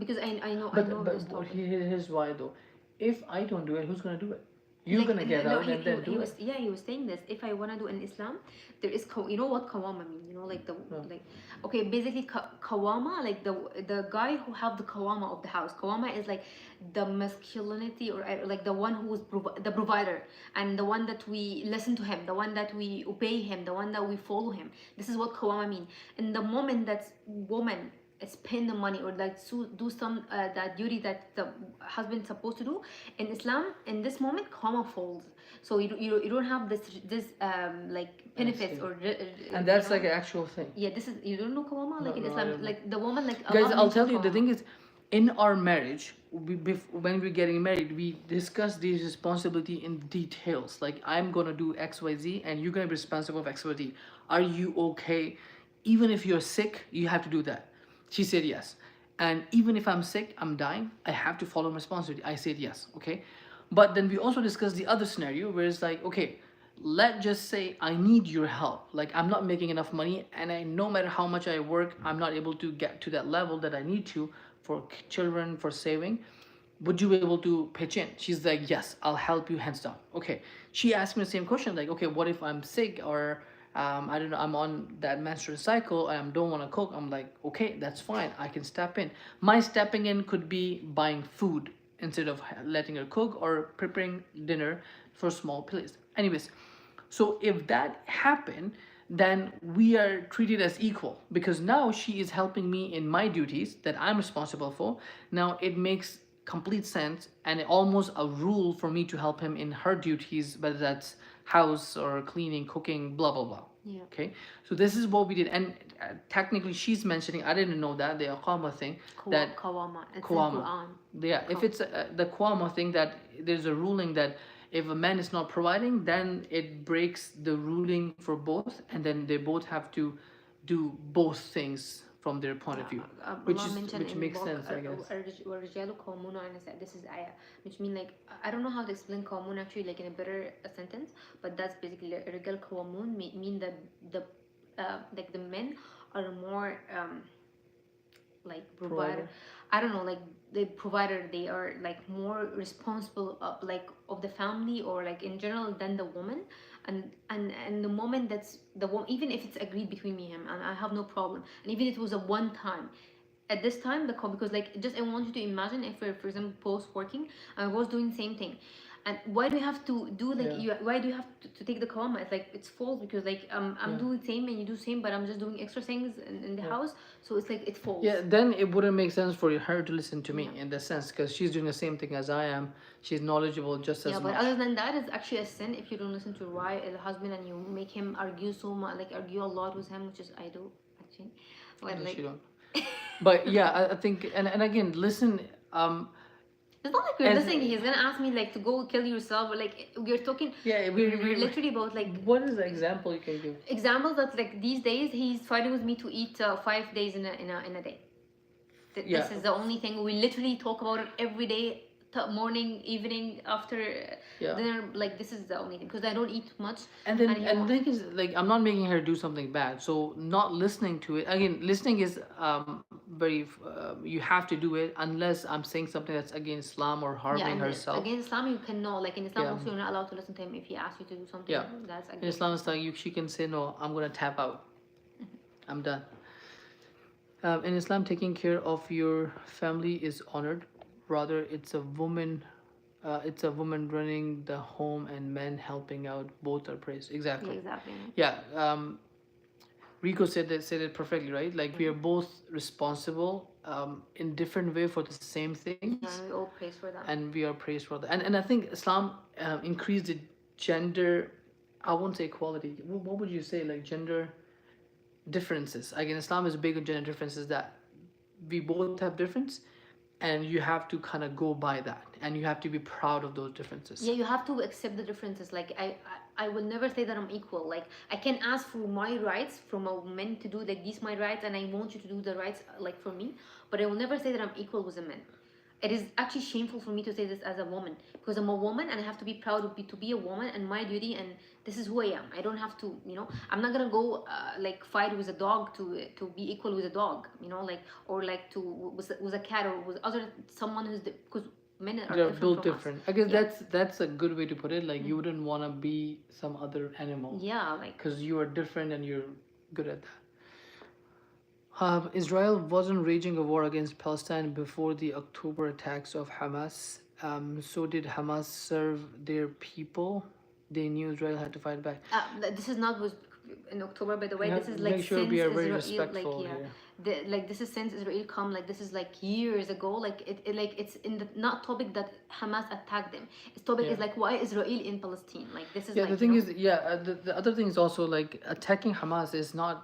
because I know but this topic. here's why though. If I don't do it, who's gonna do it? You're like gonna get no, out and then he do was, it. yeah, he was saying this. If I want to do in Islam, there is you know what kawama mean, you know, like the No. like, okay, basically kawama, like the guy who have the kawama of the house. Kawama is like the masculinity, or like the one who is the provider, and the one that we listen to him, the one that we obey him, the one that we follow him. This is what kawama mean. In the moment that woman spend the money, or like do some that duty that the husband supposed to do in Islam, in this moment kawama falls. So you don't have this like benefits see. or And that's you know, like an actual thing. yeah, this is, you don't know kawama, like in No, I Islam, don't know. like the woman, like Guys, Allah I'll tell mentioned you, the kawama. thing is, in our marriage, when we're getting married, we discuss these responsibility in details. Like, I'm gonna do XYZ and you're gonna be responsible for XYZ. Are you okay? Even if you're sick, you have to do that. She said yes. And even if I'm sick, I'm dying, I have to follow my responsibility. I said yes, okay? But then we also discussed the other scenario where it's like, okay, let's just say I need your help. Like, I'm not making enough money, and no matter how much I work, I'm not able to get to that level that I need to for children, for saving. Would you be able to pitch in? She's like, yes, I'll help you, hands down. Okay. She asked me the same question, like, okay, what if I'm sick, or I don't know, I'm on that menstrual cycle and I don't want to cook? I'm like, okay, that's fine, I can step in. My stepping in could be buying food instead of letting her cook, or preparing dinner for small place. Anyways, so if that happened, then we are treated as equal, because now she is helping me in my duties that I'm responsible for. Now it makes complete sense and almost a rule for me to help him in her duties, whether that's house or cleaning, cooking, blah blah blah. Yeah. Okay, so this is what we did, and technically she's mentioning, I didn't know that the aqama thing, that Kawama, it's in Quama. Quran. Yeah, if it's the Quama thing, that there's a ruling that if a man is not providing, then it breaks the ruling for both, and then they both have to do both things from their point of view, Allah mentioned which in makes book sense, I guess. الرجال قوامون على النساء. This is ayah, which mean like, I don't know how to explain قوامون actually like in a better sentence, but that's basically الرجال قوامون mean that the like the men are more like provider. I don't know, like the provider, they are like more responsible of like of the family, or like in general, than the woman. And the moment that's the woman, even if it's agreed between me and him, and I have no problem, and even if it was a one time, at this time the call, because like, just I want you to imagine if we're, for example, both working and I was doing the same thing, and why do you have to do like why do you have to take the comma? It's like it's false, because like I'm doing the same and you do the same, but I'm just doing extra things in the house, so it's like it falls. Yeah, then it wouldn't make sense for her to listen to me in the sense, because she's doing the same thing as I am. She's knowledgeable just as Yeah, much. but other than that, it's actually a sin if you don't listen to the husband, and you make him argue so much, like argue a lot with him, which is I do actually. But No, like, she don't. But yeah, I think, and again, listen. It's not like we're listening. He's gonna ask me like to go kill yourself, or like we're talking. Yeah, we're literally about like. What is the example you can give? Examples that like these days he's fighting with me to eat 5 days in a day. This is the only thing we literally talk about it every day, morning, evening, after dinner. Like this is the only thing, because I don't eat much. And then and the thing is, like, I'm not making her do something bad, so not listening to it. Again, listening is very you have to do it unless I'm saying something that's against Islam or harming herself. Against Islam, you cannot, like in Islam also, you're not allowed to listen to him if he asks you to do something. Yeah, that's in Islam, it's like she can say no. I'm gonna tap out. I'm done. In Islam, taking care of your family is honored. Rather, it's a woman. It's a woman running the home and men helping out. Both are praised. Exactly. Yeah, exactly. Yeah. Rico said it perfectly, right? Like we are both responsible in different way for the same things. Yeah, and we all praise for that. And we are praised for that. And I think Islam increased the gender. I won't say equality. What would you say? Like gender differences. Again, Islam is big on gender differences, that we both have difference, and you have to kind of go by that, and you have to be proud of those differences. Yeah, you have to accept the differences. Like I will never say that I'm equal. Like I can ask for my rights from a woman to do like these my rights, and I want you to do the rights like for me, but I will never say that I'm equal with a man. It is actually shameful for me to say this as a woman, because I'm a woman and I have to be proud to be a woman, and my duty, and this is who I am. I don't have to, I'm not gonna go like fight with a dog to be equal with a dog, like, or like with a cat, or with someone who's because Men are They're different built from us. different. I guess Yeah. that's a good way to put it. Like you wouldn't want to be some other animal Yeah, like because you are different and you're good at that. Israel wasn't waging a war against Palestine before the October attacks of Hamas. So did Hamas serve their people? They knew Israel had to fight back. this is not was in October, by the We way. have This is like make sure we since are very Israel, like respectful yeah, here. like this is since Israel come. Like this is like years ago. Like it like it's in the not topic that Hamas attacked them. Its topic Yeah. is like why Israel in Palestine. Like this is Yeah, like the thing is, yeah, the other thing is also like attacking Hamas is not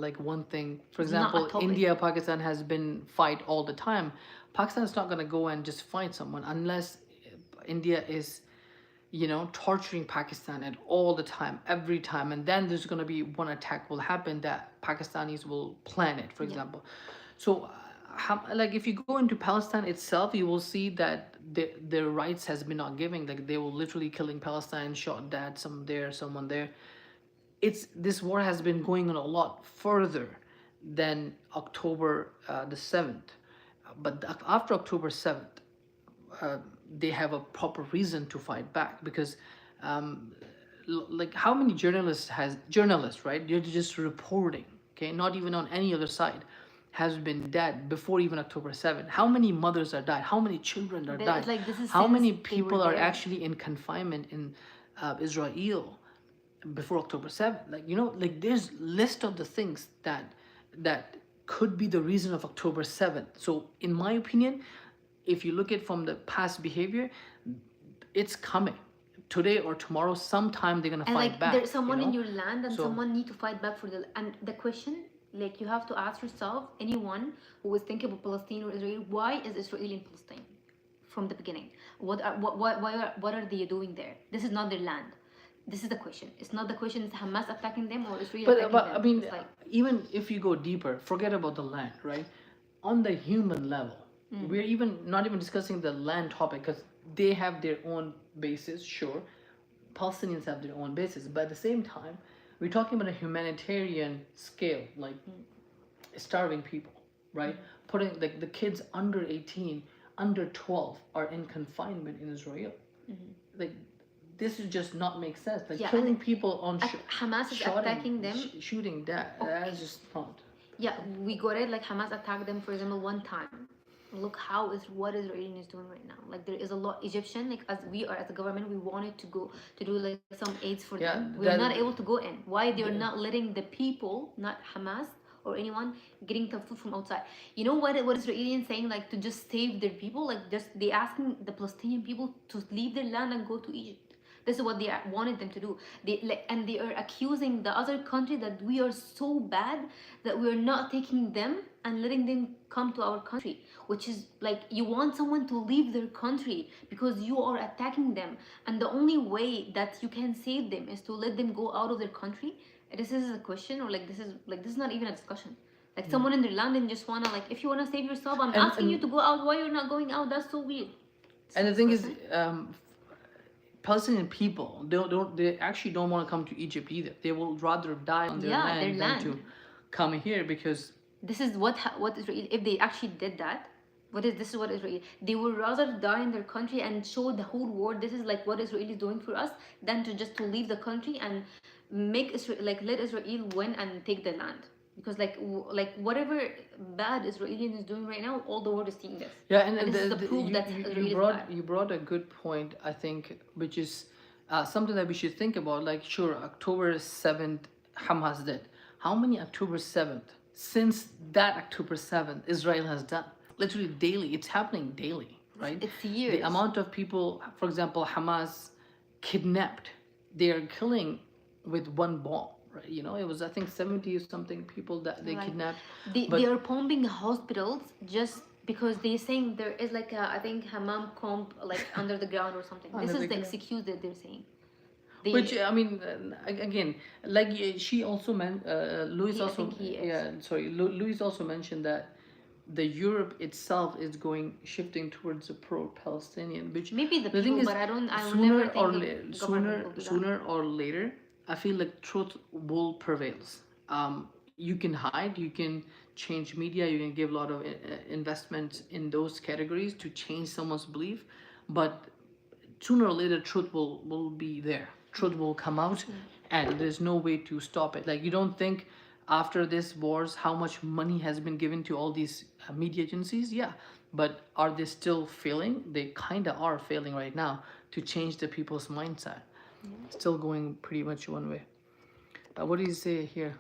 like one thing. For it's not a example, topic. India, Pakistan has been fight all the time. Pakistan is not going to go and just fight someone unless India is, you know, torturing Pakistan at all the time, every time, and then there's going to be one attack will happen that Pakistanis will plan it, for Yeah. example. So, like if you go into Palestine itself, you will see that their rights has been not giving. Like they will literally killing Palestine, shot that, some there, someone there. It's this war has been going on a lot further than October the 7th, but after October 7th, uh, they have a proper reason to fight back because like how many journalists, right, you're just reporting, okay, not even on any other side, has been dead before even October 7th. How many mothers are died, how many children are But died, it's like this is how since many they were people are there. actually in confinement in Israel before October 7th. Like, you know, like there's list of the things that could be the reason of October 7th. So in my opinion, if you look at from the past behavior, it's coming today or tomorrow. Sometime they're gonna And fight like back. there's someone you in know? your land and So someone need to fight back for the and the question like you have to ask yourself, anyone who is thinking about Palestine or Israel, why is Israel in Palestine from the beginning? What are they doing there? This is not their land. This is the question. It's not the question is Hamas attacking them or Israel attacking but them. I mean, It's like even if you go deeper, forget about the land, right? On the human level, we're even not even discussing the land topic because they have their own basis, sure. Palestinians have their own basis, but at the same time, we're talking about a humanitarian scale, like starving people, right? Putting like the kids under 18, under 12 are in confinement in Israel. Like this is just not make sense. Like Yeah, killing and people on Hamas is attacking them. shooting that. That's just not. Yeah, we got it. Like Hamas attacked them, for example, one time. Look how is what Israel is doing right now. Like there is a lot Egyptian. Like as we are as a government, we wanted to go to do like some aids for Yeah, them. We're not able to go in. Why they're not letting the people, not Hamas or anyone, getting the food from outside? You know what Israelis saying like to just save their people. Like just they asking the Palestinian people to leave their land and go to Egypt. This is what they wanted them to do. And they are accusing the other country that we are so bad that we are not taking them and letting them come to our country. Which is like you want someone to leave their country because you are attacking them, and the only way that you can save them is to let them go out of their country. This is a question, or like this is not even a discussion. Like someone in their land and just wanna like if you wanna save yourself, I'm asking you to go out. Why you're not going out? That's so weird. And the thing is, Palestinian people they actually don't want to come to Egypt either. They will rather die on their land than to come here because this is what Israel, if they actually did that, this is what Israel, they would rather die in their country and show the whole world this is like what Israel is doing for us than to just to leave the country and make Israel like let Israel win and take the land. Because like whatever bad Israeli is doing right now, all the world is seeing this. Yeah, and this is the proof that Israel is bad. You brought a good point, I think, which is something that we should think about. Like, sure, October 7th, Hamas did. How many October 7th, since that October 7th, Israel has done? Literally daily. It's happening daily, right? It's years. The amount of people, for example, Hamas kidnapped, they are killing with one bomb. Right, you know, it was I think 70 or something people that they kidnapped. They are bombing hospitals just because they're saying there is like a I think hammam comp like under the ground or something. This is the excuse that they're saying. Which I mean, again, like she also meant Louis also Louis also mentioned that the Europe itself is shifting towards a pro-Palestinian, which maybe the thing is, but I will never think sooner or later, I feel like truth will prevails. you can hide, you can change media, you can give a lot of investment in those categories to change someone's belief, but sooner or later truth will be there, truth will come out, and there's no way to stop it. Like, you don't think after this wars how much money has been given to all these media agencies? Yeah, but are they still failing? They kind of are failing right now to change the people's mindset. Still going pretty much one way. What do you say here?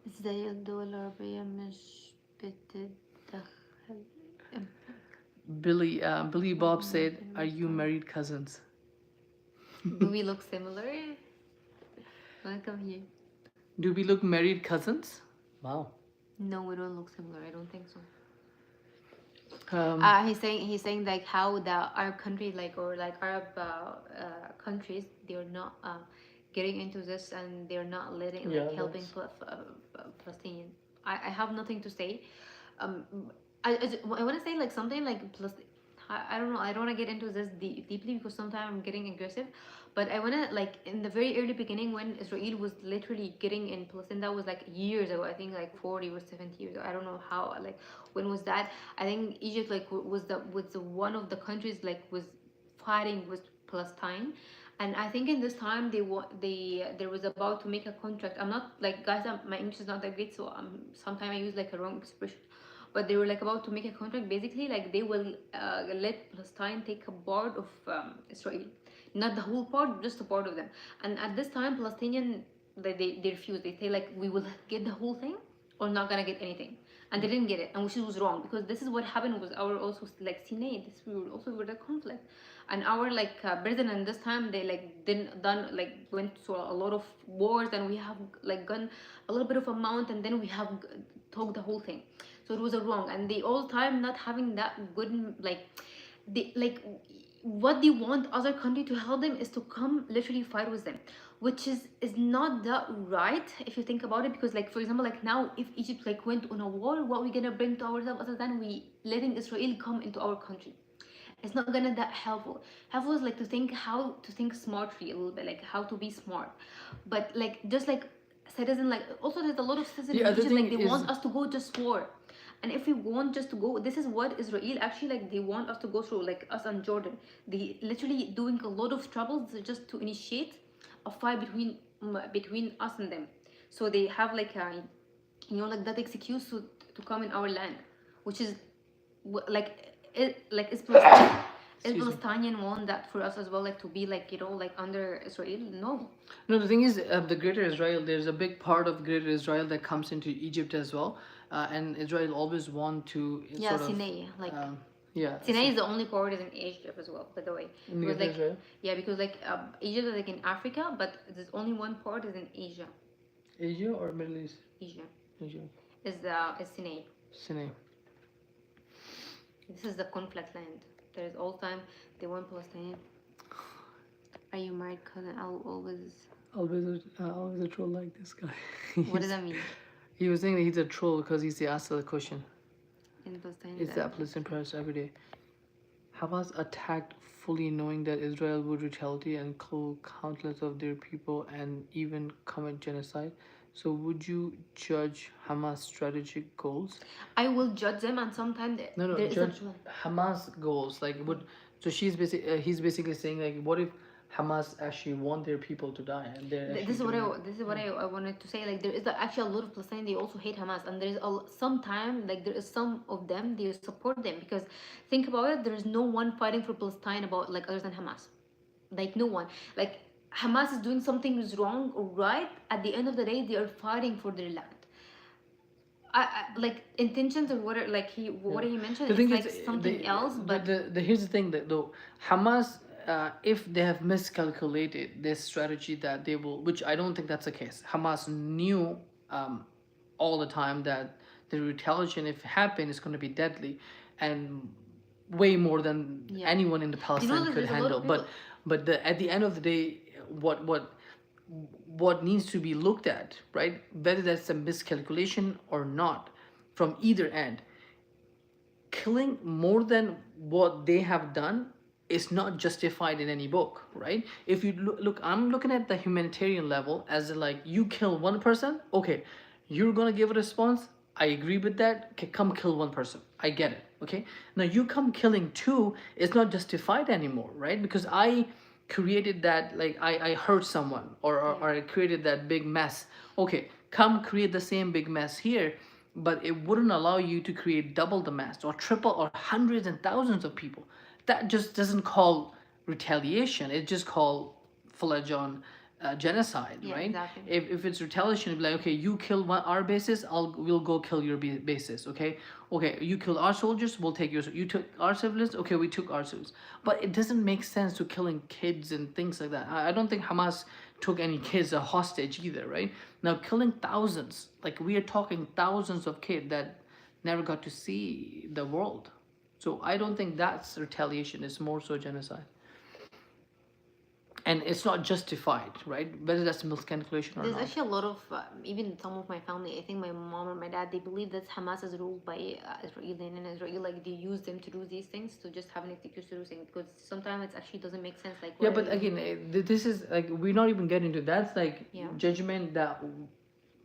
ازاي الدول العربية مش بتتدخل Billy Bob said, "Are you married cousins?" Do we look similar? Wanna come here? Do we look married cousins? Wow. No, we don't look similar. I don't think so. Um, He's saying like how our country, like, or like Arab countries, they're not getting into this, and they're not letting, like, Yeah, helping Palestinian. I have nothing to say. Um, I want to say like something like I don't know. I don't want to get into this deeply because sometimes I'm getting aggressive. But I want to, like, in the very early beginning when Israel was literally getting in Palestine, that was like years ago. I think like 40 or 70 years ago. I don't know how, like, when was that? I think Egypt, like, was the one of the countries, like, was fighting with Palestine. And I think in this time there was about to make a contract. I'm not, like, guys, my English is not that great, so sometimes I use like a wrong expression. But they were like about to make a contract. Basically, like, they will let Palestine take a part of Israel, not the whole part, just a part of them. And at this time, Palestinian, they refused. They say like, we will get the whole thing or not gonna get anything, and they didn't get it, and which was wrong, because this is what happened with our also, like, Sinai. This, we were also with the conflict, and our, like, president this time, they, like, didn't done, like, went to a lot of wars, and we have, like, gone a little bit of amount, and then we have took the whole thing. So it was a wrong, and they all time not having that good, like, they, like, what they want other country to help them is to come literally fight with them, which is not that right if you think about it. Because, like, for example, like, now if Egypt, like, went on a war, what we gonna bring to ourselves other than we letting Israel come into our country? It's not gonna that helpful. Helpful is, like, to think how to think smartly a little bit, like how to be smart. But, like, just like citizen, like, also there's a lot of citizens The in other Egypt, like, thing they is, want us to go just war. And if we want just to go, this is what Israel actually, like, they want us to go through, like us and Jordan. They literally doing a lot of troubles just to initiate a fight between us and them. So they have, like, a, like, that excuse to come in our land, which is like, like, is Palestine. Is excuse me. Palestinian want that for us as well, like, to be, like, like, under Israel? No. No, the thing is, the Greater Israel, there's a big part of Greater Israel that comes into Egypt as well, and Israel always want to Yeah, sort of, Sinai, like, yeah, Sinai is the only part is in Egypt as well, by the way. in Because, Greater like, Israel. yeah, because, like, Egypt is, like, in Africa, but there's only one part is in Asia. Asia or Middle East? Asia Asia. is Sinai. Sinai. This is the conflict land. There is all time they want Palestinian. Are you married, cousin? I'll always. Always a troll like this guy. What does that mean? He was saying that he's a troll because he's the asked the question. In Palestine. Is the Palestinian press every day? Hamas attacked fully knowing that Israel would retaliate and kill countless of their people and even commit genocide. So would you judge Hamas' strategic goals? I will judge them, and sometimes No, there is judge Hamas goals. Like, so he's basically saying, like, what if Hamas actually want their people to die, and they're this is what I wanted to say. Like, there is actually a lot of Palestinians, they also hate Hamas, and there is sometimes, like, there is some of them they support them, because think about it, there is no one fighting for Palestine about, like, other than Hamas, like, no one. Like, Hamas is doing something is wrong or right, at the end of the day they are fighting for their land. Like, intentions or what, like, what he mentioned, it's like something else. But here's the thing, that though Hamas, if they have miscalculated this strategy that they will, which I don't think that's the case. Hamas knew all the time that the retaliation, if it happened, is going to be deadly, and way more than anyone in the Palestine could handle. But at the end of the day, what needs to be looked at, right? Whether that's a miscalculation or not, from either end, killing more than what they have done is not justified in any book, right? If you look, I'm looking at the humanitarian level as like, you kill one person, okay, You're gonna give a response. I agree with that. Okay, come kill one person. I get it. Okay. Now you come killing two. It's not justified anymore, right? Because I created that, like I hurt someone, or I created that big mess. Okay, come create the same big mess here, but it wouldn't allow you to create double the mess or triple or hundreds and thousands of people. That just doesn't call retaliation. It's just called full-fledged on genocide, Yeah, right? exactly. If it's retaliation, it'd be like, okay, you kill our bases, we'll go kill your bases, okay? Okay, you kill our soldiers, we'll take yours. You took our civilians, okay, we took our civilians. But it doesn't make sense to killing kids and things like that. I don't think Hamas took any kids a hostage either, right? Now killing thousands, like we are talking thousands of kids that never got to see the world. So I don't think that's retaliation. It's more so genocide, and it's not justified, right? Whether that's miscalculation or There's not. actually a lot of, even some of my family, I think my mom or my dad, they believe that Hamas is ruled by Israel, and Israel, like, they use them to do these things to just have an excuse to do things, because sometimes it actually doesn't make sense. Like, Yeah, what are but you again, doing? this is like we're not even getting into that's like Yeah. judgment that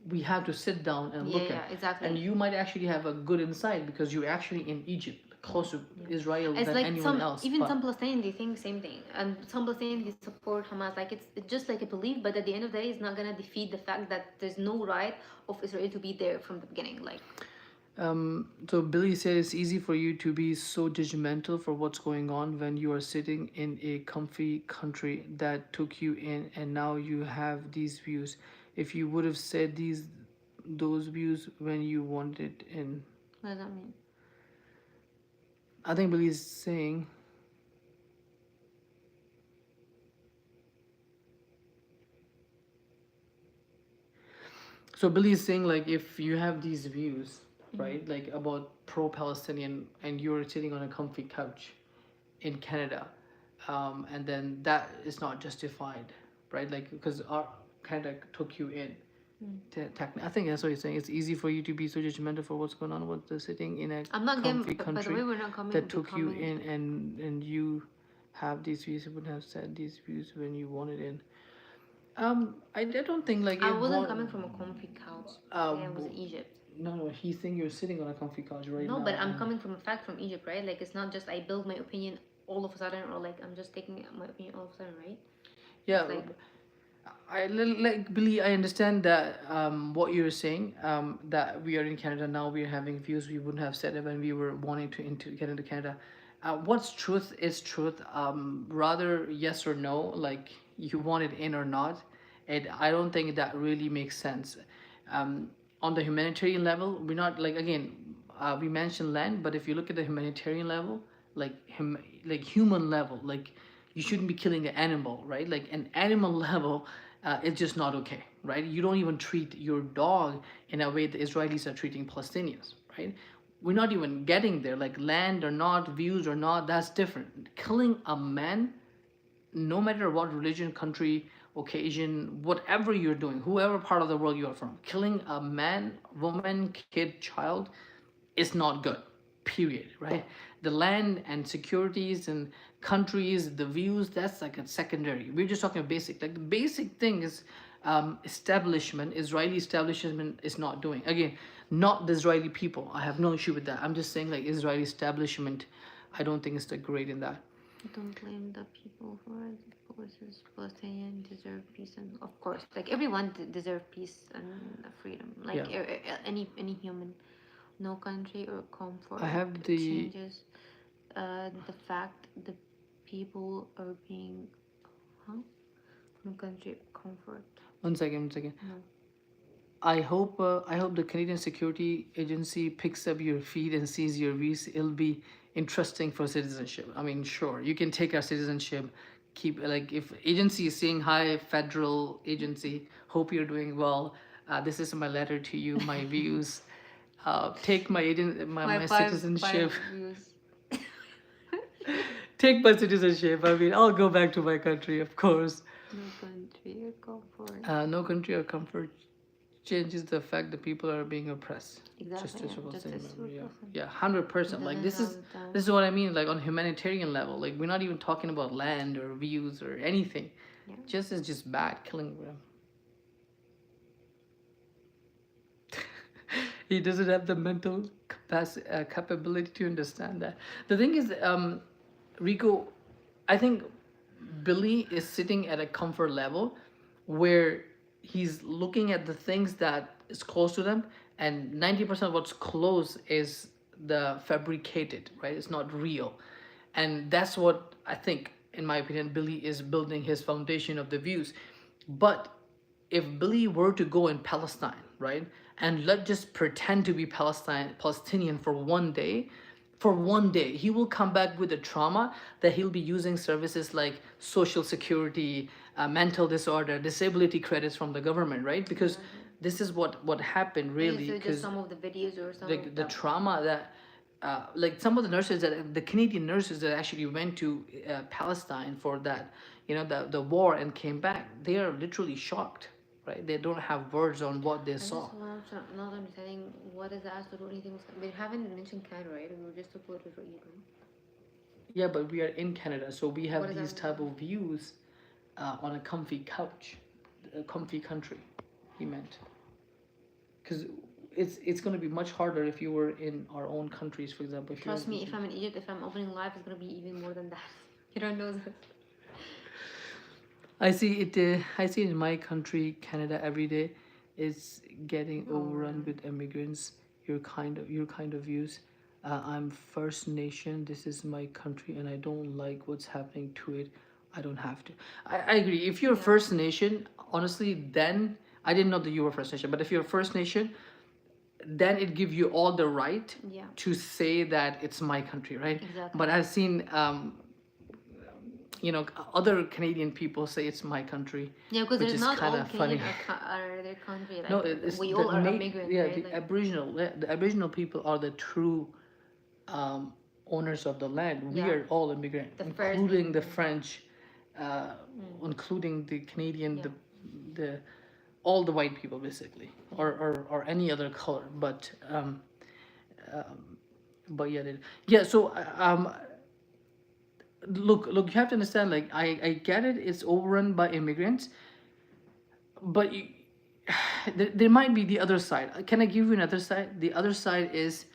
we have to sit down and look Yeah, at. exactly. And you might actually have a good insight because you're actually in Egypt, close to Israel It's than like anyone else. even but- some Palestinians, they think the same thing, and some Palestinians, they support Hamas. Like, it's just like a belief, but at the end of the day, it's not gonna defeat the fact that there's no right of Israel to be there from the beginning. Like, So Billy said it's easy for you to be so judgmental for what's going on when you are sitting in a comfy country that took you in, and now you have these views. If you would have said those views when you wanted in, what does that mean? I think Billy is saying. So Billy is saying, like, if you have these views, right, like about pro-Palestinian, and you're sitting on a comfy couch in Canada, and then that is not justified, right? Like, because our Canada took you in. I think that's what he's saying. It's easy for you to be so judgmental for what's going on with the sitting in a I'm not comfy getting. By the country way, we're not coming. that took you becoming- in, and you have these views. You would have said these views when you wanted in. I don't think like I it wasn't wa- coming from a comfy couch. Uh, I was in Egypt. No, he's saying you're sitting on a comfy couch right now. No, but I'm coming from a fact from Egypt, right? Like, it's not just I build my opinion all of a sudden, or like I'm just taking my opinion all of a sudden, right? Yeah, Like, like Billy, I understand that what you're saying, that we are in Canada now, we are having views we wouldn't have said it when we were wanting to get into Canada. What's truth is truth. Rather yes or no, like you want it in or not. And I don't think that really makes sense. On the humanitarian level, we're not like again, we mentioned land, but if you look at the humanitarian level, like human level, like you shouldn't be killing an animal, right? Like an animal level, it's just not okay, right? You don't even treat your dog in a way the Israelis are treating Palestinians, right? We're not even getting there. Like land or not, views or not, that's different. Killing a man, no matter what religion, country, occasion, whatever you're doing, whoever part of the world you are from, killing a man, woman, kid, child is not good. Period. Right? The land and securities and countries, the views, that's like a secondary. We're just talking basic. Like the basic thing is establishment, Israeli establishment is not doing. Again, not the Israeli people. I have no issue with that. I'm just saying like Israeli establishment, I don't think it's the great in that. don't blame the people who are the forces. Palestinians deserve peace, and of course, like everyone deserve peace and freedom. Like Yeah. any human, no country or comfort I have the changes the fact the people are being, huh? No country comfort. one second. No. I hope the Canadian Security Agency picks up your feed and sees your views. It'll be interesting for citizenship. I mean, sure, you can take our citizenship. Keep like if agency is saying hi, federal agency. Hope you're doing well. This is my letter to you. My views. Take my my citizenship. Views. Take my citizenship. I mean, I'll go back to my country, of course. No country or comfort. No country or comfort changes the fact that people are being oppressed. Exactly. Justice for Justice for yeah, person. yeah, 100%. Like this is what I mean. Like on humanitarian level, like we're not even talking about land or views or anything. Yeah. Just is just bad killing them. He doesn't have the mental capability to understand that. The thing is, Rico, I think Billy is sitting at a comfort level where he's looking at the things that is close to them, and 90% of what's close is the fabricated, right? It's not real. And that's what I think, in my opinion, Billy is building his foundation of the views. But if Billy were to go in Palestine, right, and let's just pretend to be Palestinian for one day, he will come back with a trauma that he'll be using services like social security, mental disorder, disability credits from the government, right? Because this is what happened really. So just Because some of the videos or some like of the trauma that like some of the nurses, that the Canadian nurses that actually went to Palestine for that, the war and came back, they are literally shocked, right? They don't have words on what they I saw. just want to not understanding what is the absolute thing. They haven't mentioned Canada, right? We were just talking about Israel. Yeah, but we are in Canada, so we What have is these that? type of views on a comfy couch, a comfy country. He meant, because it's going to be much harder if you were in our own countries, for example. If Trust you're me, if I'm in Egypt, if I'm opening live, it's gonna be even more than that. You don't know this. I see it. I see in my country, Canada, every day, is getting overrun with immigrants. Your kind of views. I'm First Nation. This is my country, and I don't like what's happening to it. I don't have to. I agree. If you're First Nation, honestly, then I didn't know that you were First Nation. But if you're First Nation, then it gives you all the right Yeah. to say that it's my country, right? Exactly. But I've seen other Canadian people say it's my country. Yeah, because which there's is not all kind of funny. Canadian are their country. Like No, it's we the all are immigrants, yeah, right? the Like, Aboriginal people are the true owners of the land. We Yeah. are all immigrants, The first including the immigrant. French, including the Canadian, Yeah. the all the white people basically, or any other color. But yeah. So look, you have to understand. Like I get it. It's overrun by immigrants, but there might be the other side. Can I give you another side? The other side is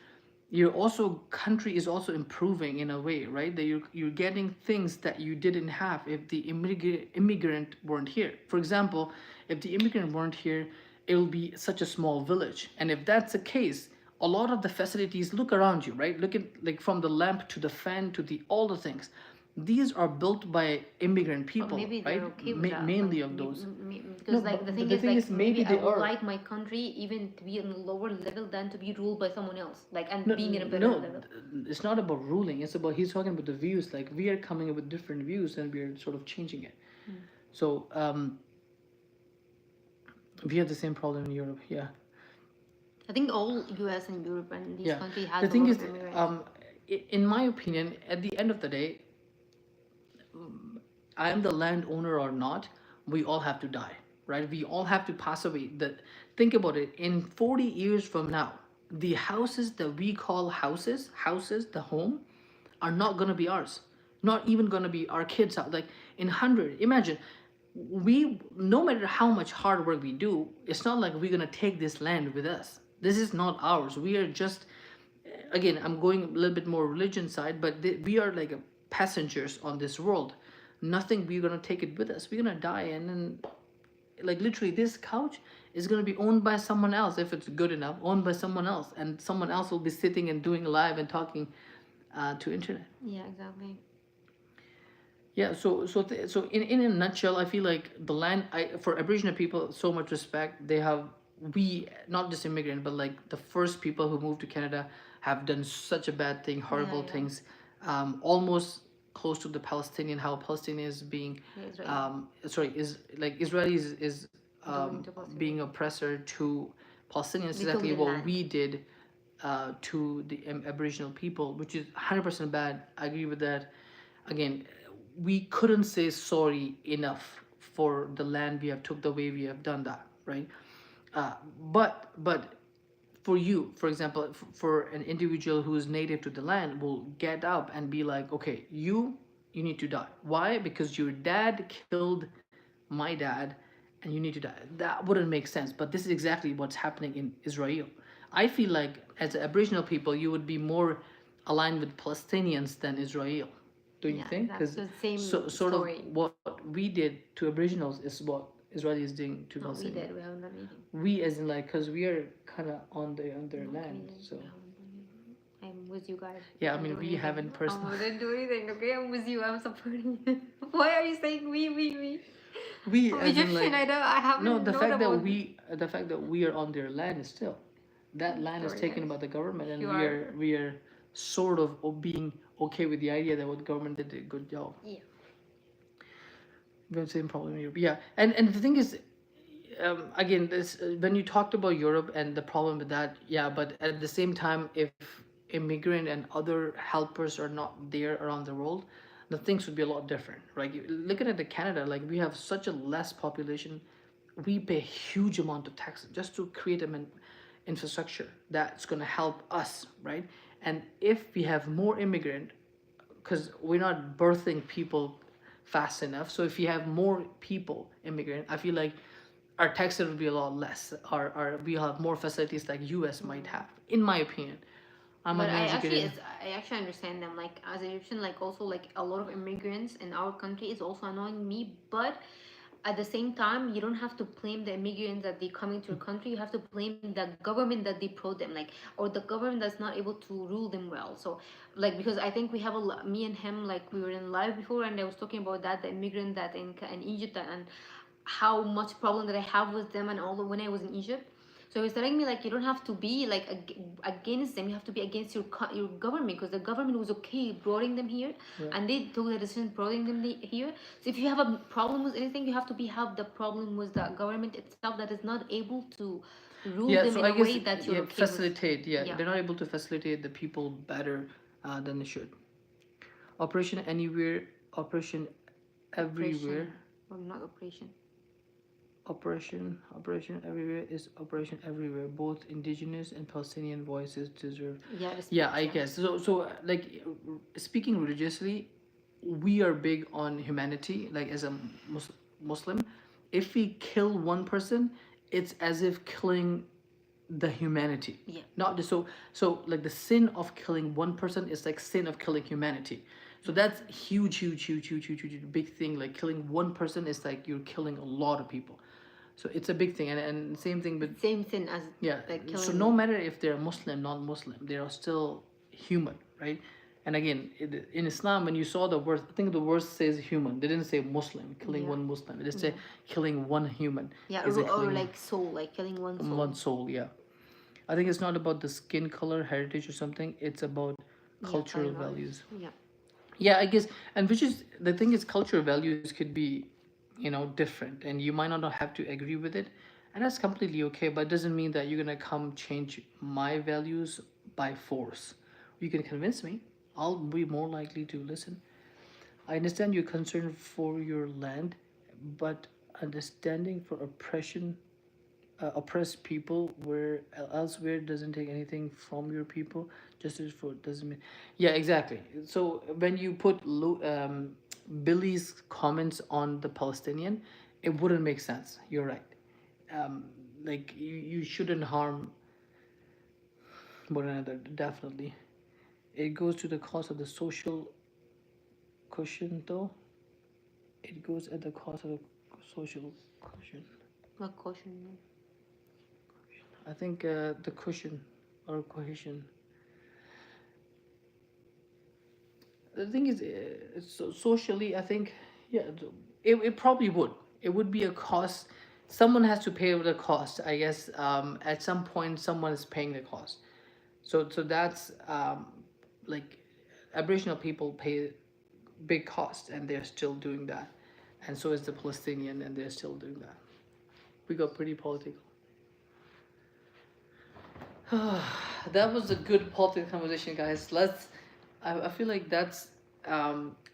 your also country is also improving in a way, right? That you're getting things that you didn't have if the immigrant weren't here. For example, if the immigrant weren't here, it will be such a small village. And if that's the case, a lot of the facilities, look around you, right? Look at, like, from the lamp to the fan to the all the things. These are built by immigrant but people, maybe right? they're okay with that. Mainly Like, of those. because No, like the but thing the is thing like is, maybe maybe I they would are. like my country even to be on a lower level than to be ruled by someone else. Like and No, being in a better no, level. it's not about ruling. It's about, he's talking about the views. Like, we are coming up with different views and we are sort of changing it. So we have the same problem in Europe. Yeah. I think all US and Europe and these Yeah. countries has The a thing lot is, of immigrants. in my opinion, at the end of the day, I am the landowner or not, we all have to die, right? We all have to pass away. Think about it. In 40 years from now, the houses that we call houses, the home, are not gonna be ours. Not even gonna be our kids' house. Like, in 100, imagine, we, no matter how much hard work we do, it's not like we're gonna take this land with us. This is not ours. We are just, again, I'm going a little bit more religion side, but we are like passengers on this world. Nothing, we're gonna take it with us. We're gonna die, and then, like, literally, this couch is gonna be owned by someone else if it's good enough. Owned by someone else, and someone else will be sitting and doing live and talking to internet. Yeah, exactly. Yeah, so in a nutshell, I feel like the land, for Aboriginal people, so much respect. They have, we, not just immigrant, but like the first people who moved to Canada, have done such a bad thing, horrible Yeah. things, almost close to the Palestinian, how Palestinian is being, Yeah, Israel. is like Israelis is Doing to Palestinians. being oppressor to Palestinians. They Exactly took the what land. we did to the Aboriginal people, which is 100% bad. I agree with that. Again, we couldn't say sorry enough for the land we have took, the way we have done that, right? But for you, for example, for an individual who is native to the land, will get up and be like, okay, you need to die. Why? Because your dad killed my dad, and you need to die. That wouldn't make sense. But this is exactly what's happening in Israel. I feel like as Aboriginal people, you would be more aligned with Palestinians than Israel. Don't you Yeah, think? that's Because the same sort of story. what we did to Aboriginals is what Israel is doing to No, we Palestinians. did. We haven't done anything. We as in like because we are kind of on their No, land, we so haven't done anything. I'm with you guys. We yeah. I didn't mean, do we anything. haven't personally. We didn't do anything. Okay, I'm with you. I'm supporting you. Why are you saying we? We I'm as in Egyptian. like I don't. I no, haven't known about this. the fact that we are on their land is still that land is Sorry, taken guys. by the government, and You are. we are sort of being okay with the idea that what the government did a good job. Yeah. We have the same problem in Europe. Yeah, and the thing is, again, this when you talked about Europe and the problem with that, yeah, but at the same time, if immigrant and other helpers are not there around the world, the things would be a lot different, right? Looking at the Canada, like we have such a less population, we pay a huge amount of taxes just to create an infrastructure that's going to help us, right? And if we have more immigrant, because we're not birthing people fast enough. So if you have more people immigrant, I feel like our taxes would be a lot less. Our we have more facilities like US might have, in my opinion. I'm But an educated. I actually understand them. Like as an Egyptian, like also like a lot of immigrants in our country is also annoying me. But at the same time, you don't have to blame the immigrants that they come into your country. You have to blame the government that they pro them, like, or the government that's not able to rule them well. So, like, because I think we have me and him, like, we were in live before, and I was talking about that the immigrant that in Egypt and how much problem that I have with them and all when I was in Egypt. So he was telling me like you don't have to be like against them. You have to be against your government because the government was okay bringing them here, Yeah. and they took the decision bringing them here. So if you have a problem with anything, you have to be have the problem with the government itself that is not able to rule Yeah, them so in I a guess way that you're yeah, okay with. facilitate. Yeah, Yeah. they're not able to facilitate the people better than they should. Operation Anywhere, Operation Everywhere. Operation or not operation. Operation Everywhere is Operation Everywhere. Both indigenous and Palestinian voices deserve. Yeah, respect, Yeah, I guess. So like speaking religiously, we are big on humanity. Like as a Muslim, if we kill one person, it's as if killing the humanity. Yeah. Not just so like the sin of killing one person is like sin of killing humanity. So that's huge big thing. Like killing one person is like you're killing a lot of people. So it's a big thing, and same thing with Same thing as yeah. like So killing. no matter if they're Muslim, non-Muslim, they are still human, right? And again, in Islam, when you saw the verse, I think the verse says human. They didn't say Muslim, killing Yeah. one Muslim. They say killing one human. Yeah, is a or killing like soul, like killing one soul. one soul. Yeah, I think it's not about the skin color, heritage, or something. It's about cultural Yeah, values. Yeah. Yeah, I guess, and which is the thing is cultural values could be, different, and you might not have to agree with it, and that's completely okay. But it doesn't mean that you're gonna come change my values by force. You can convince me. I'll be more likely to listen. I understand your concern for your land, but understanding for oppressed people where elsewhere doesn't take anything from your people. Justice for doesn't mean. Yeah, exactly. So when you put Billy's comments on the Palestinian, it wouldn't make sense. You're right. um, like you shouldn't harm one another. Definitely, it goes to the cost of the social cushion, though. It goes at the cost of the social cushion. What caution? I think the cushion or cohesion. The thing is, socially, I think, yeah, it probably would. It would be a cost. Someone has to pay the cost. I guess at some point, someone is paying the cost. So that's like Aboriginal people pay big cost, and they're still doing that, and so is the Palestinian, and they're still doing that. We got pretty political. That was a good political conversation, guys. I feel like that's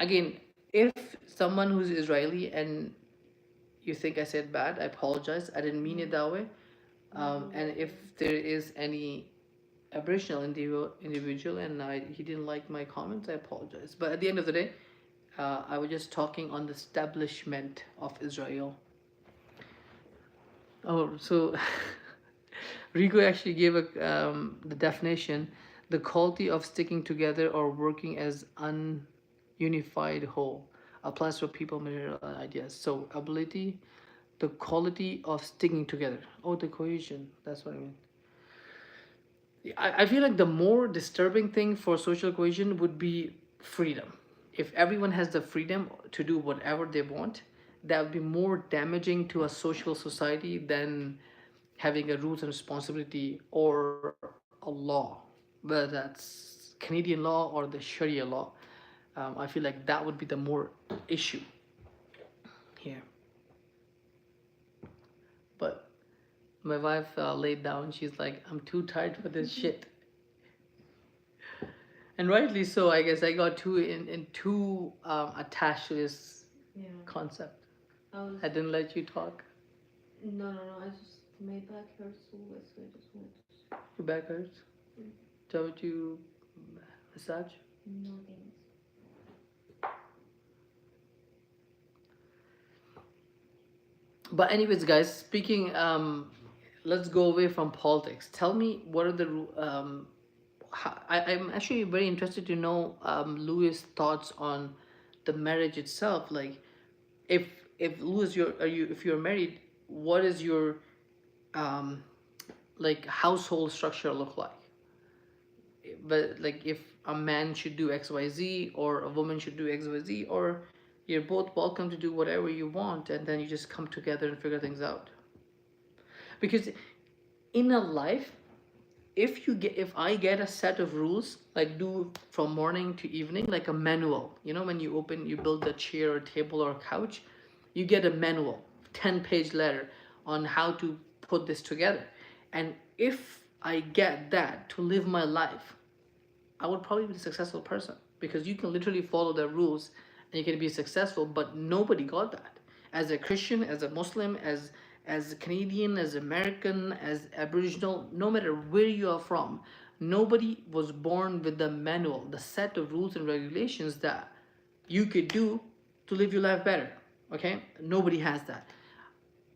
again, if someone who's Israeli and you think I said bad, I apologize. I didn't mean it that way. And if there is any Aboriginal individual and he didn't like my comments, I apologize. But at the end of the day, I was just talking on the establishment of Israel. Oh, so Rico actually gave the definition: the quality of sticking together or working as ununified whole applies to people, material, and ideas. So ability, the quality of sticking together. Oh, the cohesion. That's what I mean. I feel like the more disturbing thing for social cohesion would be freedom. If everyone has the freedom to do whatever they want, that would be more damaging to a social society than having a rules and responsibility or a law, whether that's Canadian law or the Sharia law. I feel like that would be the more issue here. But my wife laid down. She's like, "I'm too tired for this shit," and rightly so. I guess I got too attached to this concept. I didn't let you talk. No, no, no. I just my back hurts so bad, so I just wanted to. Your back hurts. Don't you massage? No thanks. But anyways, guys, speaking, let's go away from politics. Tell me, what are the I'm actually very interested to know Louis' thoughts on the marriage itself. Like, if Louis, if you're married, what is your um like household structure look like? But like, if a man should do XYZ or a woman should do XYZ, or you're both welcome to do whatever you want, and then you just come together and figure things out. Because in a life, if I get a set of rules, like do from morning to evening, like a manual, when you build a chair or table or a couch, you get a manual, 10-page letter on how to put this together. And if I get that to live my life, I would probably be a successful person, because you can literally follow the rules and you can be successful. But nobody got that. As a Christian, as a Muslim, as a Canadian, as American, as Aboriginal, no matter where you are from, nobody was born with the manual, the set of rules and regulations that you could do to live your life better. Okay, nobody has that.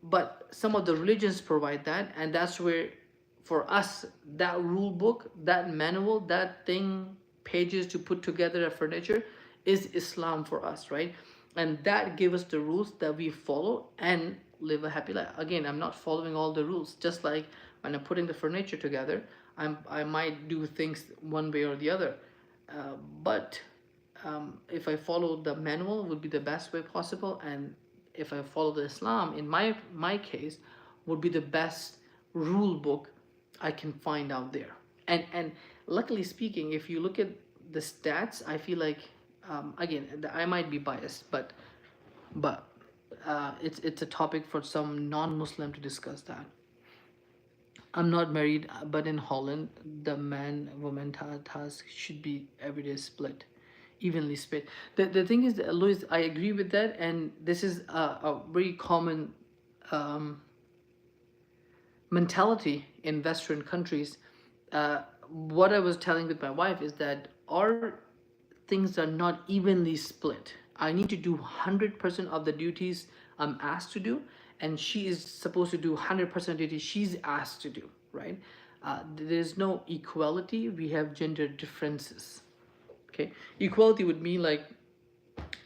But some of the religions provide that, and that's where, for us, that rule book, that manual, that thing, pages to put together a furniture, is Islam for us, right? And that gives us the rules that we follow and live a happy life. Again, I'm not following all the rules. Just like when I'm putting the furniture together, I might do things one way or the other, but if I follow the manual, would be the best way possible. And if I follow the Islam, in my case, would be the best rule book I can find out there. And luckily speaking, if you look at the stats, I feel like, again, I might be biased, but it's a topic for some non-Muslim to discuss that. I'm not married, but in Holland, the man-woman task should be everyday split, evenly split. The thing is, Louis, I agree with that, and this is a very common um, mentality in Western countries. What I was telling with my wife is that our things are not evenly split. I need to do 100% of the duties I'm asked to do, and she is supposed to do 100% of duties she's asked to do, right? There's no equality, we have gender differences. Okay, equality would mean like,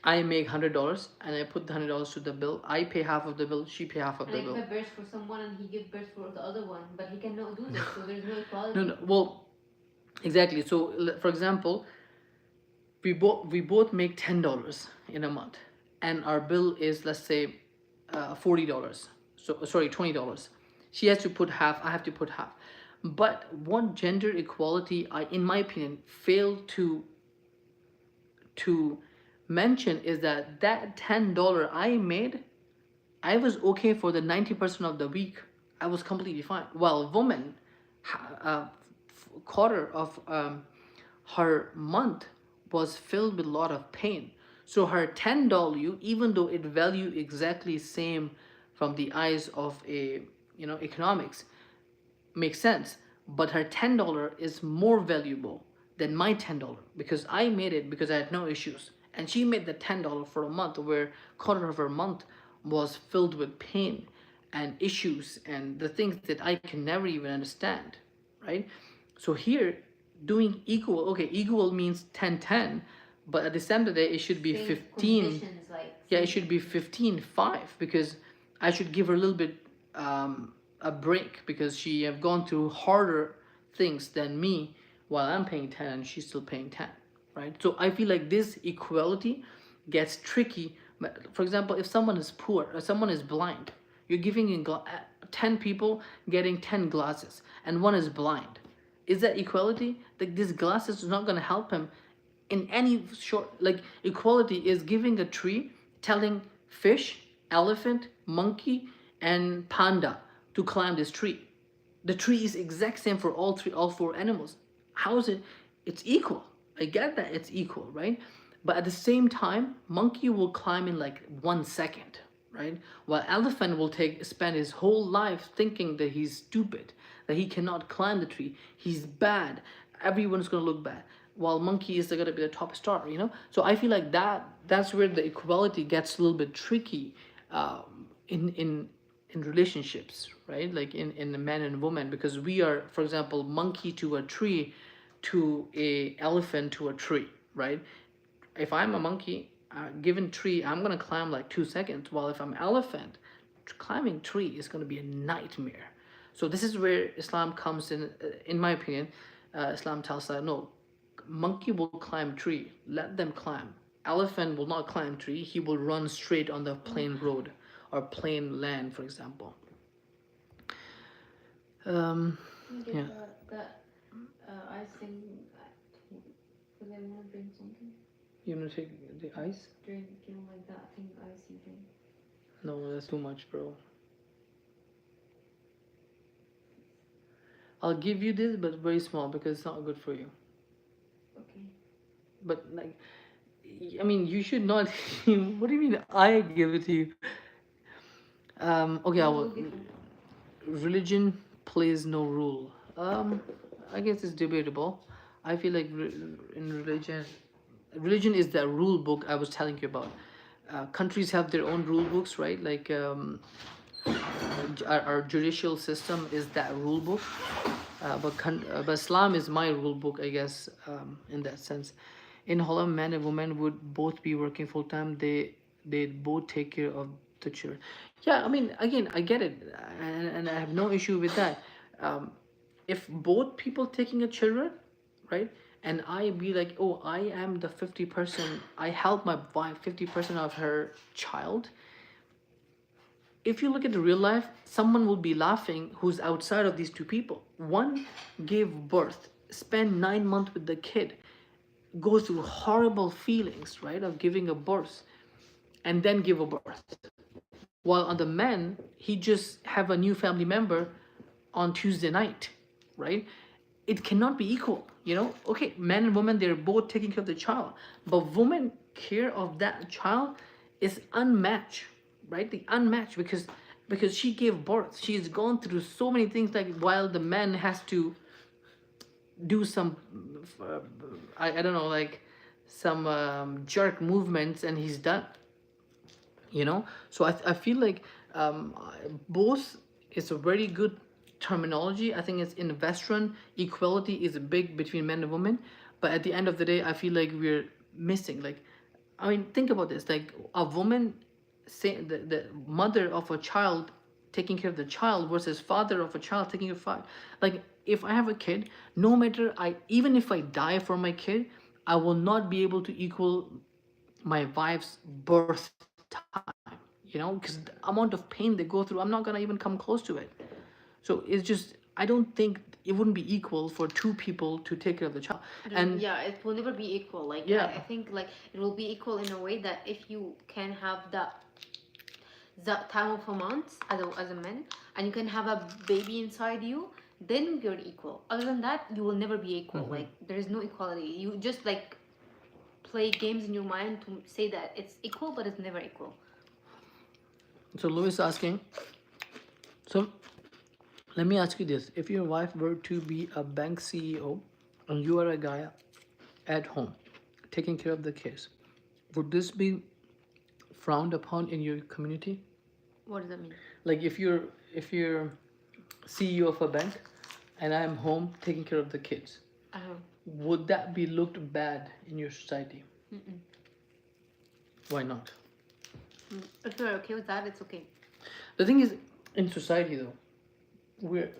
I make $100 and I put the $100 to the bill. I pay half of the bill, she pay half of And the I bill. give birth for someone and he give birth for the other one, but he cannot do this, so there's no equality. No, no. Well, exactly. So, for example, we both make $10 in a month, and our bill is, let's say, $40. So sorry, $20. She has to put half. I have to put half. But what gender equality, in my opinion, failed to mention is that $10 I made, I was okay for the 90% of the week. I was completely fine. While woman, quarter of her month was filled with a lot of pain. So her $10, even though it value exactly same from the eyes of a economics, makes sense, but her $10 is more valuable than my $10, because I made it because I had no issues, and she made the $10 for a month, where quarter of her month was filled with pain. and issues and the things that I can never even understand, right? So here, doing equal, okay, equal means 10-10, but at the end of the day, it should be Same 15. conditions, like Yeah, it same. should be 15-5 because I should give her a little bit a break because she have gone through harder things than me while I'm paying 10 and she's still paying 10, right? So I feel like this equality gets tricky. For example, if someone is poor or someone is blind, you're giving 10 people getting 10 glasses and one is blind. Is that equality? Like, this glasses is not going to help him in any short. Like, equality is giving a tree, telling fish, elephant, monkey, and panda to climb this tree. The tree is exact same for all four animals. How is it? It's equal. I get that it's equal, right? But at the same time, monkey will climb in like 1 second, right? While elephant will spend his whole life thinking that he's stupid, that he cannot climb the tree, he's bad, everyone's gonna look bad. While monkey is gonna be the top star, you know. So I feel like that's where the equality gets a little bit tricky, in relationships, right? Like in a man and woman, because we are, for example, monkey to a tree, to a elephant to a tree, right? If I'm a monkey, given tree, I'm gonna climb like 2 seconds. While if I'm elephant, climbing tree is gonna be a nightmare. So this is where Islam comes in. In my opinion, Islam tells that no, monkey will climb tree. Let them climb. Elephant will not climb tree. He will run straight on the plain road or plain land, for example. Get Yeah. that icing. Because I want to drink something. You wanna take the ice? Drink, like that thing, icy drink. No, that's too much, bro. I'll give you this, but very small because it's not good for you. Okay. But like, I mean, you should not. What do you mean? I give it to you. Okay, I will. Religion plays no role. I guess it's debatable. I feel like in religion is the rule book I was telling you about. Countries have their own rule books, right? Like, our judicial system is that rule book. But Islam is my rule book, I guess, in that sense. In Holland, man and woman would both be working full time. They both take care of the children. Yeah, I mean, again, I get it, and I have no issue with that. If both people taking a children, right, and I be like, oh, I am the 50%. I help my wife 50% of her child. If you look at the real life, someone will be laughing who's outside of these two people. One gave birth, spent 9 months with the kid, go through horrible feelings, right, of giving a birth, and then give a birth. While on the man, he just have a new family member on Tuesday night, right? It cannot be equal, you know. Okay, man and woman, they're both taking care of the child, but woman care of that child is unmatched, right? The unmatched, because she gave birth, she's gone through so many things, like, while the man has to do some I don't know, like some jerk movements and he's done, you know. So I feel like both is a very good terminology. I think it's in Western, equality is big between men and women, but at the end of the day, I feel like we're missing, like, I mean, think about this, like a woman, say the mother of a child taking care of the child versus father of a child taking care of father. Like, if I have a kid, no matter, even if I die for my kid, I will not be able to equal my wife's birth time, you know, because the amount of pain they go through, I'm not gonna even come close to it. So it's just, I don't think it wouldn't be equal for two people to take care of the child. And yeah, it will never be equal. Like, yeah, I think like it will be equal in a way that if you can have that time of a month as a man, and you can have a baby inside you, then you're equal. Other than that, you will never be equal. Like, there is no equality. You just like play games in your mind to say that it's equal, but it's never equal. So Louis asking, so let me ask you this: if your wife were to be a bank CEO and you are a guy at home taking care of the kids, would this be frowned upon in your community? What does that mean? Like if you're CEO of a bank, and I'm home taking care of the kids, would that be looked bad in your society? Mm-mm. Why not? If you're okay with that, it's okay. The thing is, in society though, we're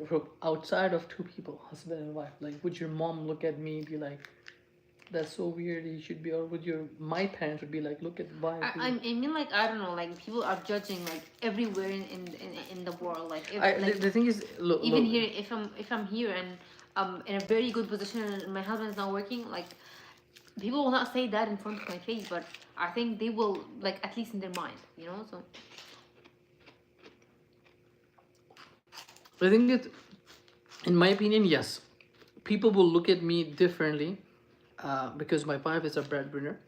outside of two people, husband and wife. Like, would your mom look at me and be like, "That's so weird. He should be," or would my parents would be like, "Look at why?" I mean, like, I don't know, like, people are judging, like, everywhere in the world, like, if, like, the thing is, look, even here, if I'm here and in a very good position and my husband's not working, like, people will not say that in front of my face, but I think they will, like, at least in their mind, you know. So I think that, in my opinion, yes, people will look at me differently because my wife is a breadwinner.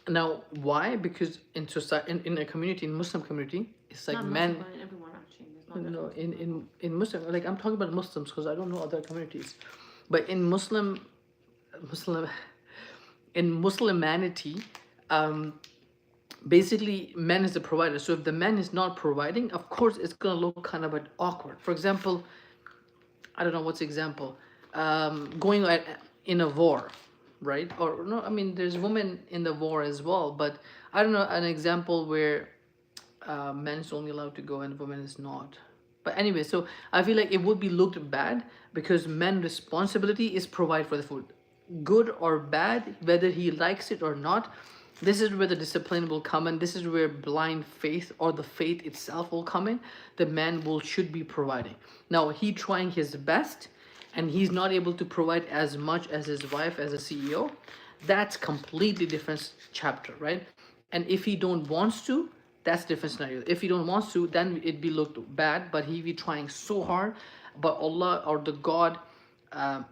Now, why? Because in society, in a community, in Muslim community, it's like not men. Muslim, but in everyone actually. It's not No, just Muslim. in Muslim, like I'm talking about Muslims because I don't know other communities, but in Muslim, in Muslimanity, basically man is the provider. So if the man is not providing, of course it's gonna look kind of awkward. For example, I don't know what's the example, going in a war, right? Or no, I mean there's women in the war as well, but I don't know an example where men is only allowed to go and women is not. But anyway, so I feel like it would be looked bad because men's responsibility is provide for the food, good or bad, whether he likes it or not. This is where the discipline will come in. This is where blind faith or the faith itself will come in. The man will should be providing. Now he trying his best, and he's not able to provide as much as his wife as a CEO. That's completely different chapter, right? And if he don't wants to, that's different scenario. If he don't wants to, then it be looked bad. But he be trying so hard, but Allah or the God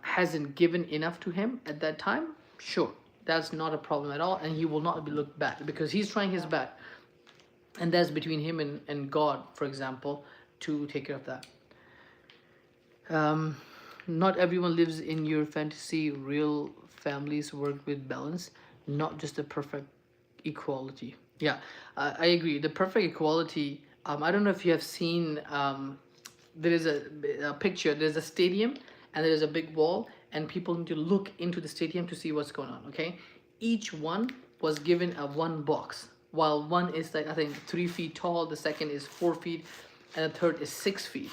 hasn't given enough to him at that time. Sure, that's not a problem at all, and he will not be looked bad because he's trying his best, and that's between him and God, for example, to take care of that. Not everyone lives in your fantasy. Real families work with balance, not just the perfect equality. Yeah, I agree. The perfect equality. I don't know if you have seen. There is a picture. There's a stadium, and there's a big wall, and people need to look into the stadium to see what's going on. Okay, each one was given a one box, while one is like I think 3 feet tall, the second is 4 feet, and the third is 6 feet.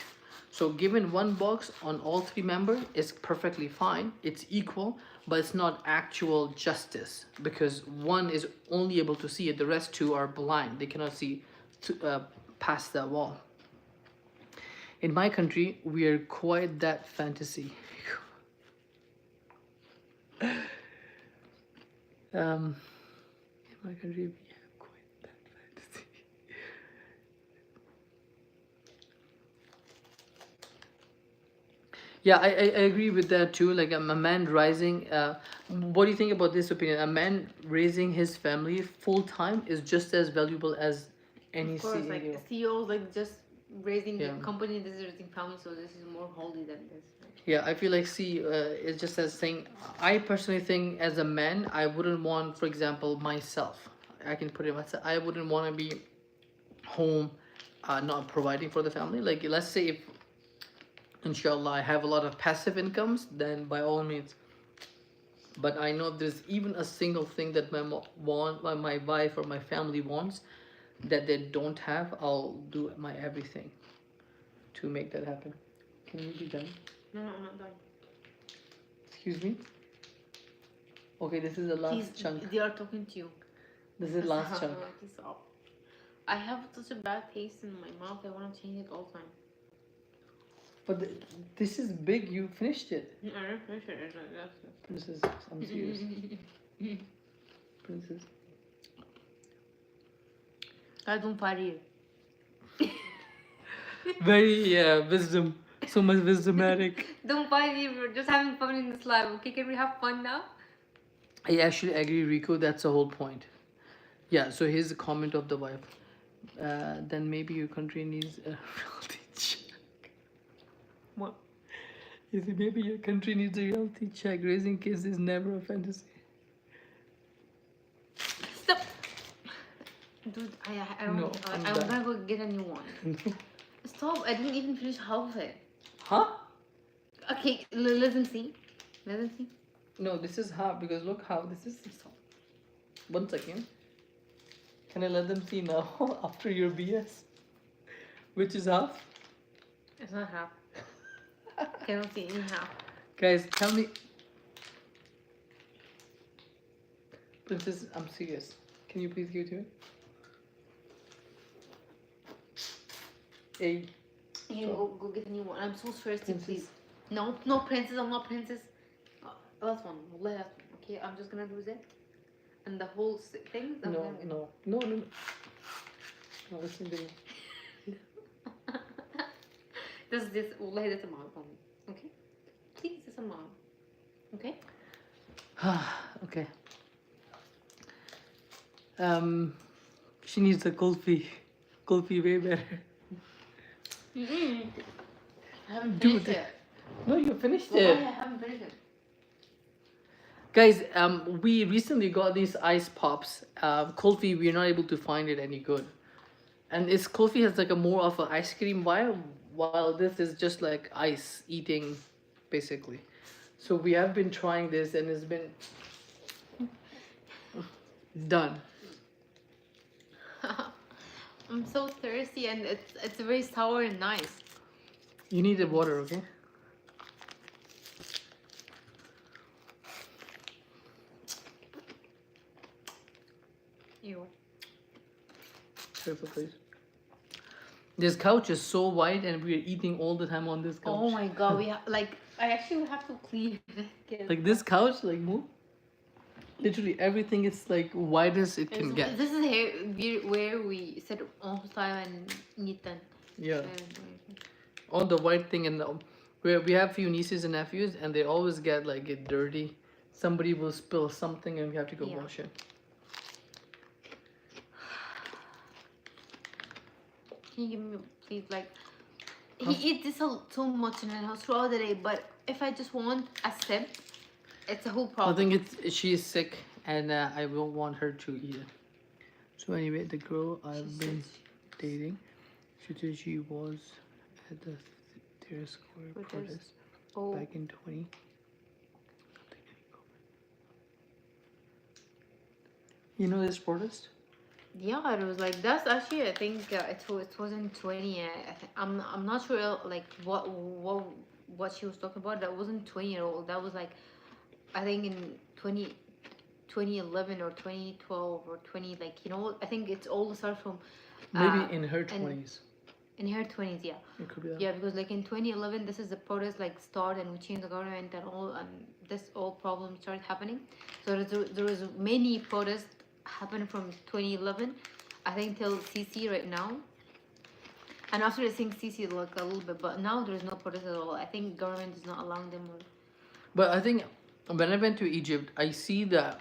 So given one box on all three members is perfectly fine. It's equal, but it's not actual justice because one is only able to see it. The rest two are blind. They cannot see past that wall. In my country, we are quite that fantasy. In my country, we have quite that fantasy. Yeah, I agree with that too. Like a man rising. What do you think about this opinion? A man raising his family full time is just as valuable as any of course, CEO. like CEOs, like just raising the Yeah. company, this is raising family, so this is more holy than this. Yeah, I feel like it's just as saying. I personally think as a man, I wouldn't want, for example, myself. I can put it myself. I wouldn't want to be home, not providing for the family. Like let's say if, inshallah, I have a lot of passive incomes, then by all means. But I know if there's even a single thing that my wife or my family wants, that they don't have, I'll do my everything to make that happen. Can you be done? No, I'm not done. Excuse me? Okay, this is the last chunk. They are talking to you. This is the last chunk. Please stop. I have such a bad taste in my mouth. I want to change it all the time. But this is big. You finished it. I didn't finish it. Princess, I'm serious. Princess. I don't party. Very wisdom. So much wisdomatic. Don't party. We're just having fun in this life. Okay, can we have fun now? I actually agree, Rico. That's the whole point. Yeah, so here's the comment of the wife. Then maybe your country needs a reality check. What? You see, maybe your country needs a reality check. Raising kids is never a fantasy. Stop! Dude, I No, I'm gonna go get a new one. Stop! I didn't even finish half of it. Huh? Okay, let them see. Let them see. No, this is half because look how this is. Stop. 1 second. Can I let them see now after your BS? Which is half? It's not half. Cannot see any half. Guys, tell me. Princess, I'm serious. Can you please give it to me? Hey. You can go get a new one. I'm so thirsty, Princess. please. No, no, princess. I'm not princess. Last one. Last one. Okay, I'm just gonna do that. And the whole thing. I'm No, gonna... no, no, no, no. No, listen to me. This والله that's a mom for me. Okay? Please, it's a mom. Okay? Okay. She needs a kulfi. Kulfi way better. I haven't Dude. finished it. No, you finished Wallahi, it. I haven't finished it. Guys, we recently got these ice pops. Kulfi, we're not able to find it any good. And it's Kulfi has like a more of an ice cream vibe, while this is just like ice eating, basically. So we have been trying this, and it's been done. I'm so thirsty, and it's very sour and nice. You need the water, okay? Ew. Careful, please. This couch is so wide, and we're eating all the time on this couch. Oh my god, I actually have to clean it. Like this couch, like move. Literally everything is like wide as it can get. This is here where we sit all the time and eat then. Yeah. All the white thing, and where we have few nieces and nephews, and they always get dirty. Somebody will spill something, and we have to go wash it. Can you give me please he eats this so much in the house throughout the day, but if I just want a sip, it's a whole problem. I think she is sick, and I don't want her to eat it. So anyway, the girl I've been dating, she said she was at the Theatre Square protest back in 20. You know this protest? Yeah, it was like that's actually I think it was in 20. I'm not sure like what she was talking about. That wasn't 20-year-old. That was like I think in 2011 or 2012 or 20 I think it's all started from Maybe in her 20s. In her 20s, yeah. It could be that. Yeah, because like in 2011, this is the protest like start and we changed the government and all, and this all problem started happening. So there was many protests happening from 2011, I think till CC right now. And after I think CC like a little bit, but now there is no protest at all. I think government is not allowing them. But I think when I went to Egypt, I see that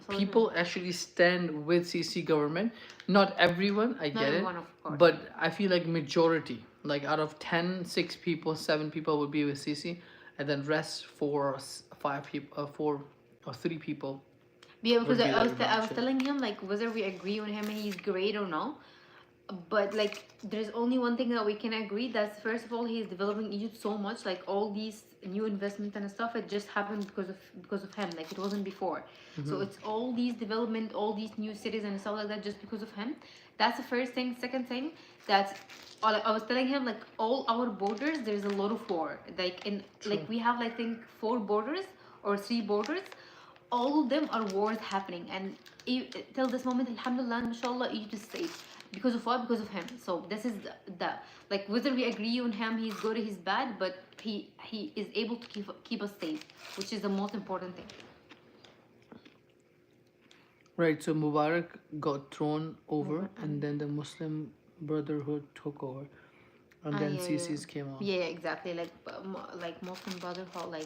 people actually stand with CC government. Not everyone, I get it, but I feel like majority, like out of 10, 6 people, 7 people would be with CC, and then rest 4 or 5 people, 4 or 3 people. Yeah, because I was telling him like whether we agree on him and he's great or not. But like there's only one thing that we can agree, that's first of all he's developing Egypt so much, like all these new investment and stuff, it just happened because of him, like it wasn't before. So it's all these development, all these new cities and stuff like that just because of him. That's the first thing. Second thing, that I was telling him like all our borders there's a lot of war, like in like we have like I think 4 borders or 3 borders, all of them are wars happening, and till this moment alhamdulillah mashallah Egypt is safe. Because of what? Because of him. So this is the like whether we agree on him, he's good or he's bad, but he is able to keep us safe, which is the most important thing. Right. So Mubarak got thrown over, and then the Muslim Brotherhood took over, and then CC's came on. Yeah, exactly. Like Muslim Brotherhood,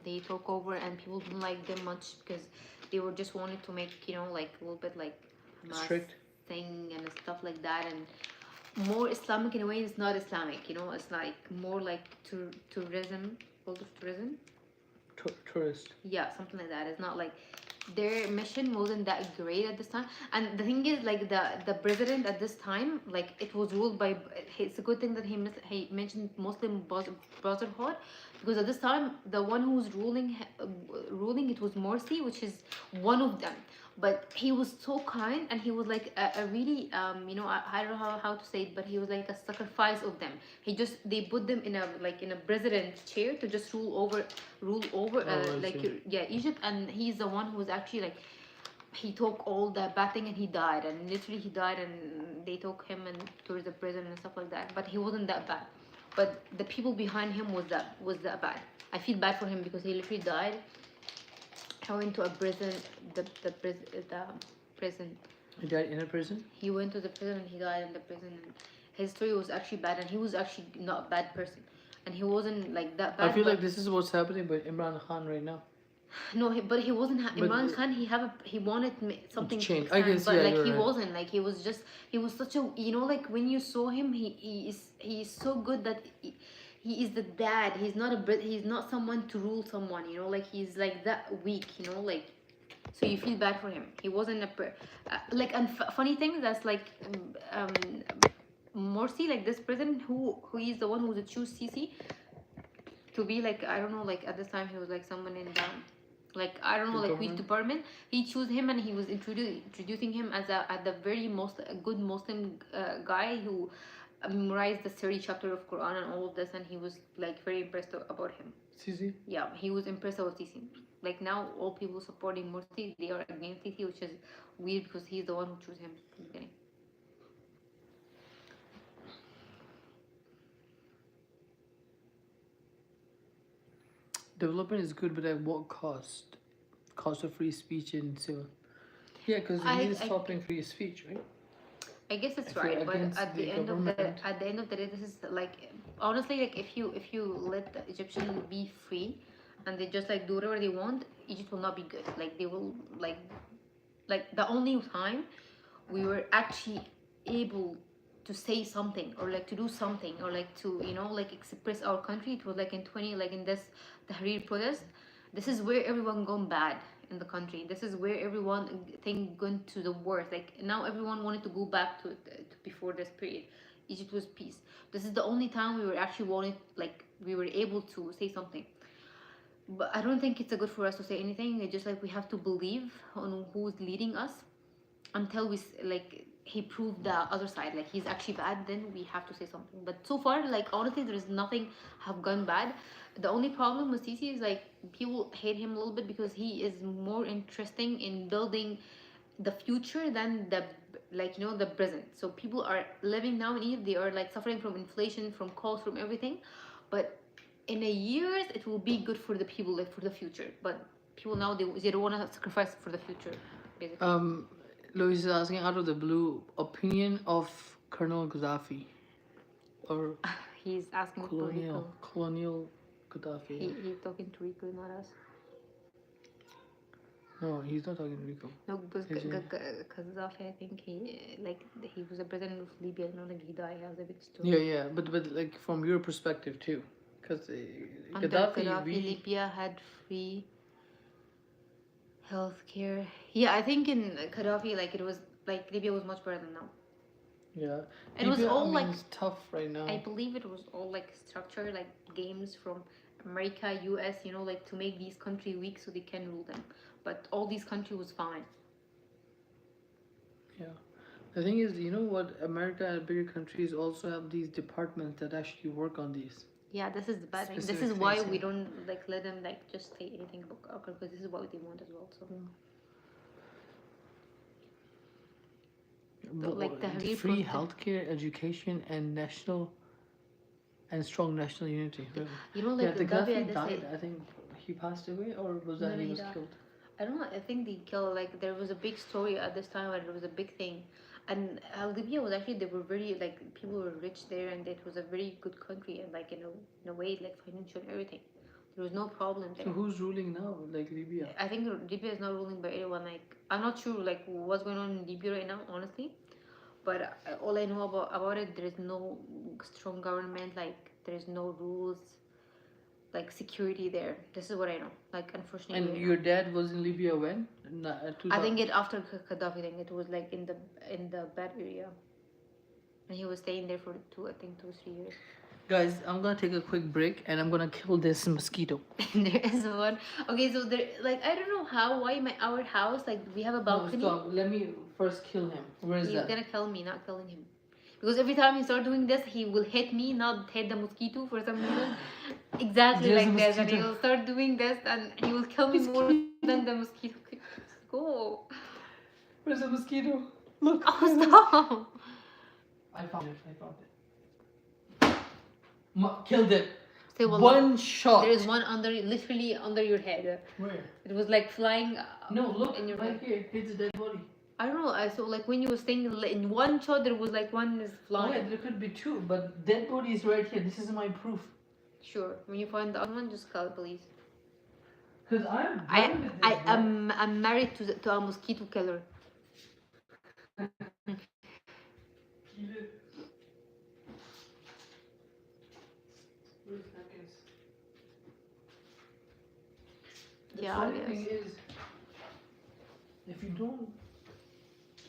they took over, and people didn't like them much because they were just wanted to make like a little bit like strict thing and stuff like that, and more Islamic in a way. It's not Islamic, it's like more like tourism, called tourism. Tourist. Yeah, something like that. It's not like their mission wasn't that great at this time. And the thing is, like the president at this time, like it was ruled by. It's a good thing that he mentioned Muslim Brotherhood, because at this time the one who was ruling it was Morsi, which is one of them. But he was so kind, and he was like a really I don't know how to say it, but he was like a sacrifice of them. They put them in a president chair to just rule over Oh, I see. yeah, Egypt. And he's the one who was actually like, he took all the bad thing and he died, and literally he died, and they took him and towards the prison and stuff like that. But he wasn't that bad, but the people behind him was that bad. I feel bad for him because he literally died. I went to a prison, the prison. He died in a prison. He went to the prison and he died in the prison. And his story was actually bad, and he was actually not a bad person, and he wasn't like that bad. I feel like this is what's happening with Imran Khan right now. No, but he wasn't. But Imran Khan, he wanted something to change. I stand, guess, but yeah, like you're he right. wasn't. Like he was such a, like when you saw him, he is so good that he is the dad. He's not someone to rule someone. Like he's like that weak. Like, so you feel bad for him. He wasn't like, and funny thing, that's like Morsi, like this president who is the one who choose Sisi to be like, I don't know, like at this time he was like someone in the, like I don't know, like which department. He chose him, and he was introducing him as at the very most a good Muslim guy who memorized the 30 chapter of Quran and all of this, and he was like very impressed about him. Sisi. Yeah, he was impressed about Sisi. Like now, all people supporting Morsi, they are against Sisi, which is weird because he's the one who chose him from the beginning. Development is good, but at what cost? Cost of free speech and so. Yeah, because I- he is I- stopping free speech, right? I guess it's If you're right, but against at the the end government. of the day, this is like, honestly, like if you let the Egyptian be free, and they just like do whatever they want, Egypt will not be good. Like they will like the only time we were actually able to say something, or like to do something, or like to like express our country, it was like in 20, like in this Tahrir protest. This is where everyone gone bad in the country. This is where everyone think gone to the worst. Like now everyone wanted to go back to before this period. Egypt was peace. This is the only time we were actually wanted, like we were able to say something. But I don't think it's a good for us to say anything. It's just like we have to believe on who's leading us until like he proved the other side, like he's actually bad, then we have to say something. But so far, like honestly, there is nothing have gone bad. The only problem with Sisi is like people hate him a little bit because he is more interesting in building the future than the, like the present. So people are living now in Egypt, they are like suffering from inflation, from cost, from everything. But in a years it will be good for the people, like for the future. But people now, they don't want to sacrifice for the future, basically. Louis is asking out of the blue opinion of Colonel Gaddafi, or He's asking for Rico. Colonial Gaddafi. He's talking to Rico, not us. No, he's not talking to Rico. No, because Gaddafi, I think he was the president of Libya. Not like he died. That was a big story. Yeah, but like from your perspective too, because Under Gaddafi, Libya had free healthcare. Yeah, I think in Gaddafi, like it was like Libya was much better than now. Yeah, it was all like it's tough right now. I believe it was all like structured, like games from America, US, like to make these countries weak so they can rule them. But all these countries was fine. Yeah, the thing is, you know what? America and bigger countries also have these departments that actually work on these. Yeah, this is the bad thing. This Specific is why things, we yeah. don't like let them like just say anything about our country, because this is what they want as well. So like the free healthcare, education, and strong national unity. Really. Like the Gaddafi Gaddafi died. I think he passed away, or was that No, he he was died. killed? I don't know. I think they killed, like there was a big story at this time, and it was a big thing. And Libya was actually, they were very like, people were rich there, and it was a very good country, and like in a way, like financial and everything. There was no problem there. So who's ruling now, like Libya? I think Libya is not ruling by anyone. Like I'm not sure like what's going on in Libya right now, honestly. But all I know about it, there is no strong government. Like there is no rules. like security there. This is what I know. Like unfortunately, And your dad was in Libya when? I think it after Gaddafi thing. It was like in the bad area, and he was staying there for 2 3 years. Guys, I'm gonna take a quick break and I'm gonna kill this mosquito. And there is one. Okay, so there, like, I don't know why our house, like, we have a balcony. No, stop. Let me first kill him. Where is He's that? gonna kill me, not killing him. Because every time he start doing this, he will hit me, not hit the mosquito for some reason. Exactly There's like a this, and he mosquito. will start doing this, and he will kill me more than the mosquito. Go. Where's the mosquito? Look. Oh, stop. I found it. Killed it. Say, well, One shot. there is one literally under your head. Where? It was like flying. No, look in your right head. here. It's a dead body. I don't know. I saw like when you were saying in one shot there was like one is Oh, flying. yeah, there could be two, but dead body is right here. This is my proof. Sure. When you find the other one, just call police. Cause I'm married to a mosquito killer. Yeah, I The thing guess. is, if you don't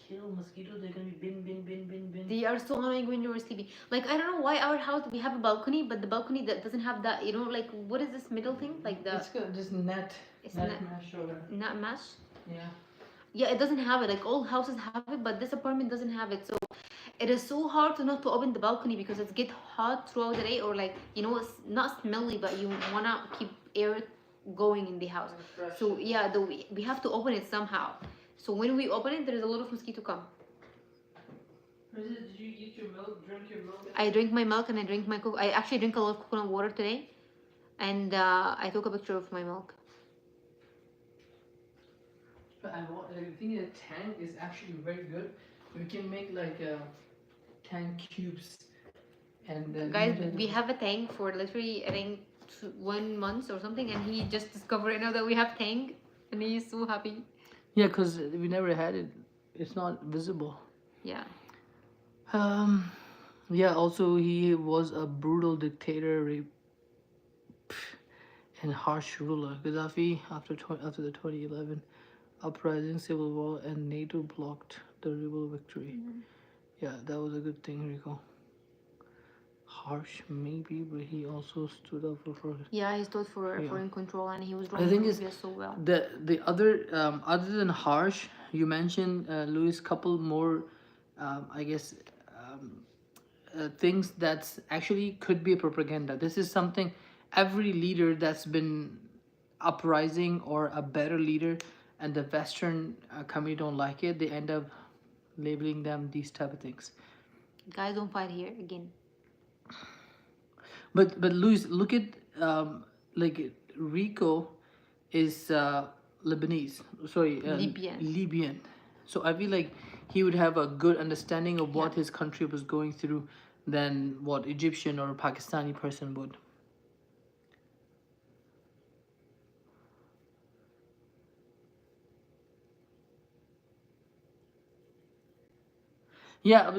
kill mosquitoes, they're gonna be bin. They are so annoying when you're sleeping. Like, I don't know why our house we have a balcony, but the balcony that doesn't have that. You know, like, what is this middle thing? Like the It's got this net. It's net net- mesh or whatever. not mesh. Yeah. Yeah, it doesn't have it. Like all houses have it, but this apartment doesn't have it. So it is so hard to not to open the balcony because it gets hot throughout the day, or like, you know, it's not smelly, but you wanna keep air going in the house. So yeah, we have to open it somehow. So when we open it, there is a lot of mosquito come. Did you eat your milk? Drink your milk? I drink my milk and I drink my I actually drink a lot of coconut water today, and I took a picture of my milk. But the thing is, tang is actually very good. We can make like tang cubes, and Guys, we have a tank for literally I think 1 month or something, and he just discovered now that we have tank, and he's so happy. Yeah, because we never had it. It's not visible. Yeah. Yeah. Also, he was a brutal dictator, and harsh ruler. Gaddafi, after the 2011 uprising, civil war, and NATO blocked the rebel victory. Yeah, that was a good thing, Rico. Harsh, maybe, but he also stood up for. Yeah, he stood for foreign control, and he was The running thing is, Libya so well. the other than harsh, you mentioned Louis, couple more, I guess, things that's actually could be propaganda. This is something every leader that's been uprising or a better leader, and the Western community don't like it. They end up labeling them these type of things. Guys, don't fight here again. But Louis, look at like Rico is Lebanese. Sorry, Libyan. So I feel like he would have a good understanding of what his country was going through than what Egyptian or Pakistani person would. Yeah,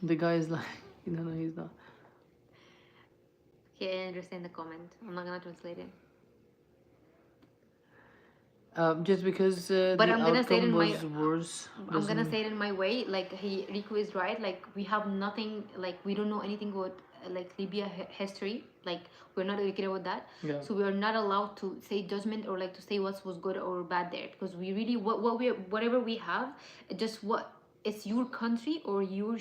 the guy is like, no, he's not. Okay, I understand the comment. I'm not gonna translate it. Just because But the I'm gonna say it outcome in was worse. I'm gonna say it in my way. Like Rico is right. Like we have nothing. Like we don't know anything about like Libya history. Like we're not educated about that. Yeah. So we are not allowed to say judgment or like to say what was good or bad there, because we really whatever we have, just what it's your country or your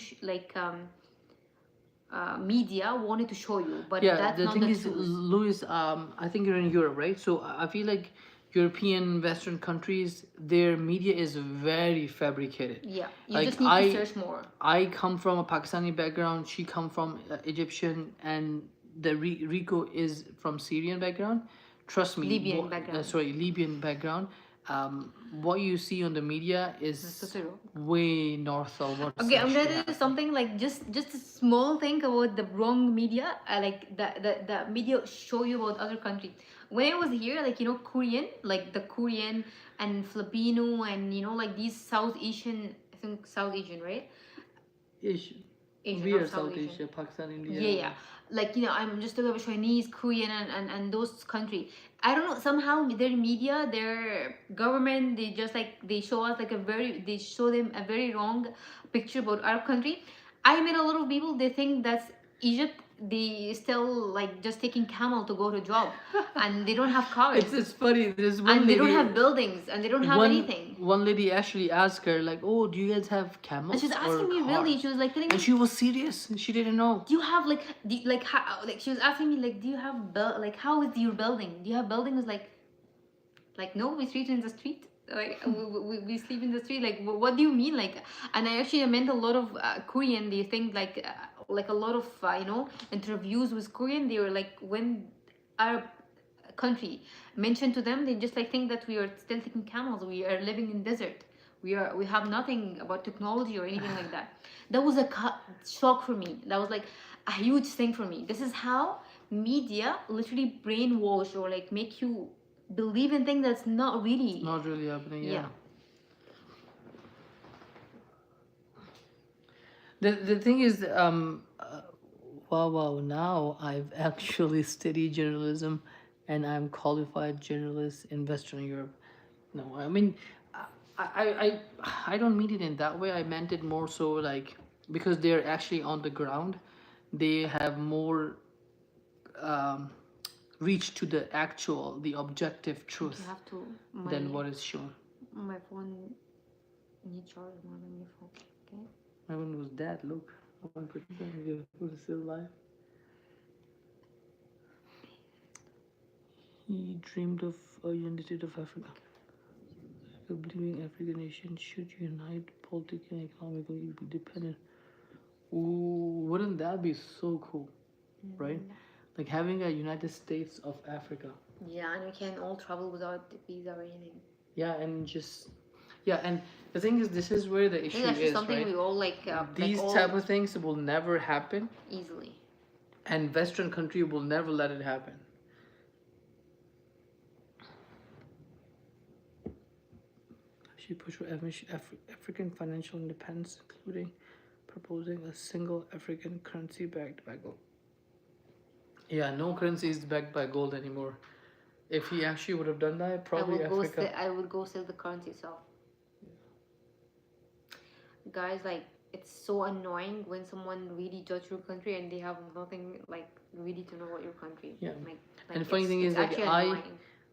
media wanted to show you, but Yeah, that's the not thing the is, truth. Louis, I think you're in Europe, right? So I feel like European Western countries, their media is very fabricated. Yeah, you Like, just need to search more. I come from a Pakistani background. She come from Egyptian, and the Rico is from Syrian background. Trust me. Libyan background. Libyan background. What you see on the media is way north of what. Okay, I'm gonna do something like just a small thing about the wrong media. Like the media show you about other countries. When I was here, like, you know, Korean, like the Korean and Filipino and, you know, like these South Asian, I think South Asian, right? Asian. Asian We or are South South Asian. Asia, Pakistan, India. Yeah. Like, I'm just talking about Chinese, Korean, and those country. I don't know, somehow their media, their government, they just like, they show us like they show them a very wrong picture about our country. I met a lot of people, they think that's Egypt, they still like just taking camel to go to job, and they don't have cars, It's funny. There's one and they don't lady. have buildings, and they don't have anything. One lady actually asked her like, "Oh, do you guys have And camels she was or asking me, cars?" really, she was like telling And me, she was serious. She didn't know. do you have like, like how, like she was asking me like, do you have like, how is your building, do you have buildings? Like no, we sleep in the street, like we sleep in the street, like what do you mean, like? And I actually met a lot of Korean, they think like a lot of interviews with Korean, they were like, when our country mentioned to them, they just like think that we are still taking camels, we are living in desert, we have nothing about technology or anything like that. That was a shock for me, that was like a huge thing for me. This is how media literally brainwash or like make you believe in things that's not really. Not really happening. Yeah. Yeah. The thing is, wow. Now I've actually studied journalism, and I'm qualified journalist in Western Europe. No, I mean, I don't mean it in that way. I meant it more so like, because they're actually on the ground, they have more um, reach to the actual, the objective You truth have to than what is shown. my phone needs charge more than your phone. Okay. My one was dead. Look, one could was still alive. He dreamed of a united state of Africa. Believing African nations should unite politically and economically, be independent. Ooh, wouldn't that be so cool, right? Like having a United States of Africa. Yeah, and we can all travel without the visa or anything. Yeah, and just and the thing is, this is where the This issue is actually is, something right? we all like. These all type of things will never happen, easily. and Western country will never let it happen. She pushed for African financial independence, including proposing a single African currency backed by gold. Yeah, no currency is backed by gold anymore. If he actually would have done that, probably Africa. I would go sell the currency itself. Guys, like, it's so annoying when someone really judge your country and they have nothing like really to know about your country. Yeah. Like And the funny thing is, like,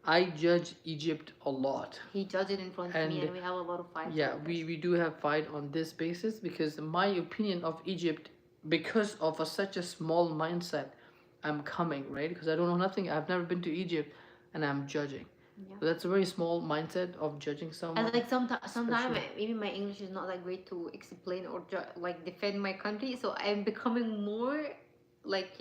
I judge Egypt a lot. He judged it in front of me, and we have a lot of fights. Yeah, we do have fight on this basis, because my opinion of Egypt, because of such a small mindset, I'm coming, right? Because I don't know nothing. I've never been to Egypt, and I'm judging. Yeah. So that's a very small mindset of judging someone. And like sometimes maybe my English is not that great to explain or like defend my country, so I'm becoming more like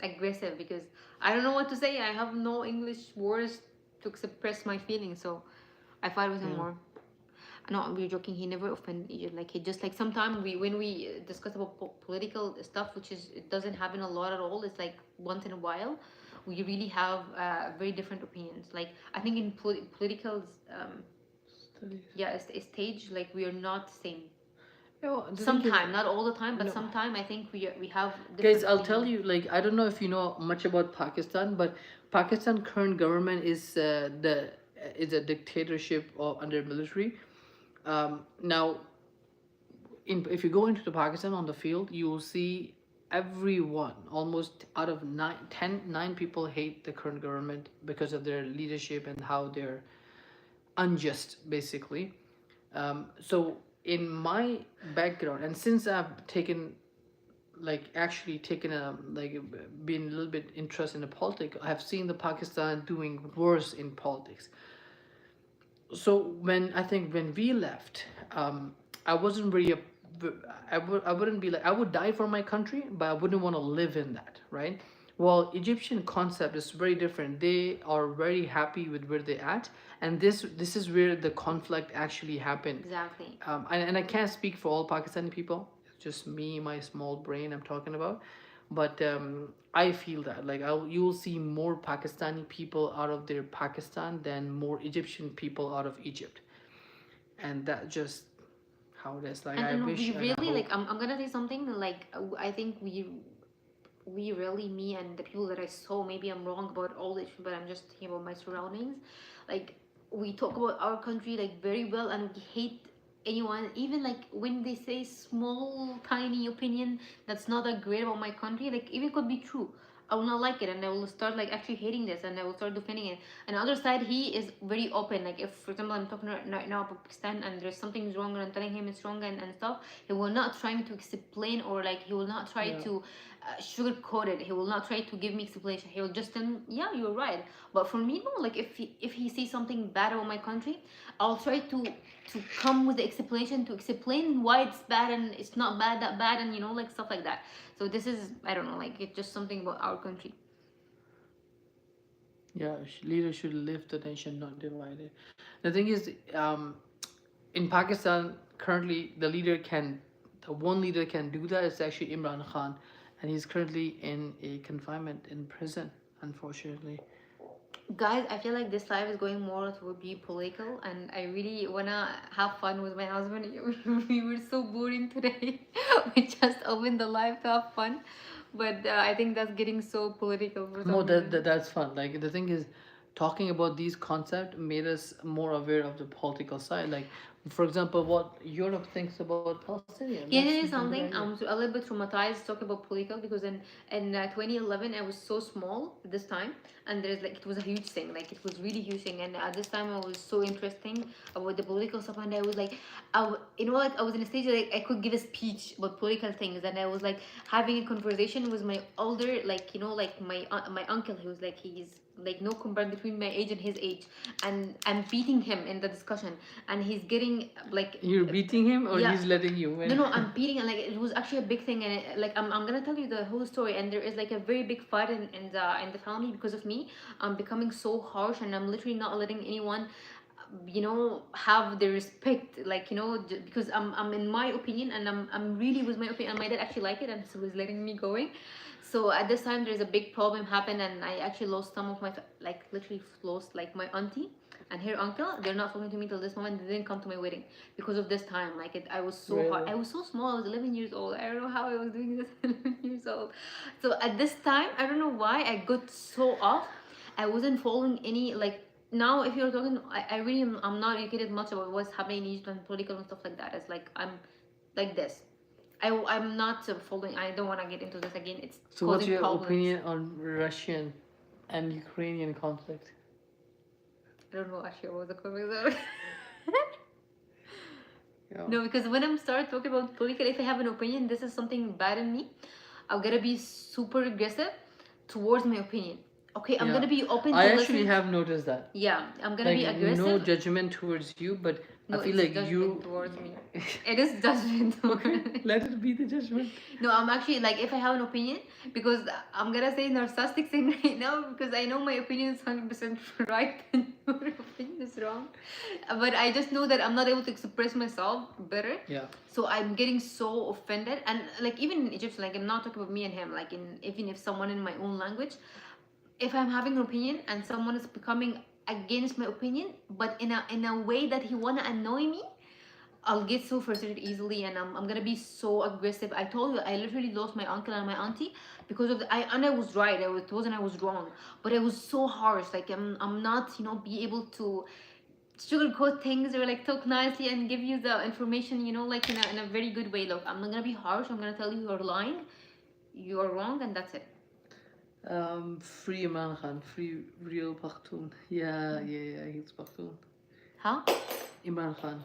aggressive, because I don't know what to say. I have no English words to express my feelings, so I fight with him more. No, we're joking. He never offended Egypt. Like, he just like, sometimes when we discuss about political stuff, which is, it doesn't happen a lot at all. It's like once in a while, we really have very different opinions. Like, I think in political stage, like, we are not same. No, Sometimes, not all the time, but sometimes I think we have guys, I'll tell you, like, I don't know if you know much about Pakistan, but Pakistan current government is a dictatorship under military. Now, if you go into the Pakistan on the field, you will see everyone, almost out of 9 people hate the current government because of their leadership and how they're unjust, basically. So in my background, and since I've taken been a little bit interested in the politics, I have seen the Pakistan doing worse in politics. So when we left, I wasn't really I wouldn't be like, I would die for my country, but I wouldn't want to live in that, right? Well, Egyptian concept is very different. They are very happy with where they're at, and this is where the conflict actually happened. Exactly. And I can't speak for all Pakistani people. It's just me, my small brain I'm talking about. But I feel that, like, you'll see more Pakistani people out of their Pakistan than more Egyptian people out of Egypt, and that just how it is. Like And I wish we and I really hope. like. I'm gonna say something like I think we really, me and the people that I saw, maybe I'm wrong about all this, but I'm just thinking about my surroundings. Like we talk about our country like very well, and we hate anyone, even like when they say small tiny opinion that's not that great about my country, like even could be true. I will not like it, and I will start like actually hating this, and I will start defending it. And the other side, he is very open. Like if, for example, I'm talking right now about Pakistan, and there's something wrong, and I'm telling him it's wrong and stuff, he will not trying to explain, or like he will not try Yeah. to sugarcoat it. He will not try to give me explanation. He will just tell me, yeah, you're right. But for me, no. Like if he sees something bad about my country, I'll try to come with the explanation, to explain why it's bad and it's not bad that bad, and like stuff like that. So this is, I don't know, like it's just something about our country. Yeah, leaders should lift the nation, not divide it. The thing is, in Pakistan, currently the one leader can do that is actually Imran Khan, and he's currently in a confinement in prison, unfortunately. Guys, I feel like this life is going more to be political, and I really wanna have fun with my husband. We were so boring today. We just opened the live to have fun, but I think that's getting so political for No, some reason. that's fun. Like the thing is, talking about these concepts made us more aware of the political side. Like, for example, what Europe thinks about Palestinian. Can That's you a tell you good something? idea. I'm a little bit traumatized talking about political, because in 2011 I was so small this time, and there's like it was a huge thing, like it was really huge thing, and at this time I was so interesting about the political stuff, and I was like, like I was in a stage like I could give a speech about political things, and I was like having a conversation with my older, like like my uncle, who was like he's like no comparison between my age and his age, and I'm beating him in the discussion, and he's getting like You're beating him, or yeah. he's letting you No, win. no, I'm beating, and like it was actually a big thing, and like I'm gonna tell you the whole story, and there is like a very big fight in the family because of me. I'm becoming so harsh, and I'm literally not letting anyone, have the respect, like because I'm in my opinion, and I'm really with my opinion, and my dad actually liked it, and so he's letting me going. So at this time, there's a big problem happened, and I actually lost some of my like literally lost like my auntie and her uncle. They're not talking to me till this moment. They didn't come to my wedding because of this time. Like I was so hard. Really? I was so small. I was 11 years old. I don't know how I was doing this. 11 years old. So at this time, I don't know why I got so off. I wasn't following any like. Now, if you're talking, I really I'm not educated much about what's happening in Egypt and political and stuff like that. It's like I'm like this. I'm not following. I don't want to get into this again. It's So, what's causing your problems. opinion on Russian and Ukrainian conflict? I don't know actually what was the comment. Yeah. No, because when I'm start talking about political, if I have an opinion, this is something bad in me. I'm gonna be super aggressive towards my opinion. Okay, I'm Yeah. gonna be open I to actually listen. have noticed that. Yeah, I'm gonna be Like, no aggressive. judgment towards you, but I No, feel it's like judgment you. towards me. It is judgment Okay, towards me. let it be the judgment. No, I'm actually like if I have an opinion, because I'm gonna say narcissistic thing right now, because I know my opinion is 100% right and your opinion is wrong, but I just know that I'm not able to express myself better. Yeah. So I'm getting so offended, and like even in Egyptian, like I'm not talking about me and him, like in even if someone in my own language, if I'm having an opinion and someone is becoming against my opinion, but in a way that he wanna annoy me, I'll get so frustrated easily, and I'm gonna be so aggressive. I told you I literally lost my uncle and my auntie because of I was right. It wasn't I was wrong, but I was so harsh. Like I'm not be able to sugarcoat things or like talk nicely and give you the information like in a very good way. Look, I'm not gonna be harsh. I'm gonna tell you you're lying, you're wrong, and that's it. Free Imran Khan, free real Pakhtun. Yeah, he's Pakhtun. Huh? Imran Khan.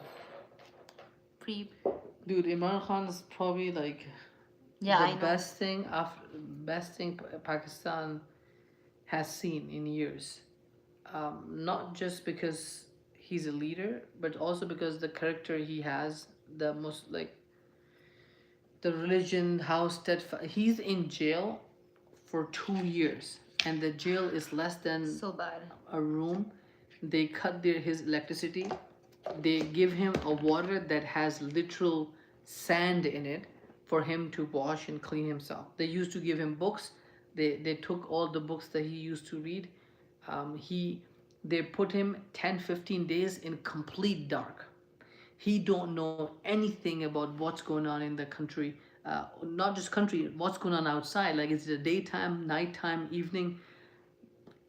Free. Dude, Imran Khan is probably like Yeah, the I know. best thing Pakistan has seen in years. Not just because he's a leader, but also because the character he has, the most like the religion, how steadfast. He's in jail for 2 years, and the jail is less than So bad. a room. They cut his electricity. They give him a water that has literal sand in it for him to wash and clean himself. They used to give him books. They took all the books that he used to read. He They put him 10-15 days in complete dark. he don't know anything about what's going on in the country. Not just country, what's going on outside. Like, is it a daytime, nighttime, evening?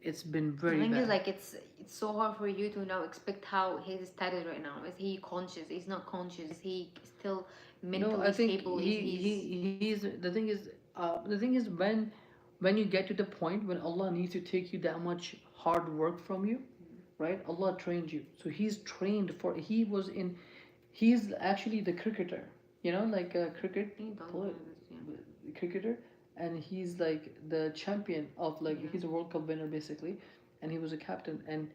It's been The very thing is, bad. like, it's so hard for you to now expect how his status right now. Is he conscious? Is not conscious? Is he still No, mentally I think stable? Is he's the thing is when you get to the point when Allah needs to take you that much hard work from you, right? Allah trained you, so he's trained for. He's actually the cricketer, like a cricket he does know player, this, yeah. cricketer, and he's like the champion of, like, Yeah. he's a World Cup winner basically, and he was a captain, and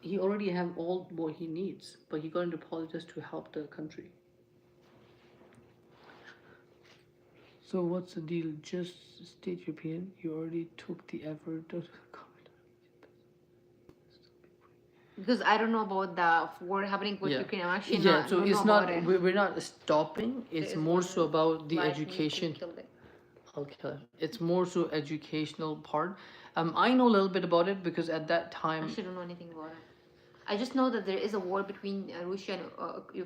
he already have all what he needs, but he got into politics to help the country. So what's the deal? Just state your opinion. You already took the effort to comment. Because I don't know about the war happening with Yeah. Ukraine. I'm actually Yeah, not. so Don't it's know about not it. we're not stopping. There It's is more one so about the life need to education. kill it. Okay. It's more so educational part. I know a little bit about it because at that I time, actually don't know anything about it. I just know that there is a war between Russia and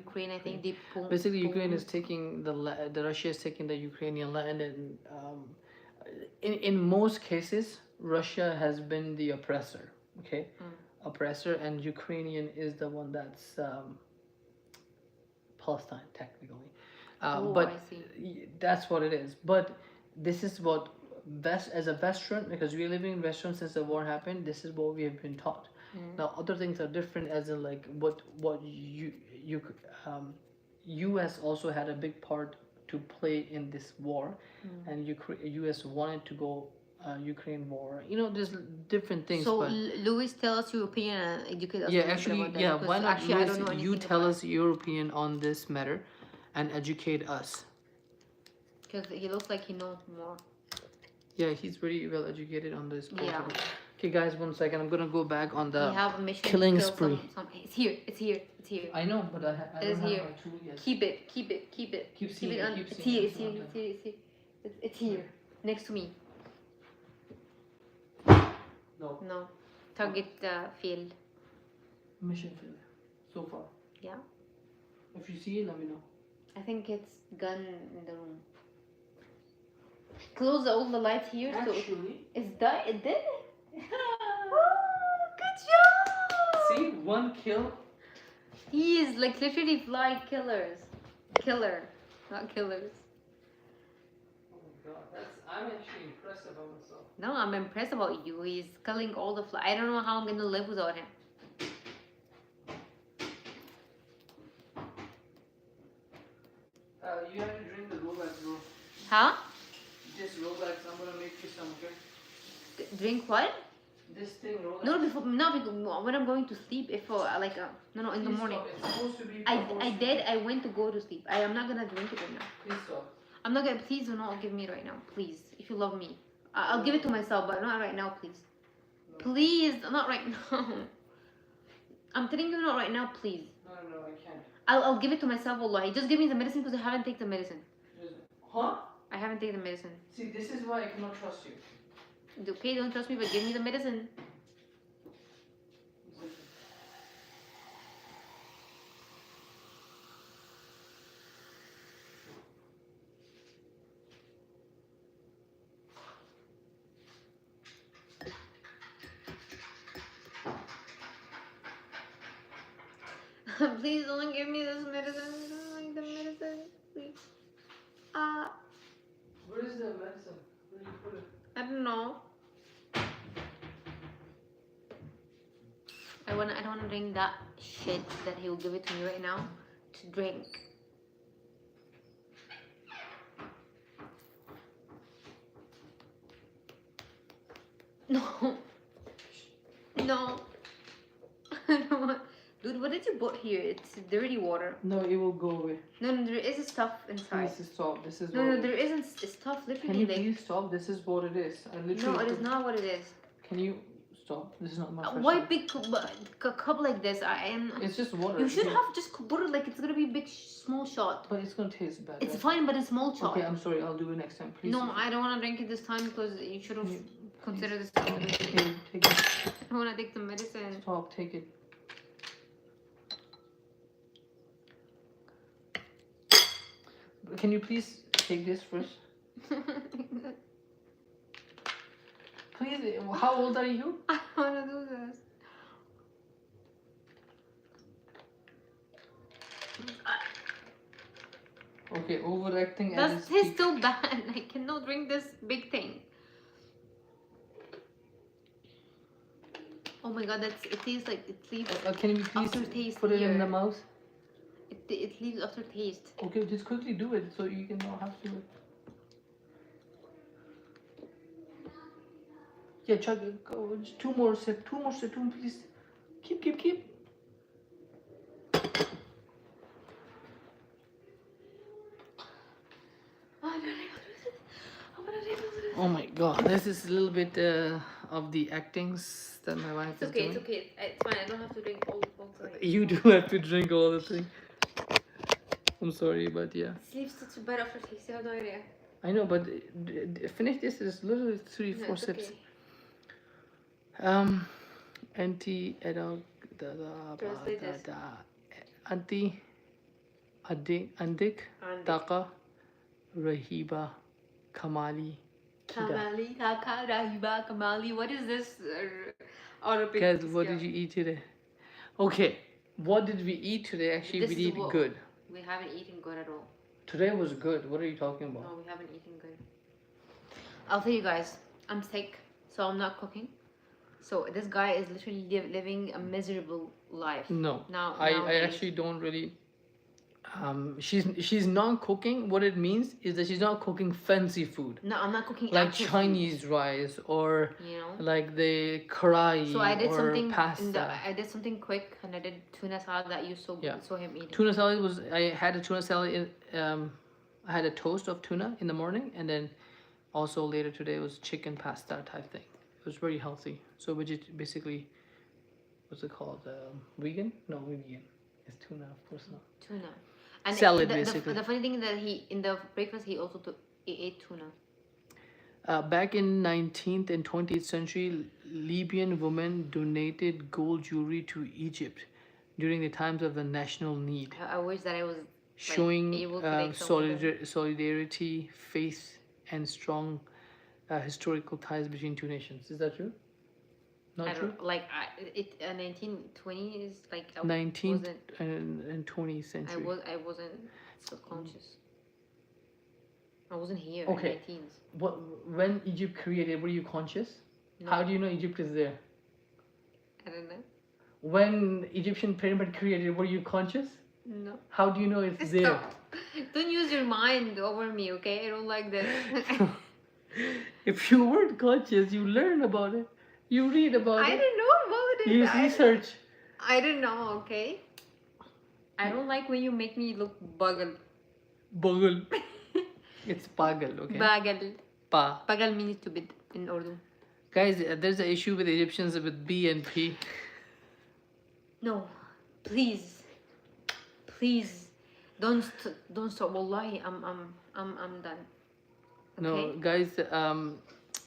Ukraine. I think they basically Ukraine is taking the Russia is taking the Ukrainian land, and in most cases Russia has been the oppressor. Okay, oppressor, and Ukrainian is the one that's Palestine technically. But I see. that's what it is. But this is what as a Western, because we're living in Western since the war happened. This is what we have been taught. Now other things are different, as in like what U.S. also had a big part to play in this war, and U.S. wanted to go Ukraine war. There's different things. So but Louis, tell us your opinion and educate us a yeah, little bit actually, about that. yeah. Because Why not, actually, I don't know Louis, anything you tell about us your opinion on this matter, and educate us. because he looks like he knows more. Yeah, he's very well educated on this. Yeah. Okay, guys, 1 second. I'm gonna go back on We the have a mission killing to kill spree. some. It's here. It's here. It's here. I know, but I It is don't have here. my tool yet. Keep it. Keep it. Keep it. Keep seeing it it, on. keep It's seeing here. it. It's here. It's here. It's here. It's here. Next to me. No. No. Target failed. Mission failed so far. Yeah. If you see it, let me know. I think it's gun in the room. Close all the lights here. Actually, So it's done. It did. Good job. see, 1 kill. He is like literally fly killers. Killer, not killers. Oh my god, I'm actually impressed about myself. No, I'm impressed about you. He's killing all the fly. I don't know how I'm gonna live without him. You have to drink the Rolex, bro. Huh? This Rolex, I'm gonna make you some, okay? Drink what? This thing, Rolex. No, before when I'm going to sleep. If no, in the Please morning. stop. It's supposed to be I went to go to sleep. I am not gonna drink it right now. Please stop. I'm not gonna. Please do not give me right now, please. If you love me, I'll give it to myself, but not right now, please. No. Please, not right now. I'm telling you, not right now, please. No, I can't. I'll give it to myself, wallahi. Just give me the medicine because I haven't taken the medicine. Huh? I haven't taken the medicine. See, this is why I cannot trust you. Okay, don't trust me, but give me the medicine. Please don't give me this medicine. I don't like the medicine. Please. Where is the medicine? Where do you put it? I don't know. I don't wanna drink that shit that he will give it to me right now to drink. No. No. I don't want. Dude, what did you put here? It's dirty water. No, it will go away. No, there is stuff inside. Please stop. This is No, what there isn't stuff. Can Literally, you like. please stop? This is what it is. I literally No, it is not what it is. Can you stop? This is not my Why big cup like this? I am. It's just water. You should have just put it like it's gonna be big, small shot. But it's gonna taste bad. It's fine, but it's small shot. Okay, I'm sorry. I'll do it next time. Please. No, I don't want to drink it this time because you should have considered this. Okay, take it. I want to take the medicine. Stop. Take it. can you please take this first? Please, how old are you? I wanna do this. Okay, overacting at That's its tastes peak. so bad. I cannot drink this big thing. Oh my god, it tastes like it leaves Can you please aftertaste put it in the here. mouth? It leaves aftertaste. Okay, just quickly do it so you can not have to. Yeah, chug. Go. Just two more sip. Two more sip. Two, please. Keep. Oh my god, this is a little bit of the actings that my wife is doing. It's okay. It's fine. I don't have to drink all the You do have to drink all the thing. I'm sorry, but yeah. It leaves such a bad aftertaste. You have no idea. I know, but finish this. Is literally 3-4 sips. Okay. Anti adult Translate this. anti andik taka rahiba kamali kida. Kamali, Taka, Rahiba, Kamali. What is this? Guys, what did you eat today? Okay, what did we eat today? Actually, This we is did what- good. We haven't eaten good at all. Today was good. What are you talking about? No, we haven't eaten good. I'll tell you guys, I'm sick, so I'm not cooking. So this guy is literally living a miserable life. No, Now, I nowadays. actually don't really. She's not cooking. What it means is that she's not cooking fancy food No, I'm not cooking like actual Chinese rice or food, you know. like the karahi So I did or something. pasta. I did something quick, and I did tuna salad that you saw him eating. Tuna salad was. I had a tuna salad in. I had a toast of tuna in the morning, and then also later today was chicken pasta type thing. It was very healthy. So which is basically, what's it called? Vegan? No, vegan. It's tuna, of course not. Tuna. And Salad, the basically. The funny thing that he in the breakfast he also ate tuna. Back in 19th and 20th century, Libyan women donated gold jewelry to Egypt during the times of the national need, I wish that I was showing able to make some of them. solidarity, faith, and strong historical ties between two nations. Is that true? Not I true? don't like 1920 is like I 19th wasn't and 20th century. I wasn't subconscious. I wasn't here Okay. in my teens. When Egypt created, were you conscious? No. How do you know Egypt is there? I don't know. When Egyptian pyramid created, were you conscious? No. How do you know it's there? Stop. Don't use your mind over me, okay? I don't like this. If you weren't conscious, you learn about it. You read about I it. don't know about it. You research. I don't know, okay? I don't like when you make me look buggle. Bagal. It's pagal, okay? Bagal. Pa. Bagal means stupid in Urdu. Guys, there's an issue with Egyptians with B and P. No, please, don't stop. Wallahi, I'm done. No, Okay? guys,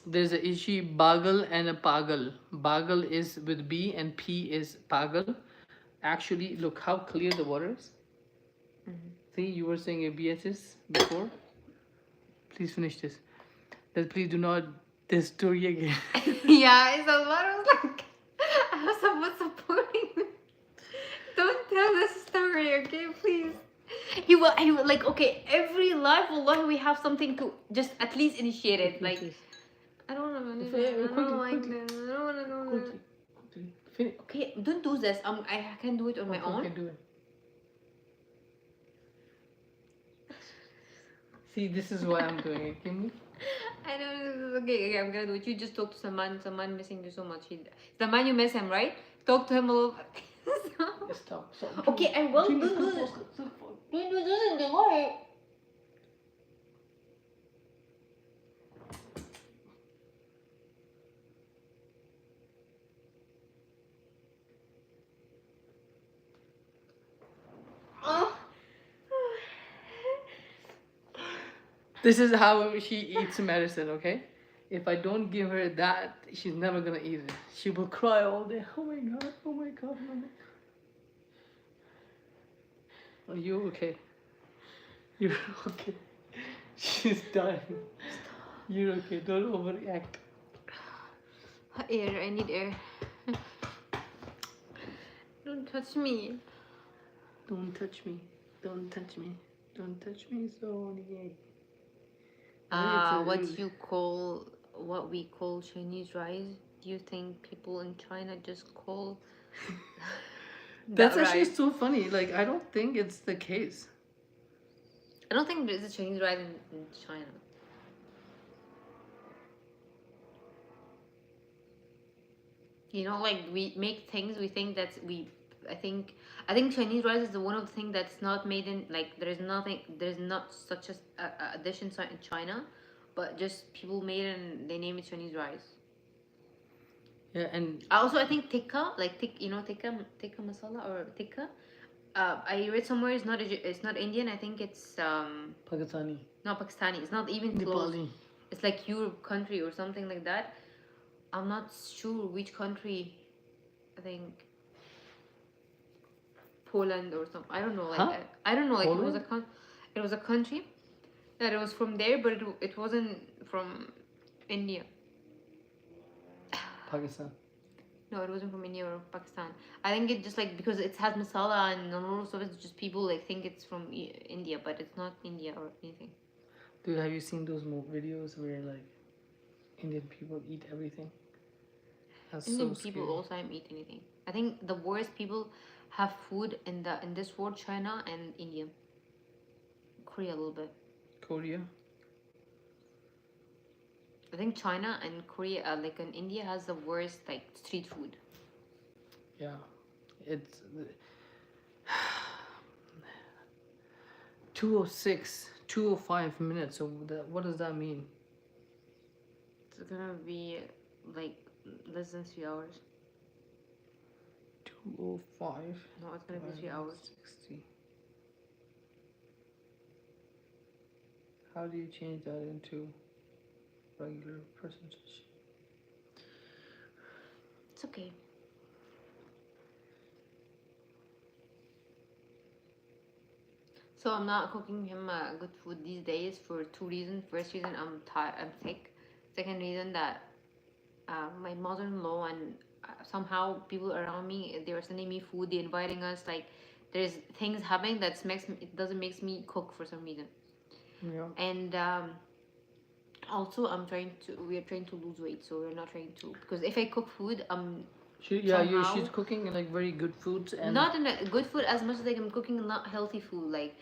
there's an issue bagal and a pagal. Bagal is with B and P is pagal. Actually, look how clear the water is. See, you were saying ABSs before. Please finish this. Then please do not this story again. Yeah, it's a lot. I was like, I was somewhat supporting. Don't tell this story, okay, please. He will like, okay, every life, wallahi, we have something to just at least initiate it. Like, I don't want to. I don't like this. I don't want to do this. Quickly. Okay, don't do this. I can do it on my own. Okay, do it. See, this is why I'm doing it. Can you? I know. Okay, I'm gonna do it. You just talk to someone. Someone missing you so much. The man you miss him, right? Talk to him a little. Stop. Okay, I will. Don't do this. Don't do this in the water. Oh. This is how she eats medicine, okay? If I don't give her that, she's never gonna eat it. She will cry all day. Oh my god, oh my god, oh my god. Are you okay? You're okay. She's dying. You're okay. Don't overreact. Air, I need air. Don't touch me. Don't touch me. Don't touch me. Don't touch me, Sonia. What we call Chinese rice? Do you think people in China just call That's that actually rice? so funny. Like, I don't think it's the case. I don't think there's a Chinese rice in China. You know, like we make things, we think that's we. I think Chinese rice is the one of the things that's not made in like there's not such a dish in China, but just people made it and they name it Chinese rice. Yeah, and Also, I think tikka, like tikka masala or tikka. I read somewhere it's not Indian. I think it's Pakistani. not Pakistani. It's not even close. Nepali. It's like Europe country or something like that. I'm not sure which country. I think Poland or something. I don't know. Like Huh? I don't know. Like Poland? it was a country that it was from there, but it wasn't from India. Pakistan. No, it wasn't from India or Pakistan. I think it just like because it has masala and a lot of stuff. It's just people like think it's from India, but it's not India or anything. Dude, have you seen those videos where like Indian people eat everything? That's Indian so people scary. all time eat anything. I think the worst people have food in this world: China and India, Korea a little bit. Korea. I think China and Korea, like in India, has the worst like street food. Yeah, it's 2:06, 2:05 minutes. So what does that mean? It's gonna be like less than 3 hours. 2:05. No, it's gonna be 3 hours. 60. How do you change that into regular percentage? It's okay. So I'm not cooking him good food these days for two reasons. First reason, I'm tired, I'm sick. Second reason that my mother-in-law and somehow people around me they were sending me food, they inviting us. Like there's things happening that makes me, it doesn't makes me cook for some reason. Yeah. And also we are trying to lose weight, so we're not trying to because if I cook food She's cooking like very good foods and not in a good food as much as like I'm cooking not healthy food, like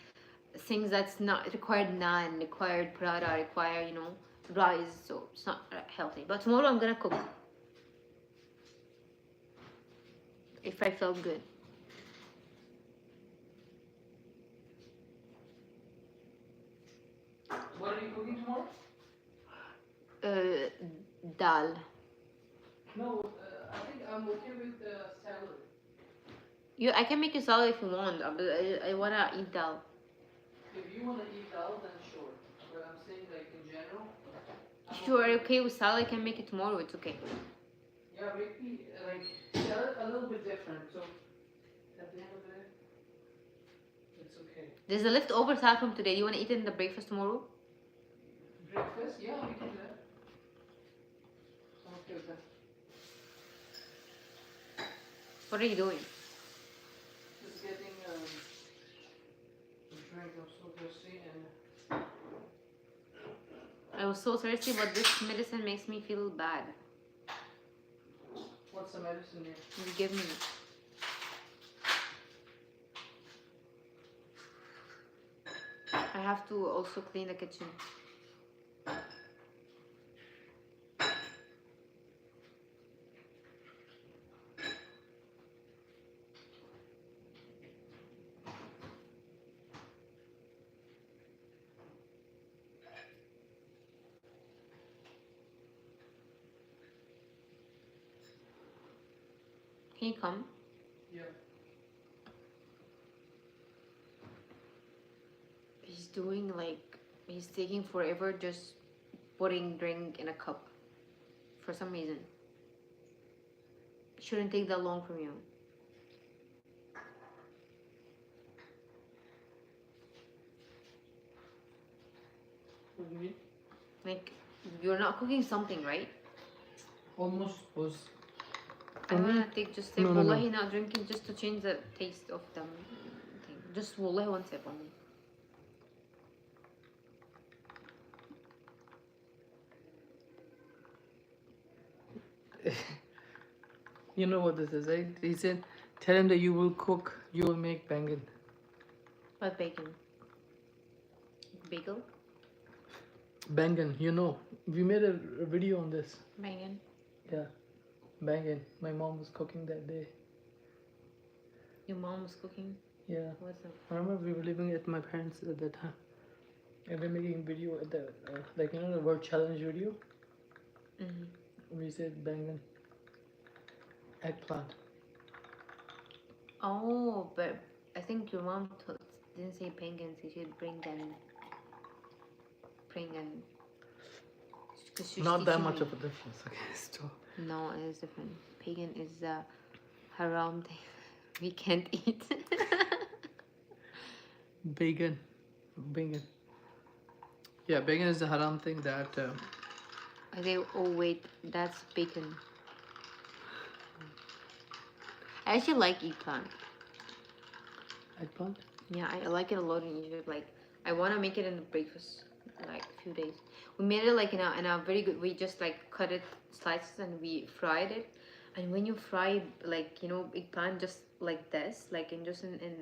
things that's not required naan, required paratha, require rice, so it's not healthy. But tomorrow I'm gonna cook if I felt good. What are you cooking tomorrow? Dal. No, I think I'm okay with salad. I can make you salad if you want, but I wanna eat dal. If you want to eat dal, then sure. But I'm saying like in general. If you are okay with salad, I can make it tomorrow. It's okay. Yeah, make me like salad a little bit different. So at the end of the day, it's okay. There's a leftover salad from today. Do you wanna eat it in the breakfast tomorrow? Breakfast? Yeah, we can do that. I'm okay with that. What are you doing? Just getting a drink. I'm so thirsty and. I was so thirsty, but this medicine makes me feel bad. What's the medicine here? You give me. I have to also clean the kitchen. Can you come? Yeah. He's taking forever just putting drink in a cup. For some reason. It shouldn't take that long from you. What do you mean? Like, you're not cooking something, right? Almost was. I wanna just say, No, no, no. wallahi, not drinking just to change the taste of the thing. Just wallahi one sip only. You know what this is, right? He said, tell him that you will cook, you will make bangan. What bacon? Bagel? Bangan, you know. We made a video on this. Bangin. Yeah. Bangan. My mom was cooking that day. Your mom was cooking? Yeah. What's that? I remember we were living at my parents at that time. And we're making video at the, like, you know, the word challenge video? Mm-hmm. We said bangan. Eggplant. Oh, but I think your mom didn't say penguins. She said bring them. Not that much of a difference, okay? Still. No, it is different. Pagan is a haram thing. We can't eat. Bacon. Bacon. Yeah, bacon is a haram thing that... oh wait, that's bacon. I actually like eggplant. Eggplant? Yeah, I like it a lot in Egypt. Like, I want to make it in the breakfast, like a few days. We made it like in a very good way. Just like cut it slices and we fried it. And when you fry like, you know, eggplant just like this, like in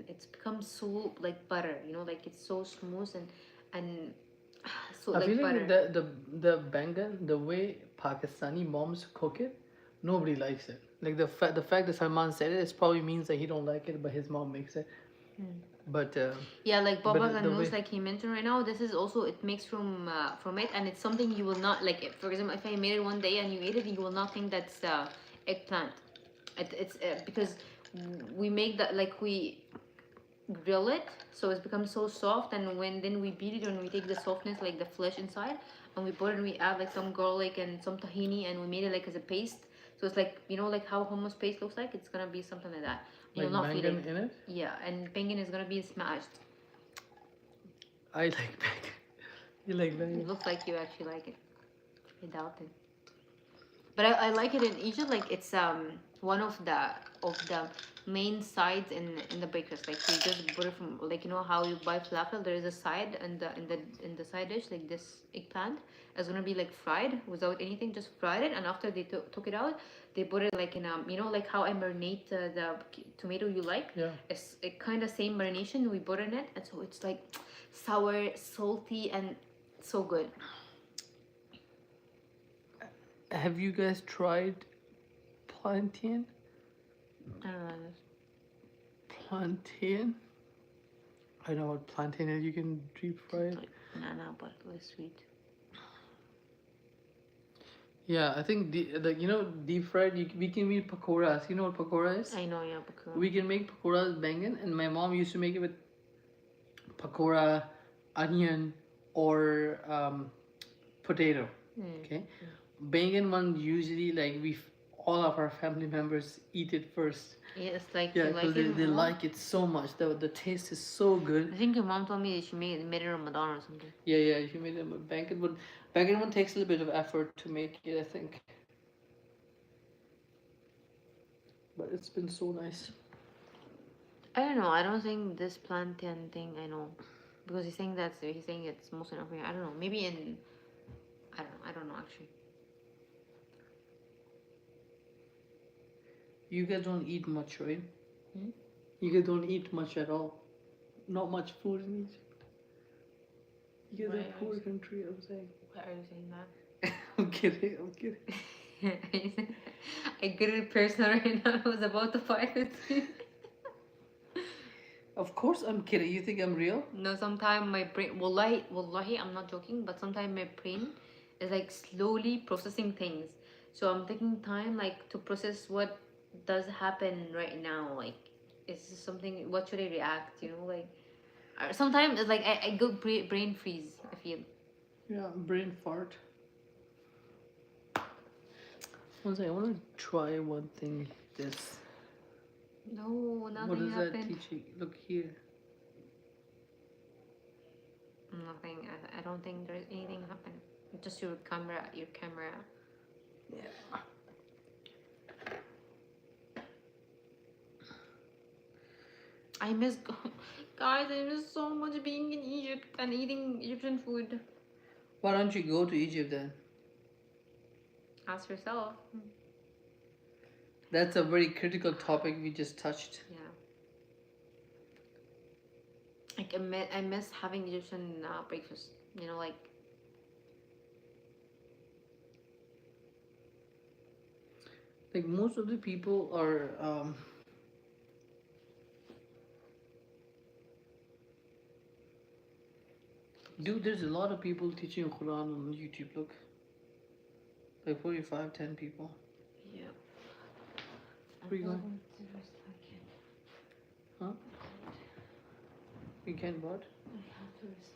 it's become so like butter. You know, like it's so smooth and so I like feel butter. like the bangan, the way Pakistani moms cook it, nobody likes it. Like the fact that Salman said it, it probably means that he don't like it, but his mom makes it. But yeah, like but babas the and noodles, way- like he mentioned right now, this is also it makes from it, and it's something you will not like. For example, if I made it one day and you ate it, you will not think that's eggplant. It's because we make that like we grill it, so it's become so soft, and then we beat it and we take the softness like the flesh inside, and we put it and we add like some garlic and some tahini, and we made it like as a paste. So it's like, you know, like how hummus paste looks like. It's gonna be something like that. like You'll not feel bangan it. in it. Yeah, and penguin is gonna be smashed. I like bangan. You like It bangan? looks like you actually like it. I doubt it. But I like it in Egypt. Like it's one of the main sides in the breakfast. Like you just put it from, like, you know how you buy falafel. There is a side in the side dish, like this eggplant is gonna be like fried without anything, just fried it. And after they took it out, they put it like in you know, like how I marinate the tomato you like. Yeah. It's it kind of same marination we put in it, and so it's like sour, salty, and so good. Have you guys tried plantain? I don't know this. Plantain? I know what plantain is. You can deep fry it. Like banana, but with sweet. Yeah, I think you know, deep fried. We can make pakoras. You know what pakora is? I know, yeah, because We can make pakoras bangan, and my mom used to make it with pakora, onion, or potato. Okay, bangan one usually like all of our family members eat it first. yeah, it's like Yeah, you like because it they more. like it so much. The taste is so good. I think your mom told me that she made it Ramadan or something. Yeah, you made it. But bangan one takes a little bit of effort to make it, I think. But it's been so nice. I don't know. I don't think this plantain thing. I know, because he's saying it's mostly in Africa. I don't know. Maybe in. I don't know actually. You guys don't eat much, right? Hmm? You guys don't eat much at all. Not much food in Egypt. You guys are a poor country, I'm saying. Why are you saying that? I'm kidding. I get it personal right now. I was about to fight with you. Of course I'm kidding. You think I'm real? No, sometimes my brain, wallahi, I'm not joking, but sometimes my brain is like slowly processing things. So I'm taking time like to process what does happen right now. Like, is this something, what should I react, you know? Like, sometimes it's like I go brain freeze, I feel. Yeah, brain fart. One second, I want to try one thing. This. No, nothing What is happened. that teaching? Look here. Nothing. I don't think there's anything happen. Just your camera. Your camera. Yeah. I miss, guys. I miss so much being in Egypt and eating Egyptian food. Why don't you go to Egypt then? Ask yourself. That's a very critical topic we just touched. Yeah. Like I miss having Egyptian breakfast. You know, like Most of the people are dude, there's a lot of people teaching Quran on YouTube. Look, like 45, 10 people. yeah. Where you going? Huh? You can't what? I have to rest.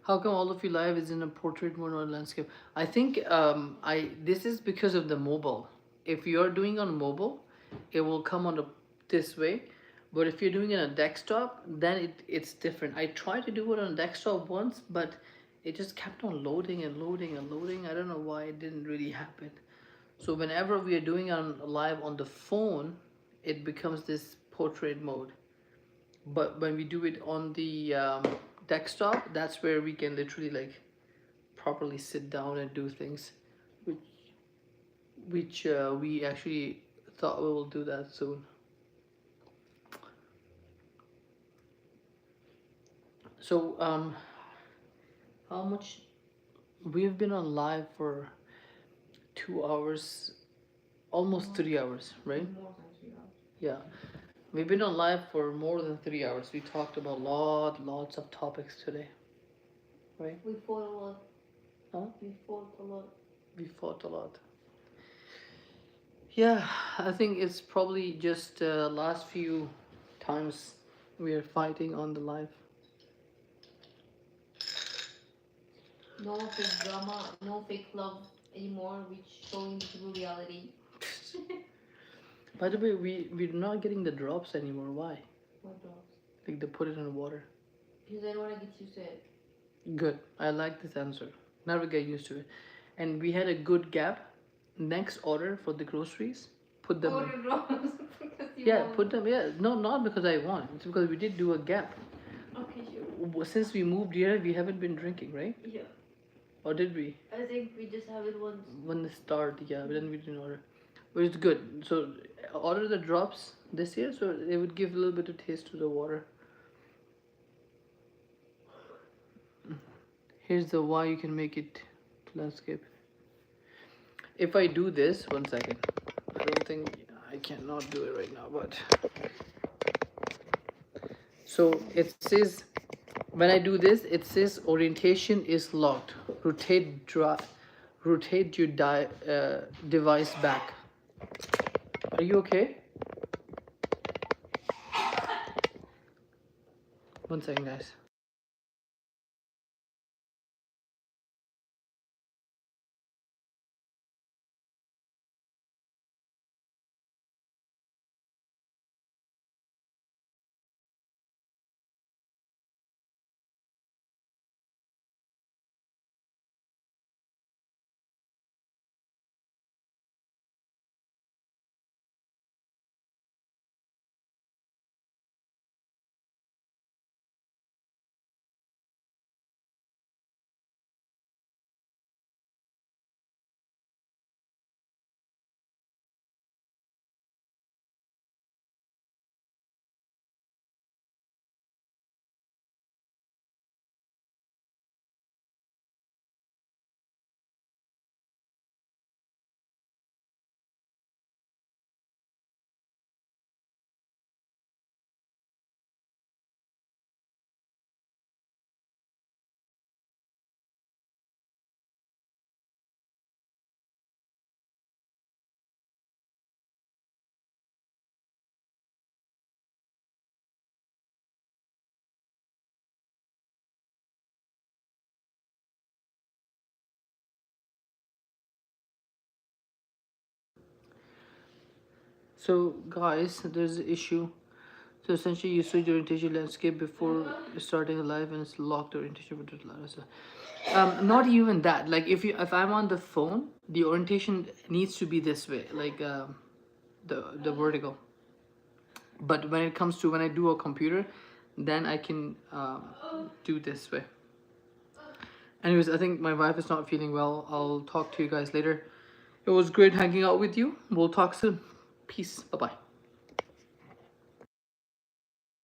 How come all of your life is in a portrait mode or landscape? I think this is because of the mobile. If you're doing on mobile, it will come on this way. But if you're doing it on a desktop, then it's different. I tried to do it on a desktop once, but it just kept on loading and loading and loading. I don't know why it didn't really happen. So whenever we are doing on live on the phone, it becomes this portrait mode. But when we do it on the desktop, that's where we can literally like properly sit down and do things, which we actually thought we will do that soon. So how much we've been on live for 2 hours, almost 3 hours, right? More than 3 hours. Yeah, we've been on live for more than 3 hours. We talked about lots of topics today, right? We fought a lot. Huh? We fought a lot. We fought a lot. Yeah, I think it's probably just last few times we are fighting on the live. No fake drama, no fake love anymore, which showing the true reality. By the way, we're not getting the drops anymore. Why? What drops? Like they put it in water. Because I don't want to get used to it. Good. I like this answer. Now we get used to it. And we had a good gap. Next order for the groceries, put them. Order drops. Because you Yeah, want. put them. Yeah, no, not because I want. It's because we did do a gap. Okay, sure. Since we moved here, we haven't been drinking, right? Yeah. Or did we? I think we just have it once. When the start, yeah, but then we didn't order. But it's good. So order the drops this year, so it would give a little bit of taste to the water. Here's the why you can make it landscape. If I do this, 1 second. I don't think I cannot do it right now, but so it says when I do this, it says orientation is locked. Rotate your device back. Are you okay? 1 second, guys. So guys, there's an issue. So essentially, you switch the orientation landscape before starting a live, and it's locked orientation for the live. So, not even that. Like if I'm on the phone, the orientation needs to be this way, like the vertical. But when it comes to when I do a computer, then I can do this way. Anyways, I think my wife is not feeling well. I'll talk to you guys later. It was great hanging out with you. We'll talk soon. Peace. Bye bye.